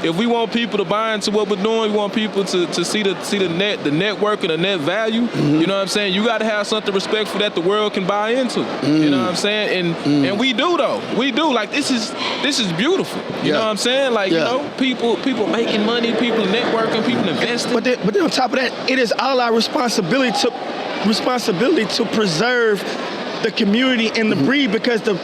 If we want people to buy into what we're doing, we want people to see the network and the net value. You know what I'm saying? You got to have something respectful that the world can buy into. You know what I'm saying? And we do though. We do. Like this is beautiful. You know what I'm saying? Like people making money, people networking, people investing. But then on top of that, it is all our responsibility to preserve the community and the breed, because the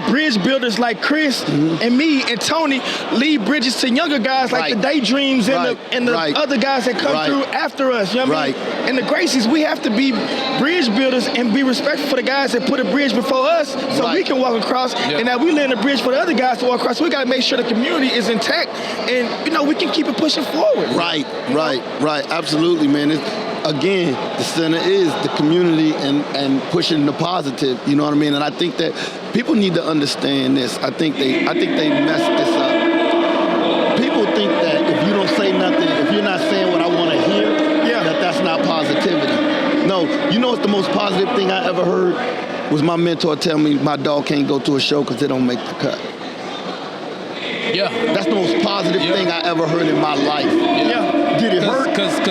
bridge builders like Chris and me and Tony lead bridges to younger guys like the Daydreams and the other guys that come through after us. You know what I mean? And the Gracies, we have to be bridge builders and be respectful for the guys that put a bridge before us so we can walk across. And now we lay a bridge for the other guys to walk across. So we got to make sure the community is intact and, we can keep it pushing forward. Right. Absolutely, man. Again, the center is the community and pushing the positive. You know what I mean? And I think that people need to understand this. I think they messed this up. People think that if you don't say nothing, if you're not saying what I want to hear, that's not positivity. No, what's the most positive thing I ever heard was my mentor tell me my dog can't go to a show because they don't make the cut. Yeah. That's the most positive thing I ever heard in my life. Did it hurt? It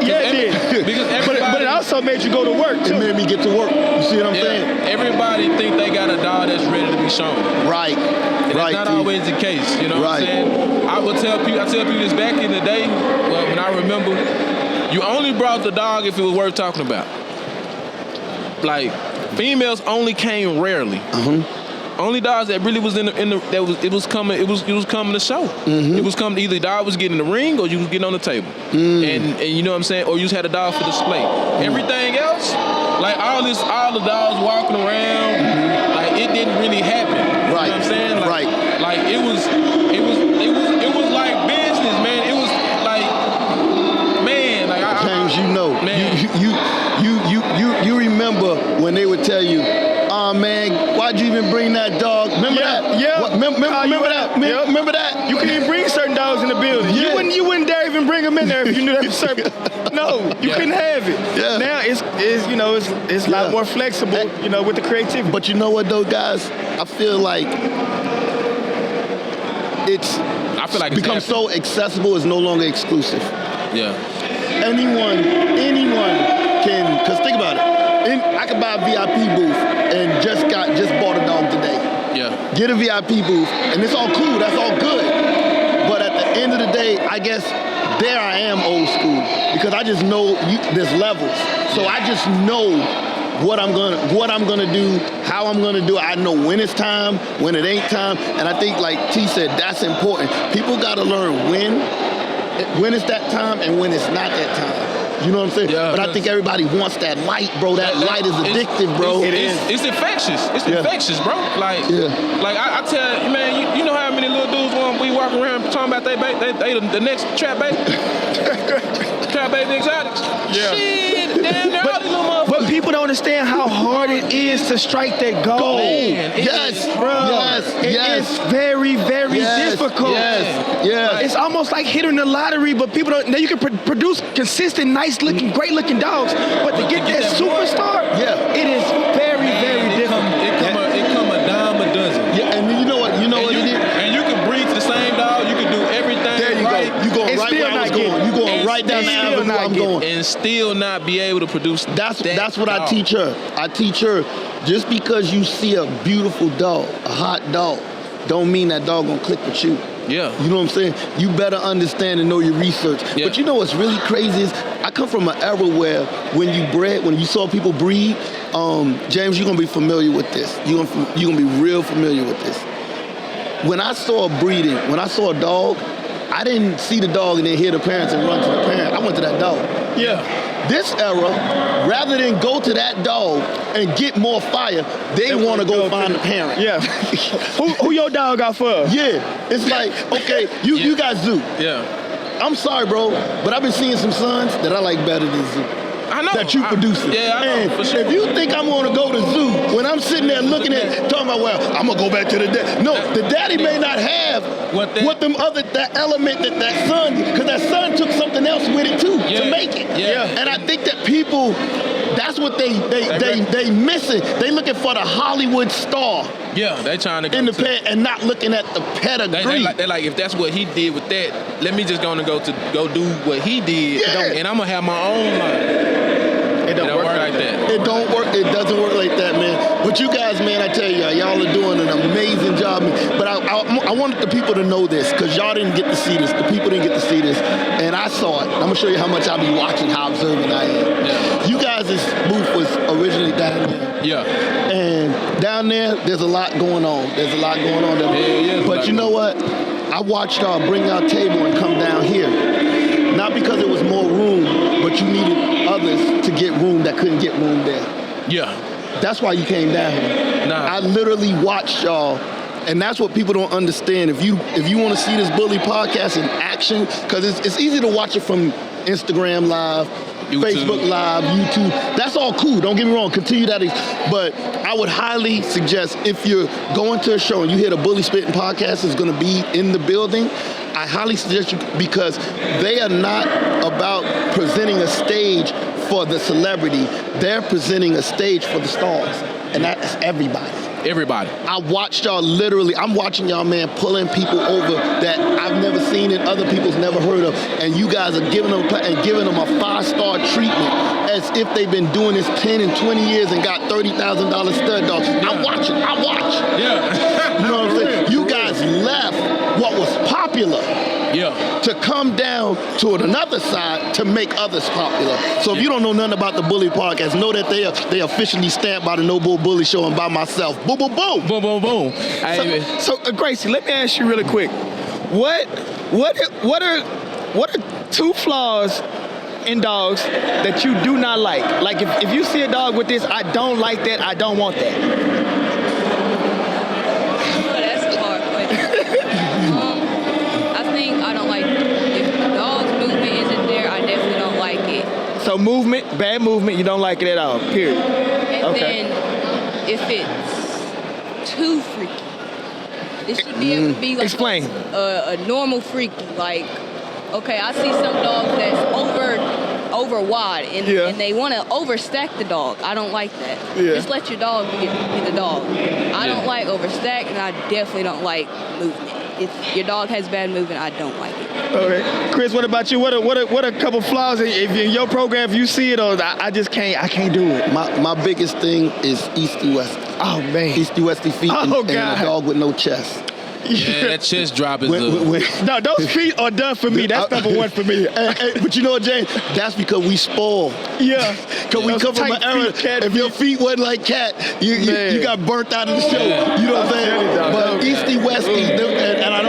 did. But it also made you go to work, too. It made me get to work. You see what I'm saying? Everybody think they got a dog that's ready to be shown. Right. And that's not always the case. You know what I'm saying? I tell people this back in the day, when I remember, you only brought the dog if it was worth talking about. Like, females only came rarely. Only dogs that really was it was coming to show. It was coming, either the dog was getting in the ring or you was getting on the table. And you know what I'm saying? Or you just had a dog for display. Everything else, like all the dogs walking around, like it didn't really happen. You know what I'm saying? Like, like it was like business, man. It was like, man, like James, you remember when they would tell you, man, why'd you even bring that dog? Remember that? Yeah. Remember that? Remember that? You couldn't even bring certain dogs in the building. Yeah. You wouldn't dare even bring them in there if you knew that was certain. No, you couldn't have it. Yeah. Now it's a lot more flexible, with the creativity. But you know what though, guys? I feel like it's become so accessible, it's no longer exclusive. Yeah. Anyone can, because think about it. I could buy a VIP booth and just bought a dog today. Yeah. Get a VIP booth, and it's all cool. That's all good. But at the end of the day, I guess there I am old school because I just know there's levels. So I just know what I'm gonna do, how I'm gonna do it. I know when it's time, when it ain't time, and I think like T said, that's important. People gotta learn when it's that time and when it's not that time. You know what I'm saying? Yeah, but I think everybody wants that light, bro. That light is addictive, bro. It's infectious. It's infectious, bro. Like I tell you, man, you know how many little dudes we walking around talking about they the next trap baby? Trap baby exotics. Yeah. Shit, damn, they're all these little motherfuckers. But people don't understand how hard it is to strike that goal. Yes, bro. It's very, very difficult. Yes. It's almost like hitting the lottery, but people don't. Now you can produce consistent, nice-looking, great-looking dogs, but to get that superstar, it is very, very difficult. It come a dime a dozen. Yeah, and you know what? You know what it is. And you can breed the same dog. You can do everything. There you right. go. You going right where I was going. You going right down the avenue I'm I'm going. And still not be able to produce. That's what I teach her. I teach her, just because you see a beautiful dog, a hot dog, don't mean that dog gonna click with you. Yeah. You know what I'm saying? You better understand and know your research. Yeah. But you know what's really crazy is I come from an era where when you saw people breed, James, you're gonna be familiar with this. You're gonna be real familiar with this. When I saw breeding, when I saw a dog, I didn't see the dog and then hear the parents and run to the parent. I went to that dog. Yeah. This era, rather than go to that dog and get more fire, they want to go find the parent. Yeah. who your dog got for? Yeah. It's like, okay, you got Zoo. Yeah. I'm sorry, bro, but I've been seeing some sons that I like better than Zoo. I know. That you producing. Yeah, I know, and for sure. if you think I'm gonna go to Zoo, when I'm sitting there looking at, talking about, well, I'm gonna go back to the daddy. No, the daddy may not have that element that son, because that son took something else with it too to make it. Yeah. And I think that people, that's what they missing. They looking for the Hollywood star. Yeah, they trying to go in the pet and not looking at the pedigree. They like if that's what he did with that, let me just go do what he did, and I'm gonna have my own line. It don't work like that. It don't work. It doesn't work like that, man. But you guys, man, I tell y'all are doing an amazing job. But I wanted the people to know this, because y'all didn't get to see this. The people didn't get to see this, and I saw it. I'm gonna show you how much I be watching, how observant I am. Yeah. You guys' booth was originally down there. Yeah. And down there's a lot going on. There's a lot going on there. Yeah, but you know what? I watched y'all bring our table and come down here. Not because it was more room, but you needed others to get room that couldn't get room there. Yeah. That's why you came down here. Nah. I literally watched y'all, and that's what people don't understand. If you want to see this Bully podcast in action, because it's easy to watch it from Instagram Live, YouTube. Facebook Live, YouTube. That's all cool. Don't get me wrong. Continue that. But I would highly suggest, if you're going to a show and you hear the Bully Spitting podcast is going to be in the building, I highly suggest you, because they are not about presenting a stage for the celebrity. They're presenting a stage for the stars, and that's everybody. Everybody. I watched y'all literally. I'm watching y'all, man, pulling people over that I've never seen and other people's never heard of, and you guys are giving them a 5-star treatment as if they've been doing this 10 and 20 years and got $30,000 stud dogs. Yeah. I watch. Yeah. You know what I'm saying? You guys left what was popular. Yeah. To come down to another side to make others popular. So if you don't know nothing about the Bully podcast, know that they officially stamped by the No Bull Bully Show and by myself. Boom, boom, boom. Boom, boom, boom. So Gracie, let me ask you really quick. What are 2 flaws in dogs that you do not like? Like if you see a dog with this, I don't like that, I don't want that. That's a hard question. I think I don't like, if the dog's movement isn't there, I definitely don't like it. So bad movement, you don't like it at all, period. And then if it's too freaky, it should be able to be like a normal freaky. Like, okay, I see some dogs that's over wide and they want to overstack the dog. I don't like that. Yeah. Just let your dog be the dog. I don't like overstack, and I definitely don't like movement. If your dog has bad movement, I don't like it. Okay, Chris, what about you? What are a couple flaws if in your program? If you see it, or I can't do it. My biggest thing is Easty Westy. Oh man, Easty Westy feet and a dog with no chest. Yeah, that chest drop is No, those feet are done for me. That's number one for me. But you know what, James? That's because we spoil. Yeah. Because we come from an era, if your feet wasn't like cat, you got burnt out of the show. Yeah. You know what I'm saying? But Easty Westy, and I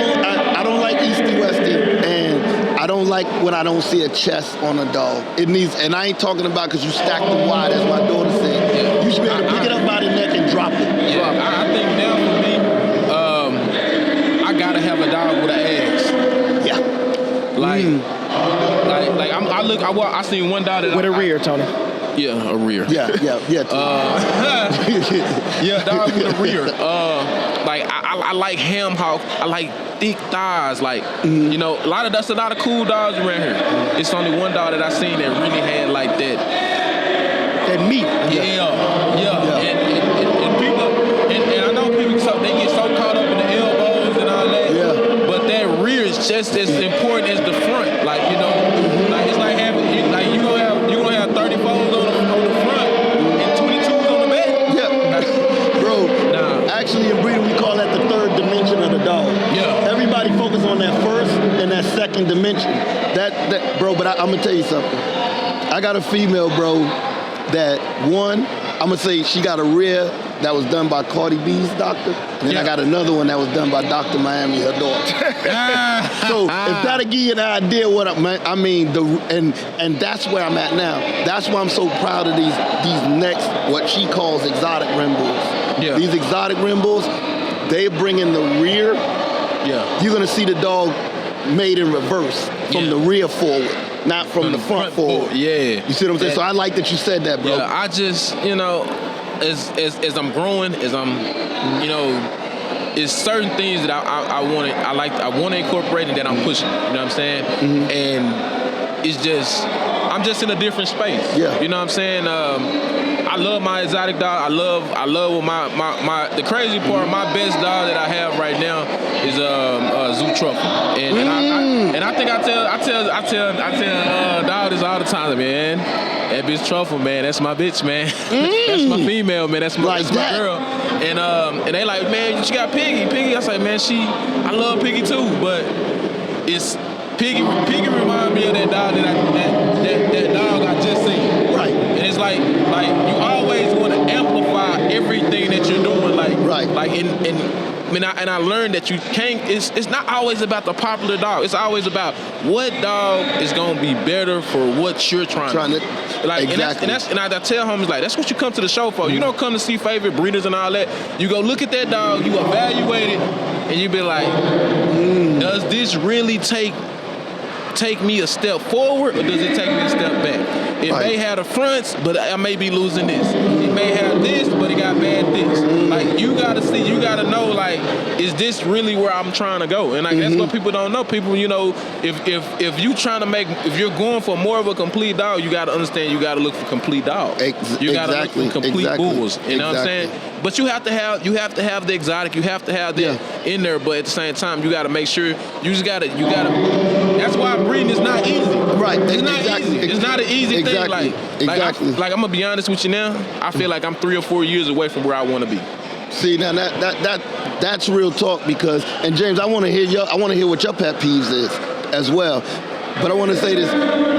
don't like Easty Westy, and I don't like when I don't see a chest on a dog. It needs, and I ain't talking about because you stack them wide, as my daughter said. Yeah. You should be able to pick it up by the neck and drop it. Yeah, I think now for me, I gotta have a dog with an ass. Yeah. I seen one dog that with a rear, Tony. Yeah, a rear. Yeah. Yeah, dog with a rear. I like ham hock. I like thick thighs. Like, you know, that's a lot of cool dogs around here. It's only one dog that I seen that really had like that meat. Yeah. And people, and I know people, they get so caught up in the elbows and all that. Yeah. But that rear is just as important as the front. Like, you know, like it's like having, like you on that first and that second dimension. That bro, but I'm gonna tell you something. I got a female, bro, that one, I'm gonna say she got a rear that was done by Cardi B's doctor, and then I got another one that was done by Dr. Miami, her daughter. So if that'll give you an idea what I mean, and that's where I'm at now. That's why I'm so proud of these next, what she calls exotic rim bulls. Yeah. These exotic rim bulls, they bring in the rear. Yeah. You're gonna see the dog made in reverse from the rear forward, not from the front forward. Yeah. You see what I'm saying? So I like that you said that, bro. Yeah, I just, as I'm growing, as I'm, it's certain things that I want to incorporate and that I'm pushing. You know what I'm saying? Mm-hmm. And it's just, I'm just in a different space. Yeah. You know what I'm saying? I love my exotic dog. I love what my the crazy part. My best dog that I have right now is Zoo Truffle, and I think I tell dog this all the time, man. That bitch Truffle, man. That's my bitch, man. That's my female, man. That's my girl. And they like, man, you got Piggy. Piggy, I say, man, I love Piggy too, but it's Piggy remind me of that dog that dog I just seen. Right. And it's like you always want to amplify everything that you're doing. And I learned that you can't. It's not always about the popular dog. It's always about what dog is gonna be better for what you're trying to. Exactly. And I tell homies that's what you come to the show for. You don't come to see favorite breeders and all that. You go look at that dog. You evaluate it, and you be like, does this really take me a step forward, or does it take me a step back? It may have the fronts, but I may be losing this. It may have this, but it got bad this. Like, you gotta see, you gotta know, like, is this really where I'm trying to go? And that's what people don't know. People, if you trying to if you're going for more of a complete dog, you gotta understand you gotta look for complete dogs. You gotta look for complete bulls. You know what I'm saying? But you have to have the exotic, you have to have that in there, but at the same time, you gotta make sure you gotta that's why breeding is not easy. Right. It's not easy. It's not an easy thing. Like I'm gonna be honest with you now. I feel like I'm 3 or 4 years away from where I want to be. See, now that's real talk, because, and James, I want to hear what your pet peeves is as well. But I want to say this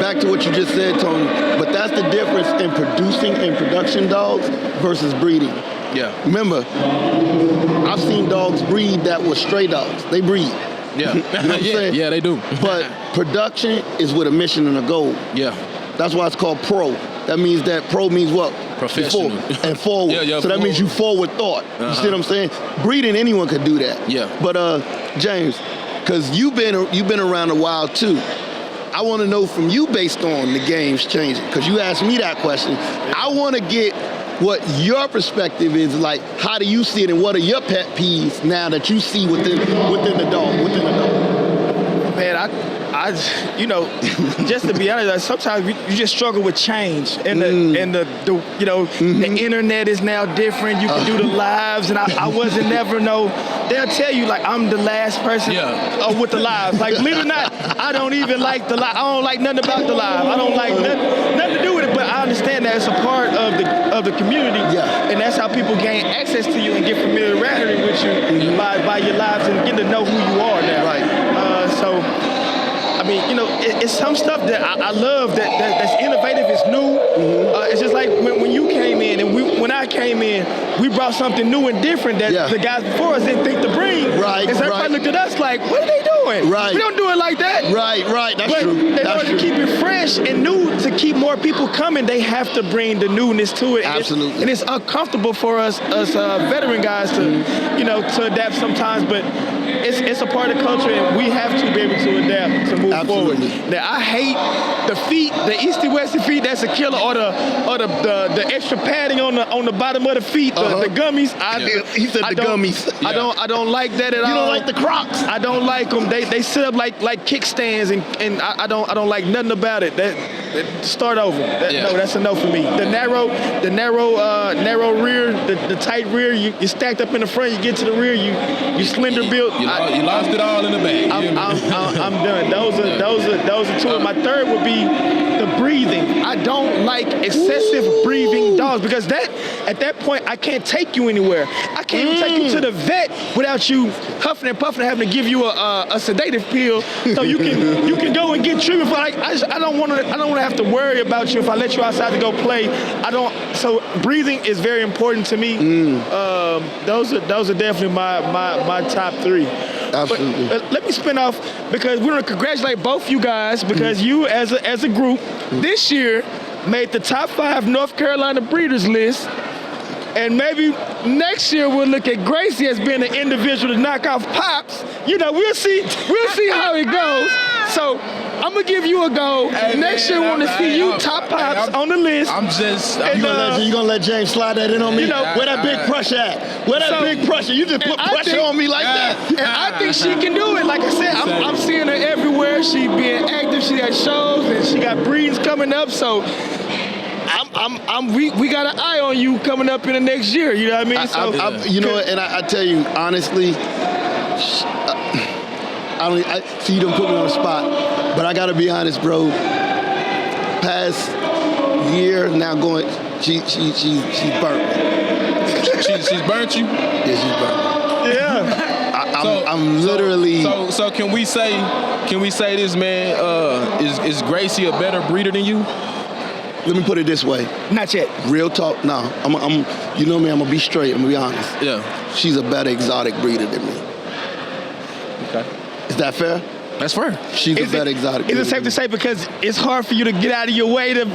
back to what you just said, Tony. But that's the difference in producing and production dogs versus breeding. Yeah. Remember, I've seen dogs breed that were stray dogs. They breed. Yeah. You know what I'm saying? Yeah, they do. But production is with a mission and a goal. Yeah. That's why it's called pro. That means that pro means what? Professional. Before and forward. Yeah, so that means you forward thought. You see what I'm saying? Breeding, anyone could do that. Yeah. But James, because you've been around a while too. I want to know from you, based on the game's changing, because you asked me that question. I want to get what your perspective is like. How do you see it, and what are your pet peeves now that you see within the dog? Man, I just to be honest, sometimes you just struggle with change, and the internet is now different. You can do the lives, and I wasn't never they'll tell you like I'm the last person with the lives. Like, believe it or not, I don't even like the live. I don't like nothing about the live. I don't like nothing to do with it. But I understand that it's a part of the community, and that's how people gain access to you and get familiarity with you by your lives and get to know who you are now. Right. I mean, it's some stuff that I love that's innovative, it's new. It's just like when you came in and when I came in, we brought something new and different that the guys before us didn't think to bring. Right. And so everybody looked at us like, what are they doing? Right. We don't do it like that. Right. That's true. In order to keep it fresh and new, to keep more people coming, they have to bring the newness to it. Absolutely. And it's uncomfortable for us veteran guys to adapt sometimes, but it's a part of culture, and we have to be able to adapt to move forward. Now, I hate the feet, the easty-westy feet. That's a killer, or the extra padding on the bottom of the feet, the gummies. He said the gummies. I don't like that at all. You don't like the Crocs? I don't like them. They sit up like kickstands, and I don't like nothing about it. Start over. No, that's a no for me. The narrow rear, the tight rear. You stacked up in the front. You get to the rear. You slender built. You lost it all in the back. I'm done. Those are two. My third would be the breathing. I don't like excessive breathing dogs, because that at that point, I can't take you anywhere. I can't even take you to the vet without you huffing and puffing and having to give you a sedative pill so you can go and get treatment for. Like I don't want to have to worry about you if I let you outside to go play. So breathing is very important to me. Those are definitely my top three. Absolutely. But let me spin off because we want to congratulate both you guys because you as a group this year made the top 5 North Carolina breeders list. And maybe next year we'll look at Gracie as being an individual to knock off Pops. You know, we'll see how it goes. So I'm gonna give you a go. Next year, we want to see you top Pops on the list. You gonna let James slide that in on me? Where that big pressure at? Where that big pressure? You just put pressure on me like that. And I think she can do it. Like I said, I'm seeing her everywhere. She being active. She got shows and she got breeds coming up. So we got an eye on you coming up in the next year. You know what I mean? I tell you honestly, I see you don't put me on the spot, but I gotta be honest, bro. Past year now going, she's burnt me. She's burnt you? Yeah, she's burnt me. Yeah. I'm literally. So can we say this, man? Is Gracie a better breeder than you? Let me put it this way. Not yet. Real talk. No, I'm. You know me. I'm gonna be straight. I'm gonna be honest. Yeah. She's a better exotic breeder than me. Okay. Is that fair? That's fair. She's a better exotic breeder. Is it safe to say because it's hard for you to get out of your way to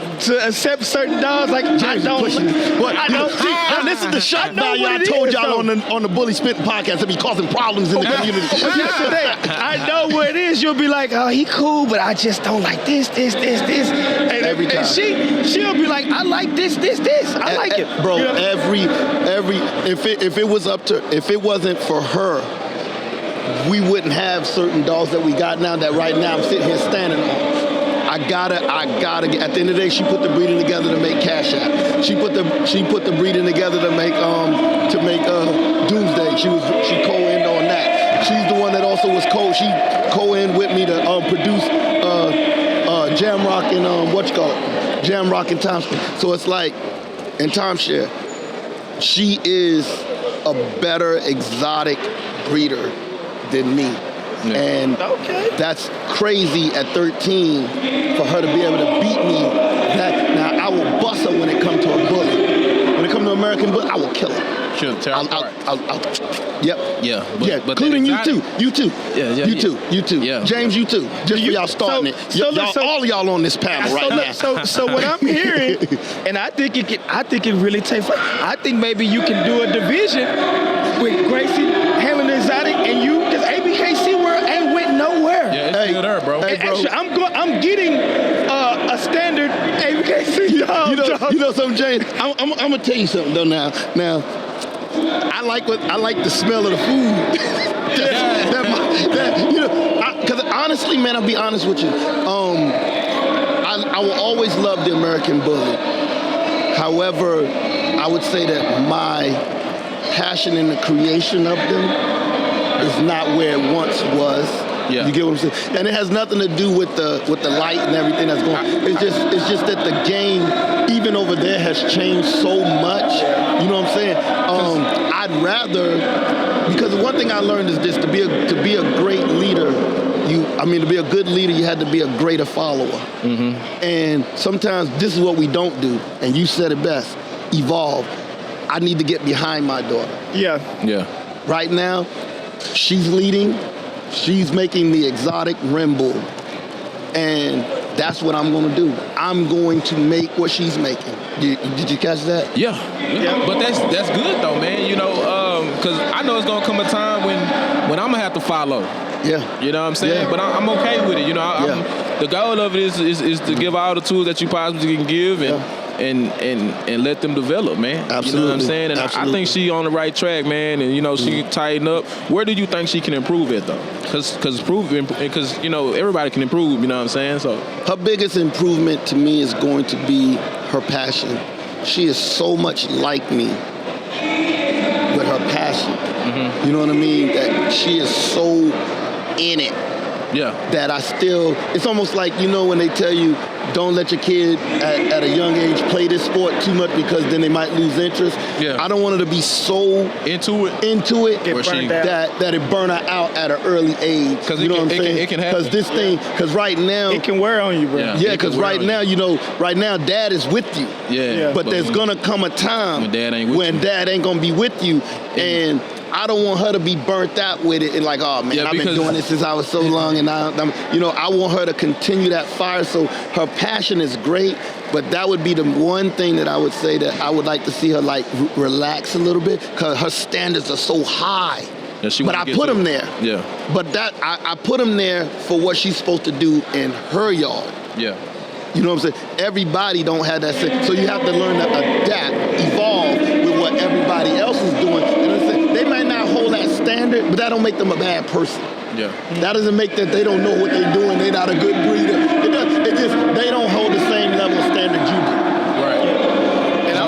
accept certain dogs? Like James I don't. Now this is the shock value I told y'all on the Bully Spitting podcast to be causing problems in the community. Yesterday, I know what it is. You'll be like, oh, he cool, but I just don't like this. And every time. And she'll be like, I like this. I like it, bro. You know? Every if it wasn't for her, we wouldn't have certain dogs that we got now. That right now I'm sitting here standing on. I gotta get. At the end of the day, she put the breeding together to make Cash App. She put the breeding together to make Doomsday. She co-ended on that. She's the one that also was she co-ended with me to produce Jamrock and Jamrock and Timeshare. So it's like in Timeshare, she is a better exotic breeder than me. Yeah. And that's crazy at 13 for her to be able to beat me. Now I will bust her when it comes to a bully. When it comes to American bully, I will kill her. She'll tear apart. Yep. Yeah. But including you too. You too. Yeah. You too. Yeah. James, you too. Just for y'all starting all of y'all on this panel right now. So what I'm hearing, and I think it really takes. I think maybe you can do a division with Gracie handling the exotic and you, because ABKC world ain't went nowhere. Yeah, it's still there, bro. Actually, I'm getting a standard ABKC dog. You know something, James? I'm gonna tell you something though. Now, I like the smell of the food. Because honestly, man, I'll be honest with you. I will always love the American Bully. However, I would say that my passion in the creation of them is not where it once was. Yeah. You get what I'm saying? And it has nothing to do with the light and everything that's going on. It's just that the game, even over there, has changed so much. You know what I'm saying? I'd rather, because the one thing I learned is this: to be a great leader, to be a good leader, you had to be a greater follower. Mm-hmm. And sometimes this is what we don't do. And you said it best: evolve. I need to get behind my daughter. Yeah. Right now, she's leading. She's making the exotic Rim Bull. And that's what I'm going to do. I'm going to make what she's making. Did you catch that? Yeah. But that's good though, man. You know, because I know it's going to come a time when I'm going to have to follow. Yeah. You know what I'm saying? Yeah. But I'm okay with it. You know, the goal of it is to give all the tools that you possibly can give and let them develop, man. Absolutely. You know what I'm saying? And Absolutely. I think she on the right track, man. And, you know, she tighten up. Where do you think she can improve at, though? Because, you know, everybody can improve, you know what I'm saying? So her biggest improvement to me is going to be her passion. She is so much like me with her passion. Mm-hmm. You know what I mean? That she is so in it. Yeah. That it's almost like, you know, when they tell you don't let your kid at a young age play this sport too much because then they might lose interest. Yeah. I don't want her to be so into it that it burn her out at an early age. Because you know what I'm saying? It can happen. Because this thing, because right now it can wear on you, bro. Yeah, because right now, right now, dad is with you. Yeah. But there's gonna come a time when dad ain't gonna be with you, and I don't want her to be burnt out with it and like, oh man, I've been doing this since I was so long, and I want her to continue that fire. So her passion is great, but that would be the one thing that I would say that I would like to see her like relax a little bit, because her standards are so high. Yeah, but I put them there. Yeah. But I put them there for what she's supposed to do in her yard. Yeah. You know what I'm saying? Everybody don't have that same. So you have to learn to adapt, evolve with what everybody else is doing. And they might not hold that standard, but that don't make them a bad person. Yeah. That doesn't make that they don't know what they're doing. They're not a good breeder. It just they don't hold the same level of standard you do. Right. And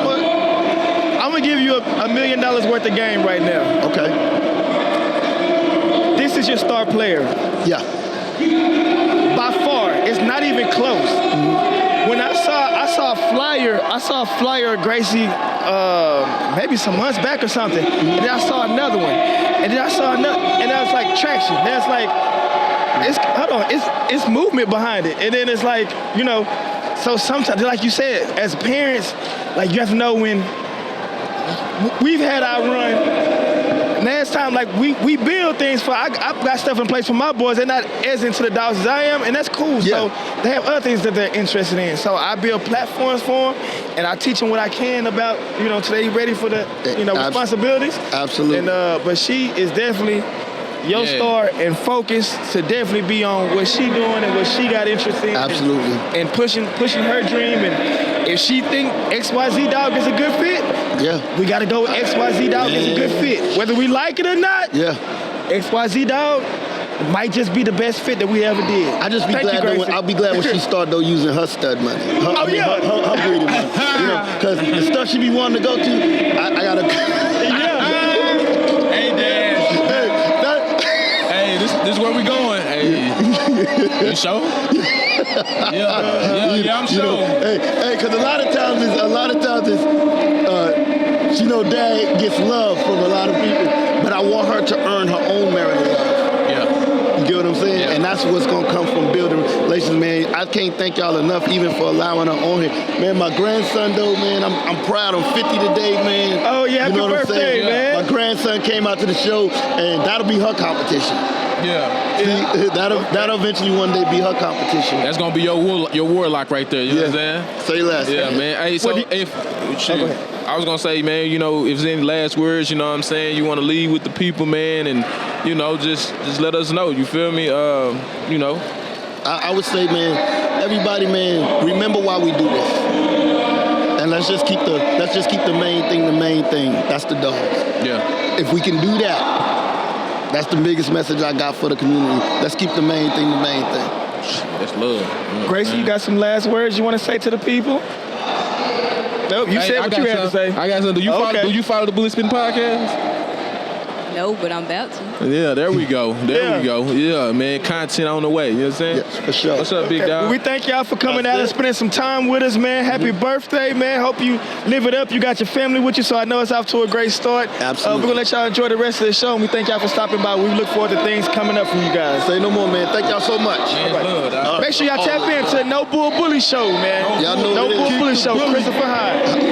I'm gonna give you $1 million worth of game right now. Okay. This is your star player. Yeah. By far, it's not even close. When I saw a flyer of Gracie maybe some months back or something, and then I saw another one, and then I saw another, and that was like traction. That's like, it's movement behind it, and then it's like, so sometimes, like you said, as parents, like you have to know when we've had our run. Last time, like we build things for. I've got stuff in place for my boys. They're not as into the dogs as I am, and that's cool. Yeah. So they have other things that they're interested in. So I build platforms for them, and I teach them what I can about so they ready for the responsibilities. Absolutely. And but she is definitely your star and focus to definitely be on what she doing and what she got interest in. Absolutely. And pushing her dream. And if she think XYZ dog is a good fit, we got to go with XYZ dog is a good fit. Whether we like it or not, XYZ dog might just be the best fit that we ever did. I'll be glad when she start though using her stud money. Her breeding money. Because the stuff she be wanting to go to, I gotta. This is where we going. Hey, you sure? Yeah, I'm sure. Hey, because a lot of times dad gets love from a lot of people, but I want her to earn her own merit of love. Yeah. You get what I'm saying? Yeah. And that's what's gonna come from building relations, man. I can't thank y'all enough even for allowing her on here. Man, my grandson though, man, I'm proud. I'm 50 today, man. Oh yeah, happy birthday, man. My grandson came out to the show, and that'll be her competition. Yeah. See, that'll eventually one day be her competition. That's gonna be your warlock right there. You know what I'm saying? Say less. Yeah, man. Hey, so I was gonna say, man, if there's any last words, you know what I'm saying, you want to leave with the people, man, and just let us know. You feel me? I would say, man, everybody, man, remember why we do this, and let's just keep the main thing. That's the dogs. Yeah. If we can do that. That's the biggest message I got for the community. Let's keep the main thing. That's love. Gracie, you got some last words you want to say to the people? Nope, you said what you had to say. I got something. Do you follow the Bully Spin podcast? No, but I'm about to. Yeah, there we go. We go. Yeah, man, content on the way. You know what I'm saying? Yes, for sure. What's up, big dog? Well, we thank y'all for coming out and spending some time with us, man. Happy birthday, man. Hope you live it up. You got your family with you, so I know it's off to a great start. Absolutely. We're going to let y'all enjoy the rest of the show, and we thank y'all for stopping by. We look forward to things coming up from you guys. Say no more, man. Thank y'all so much. Man, All right. Make sure y'all tap in to No Bull Bully Show, man. Y'all know No Bull Bully Show, Christopher Hyde.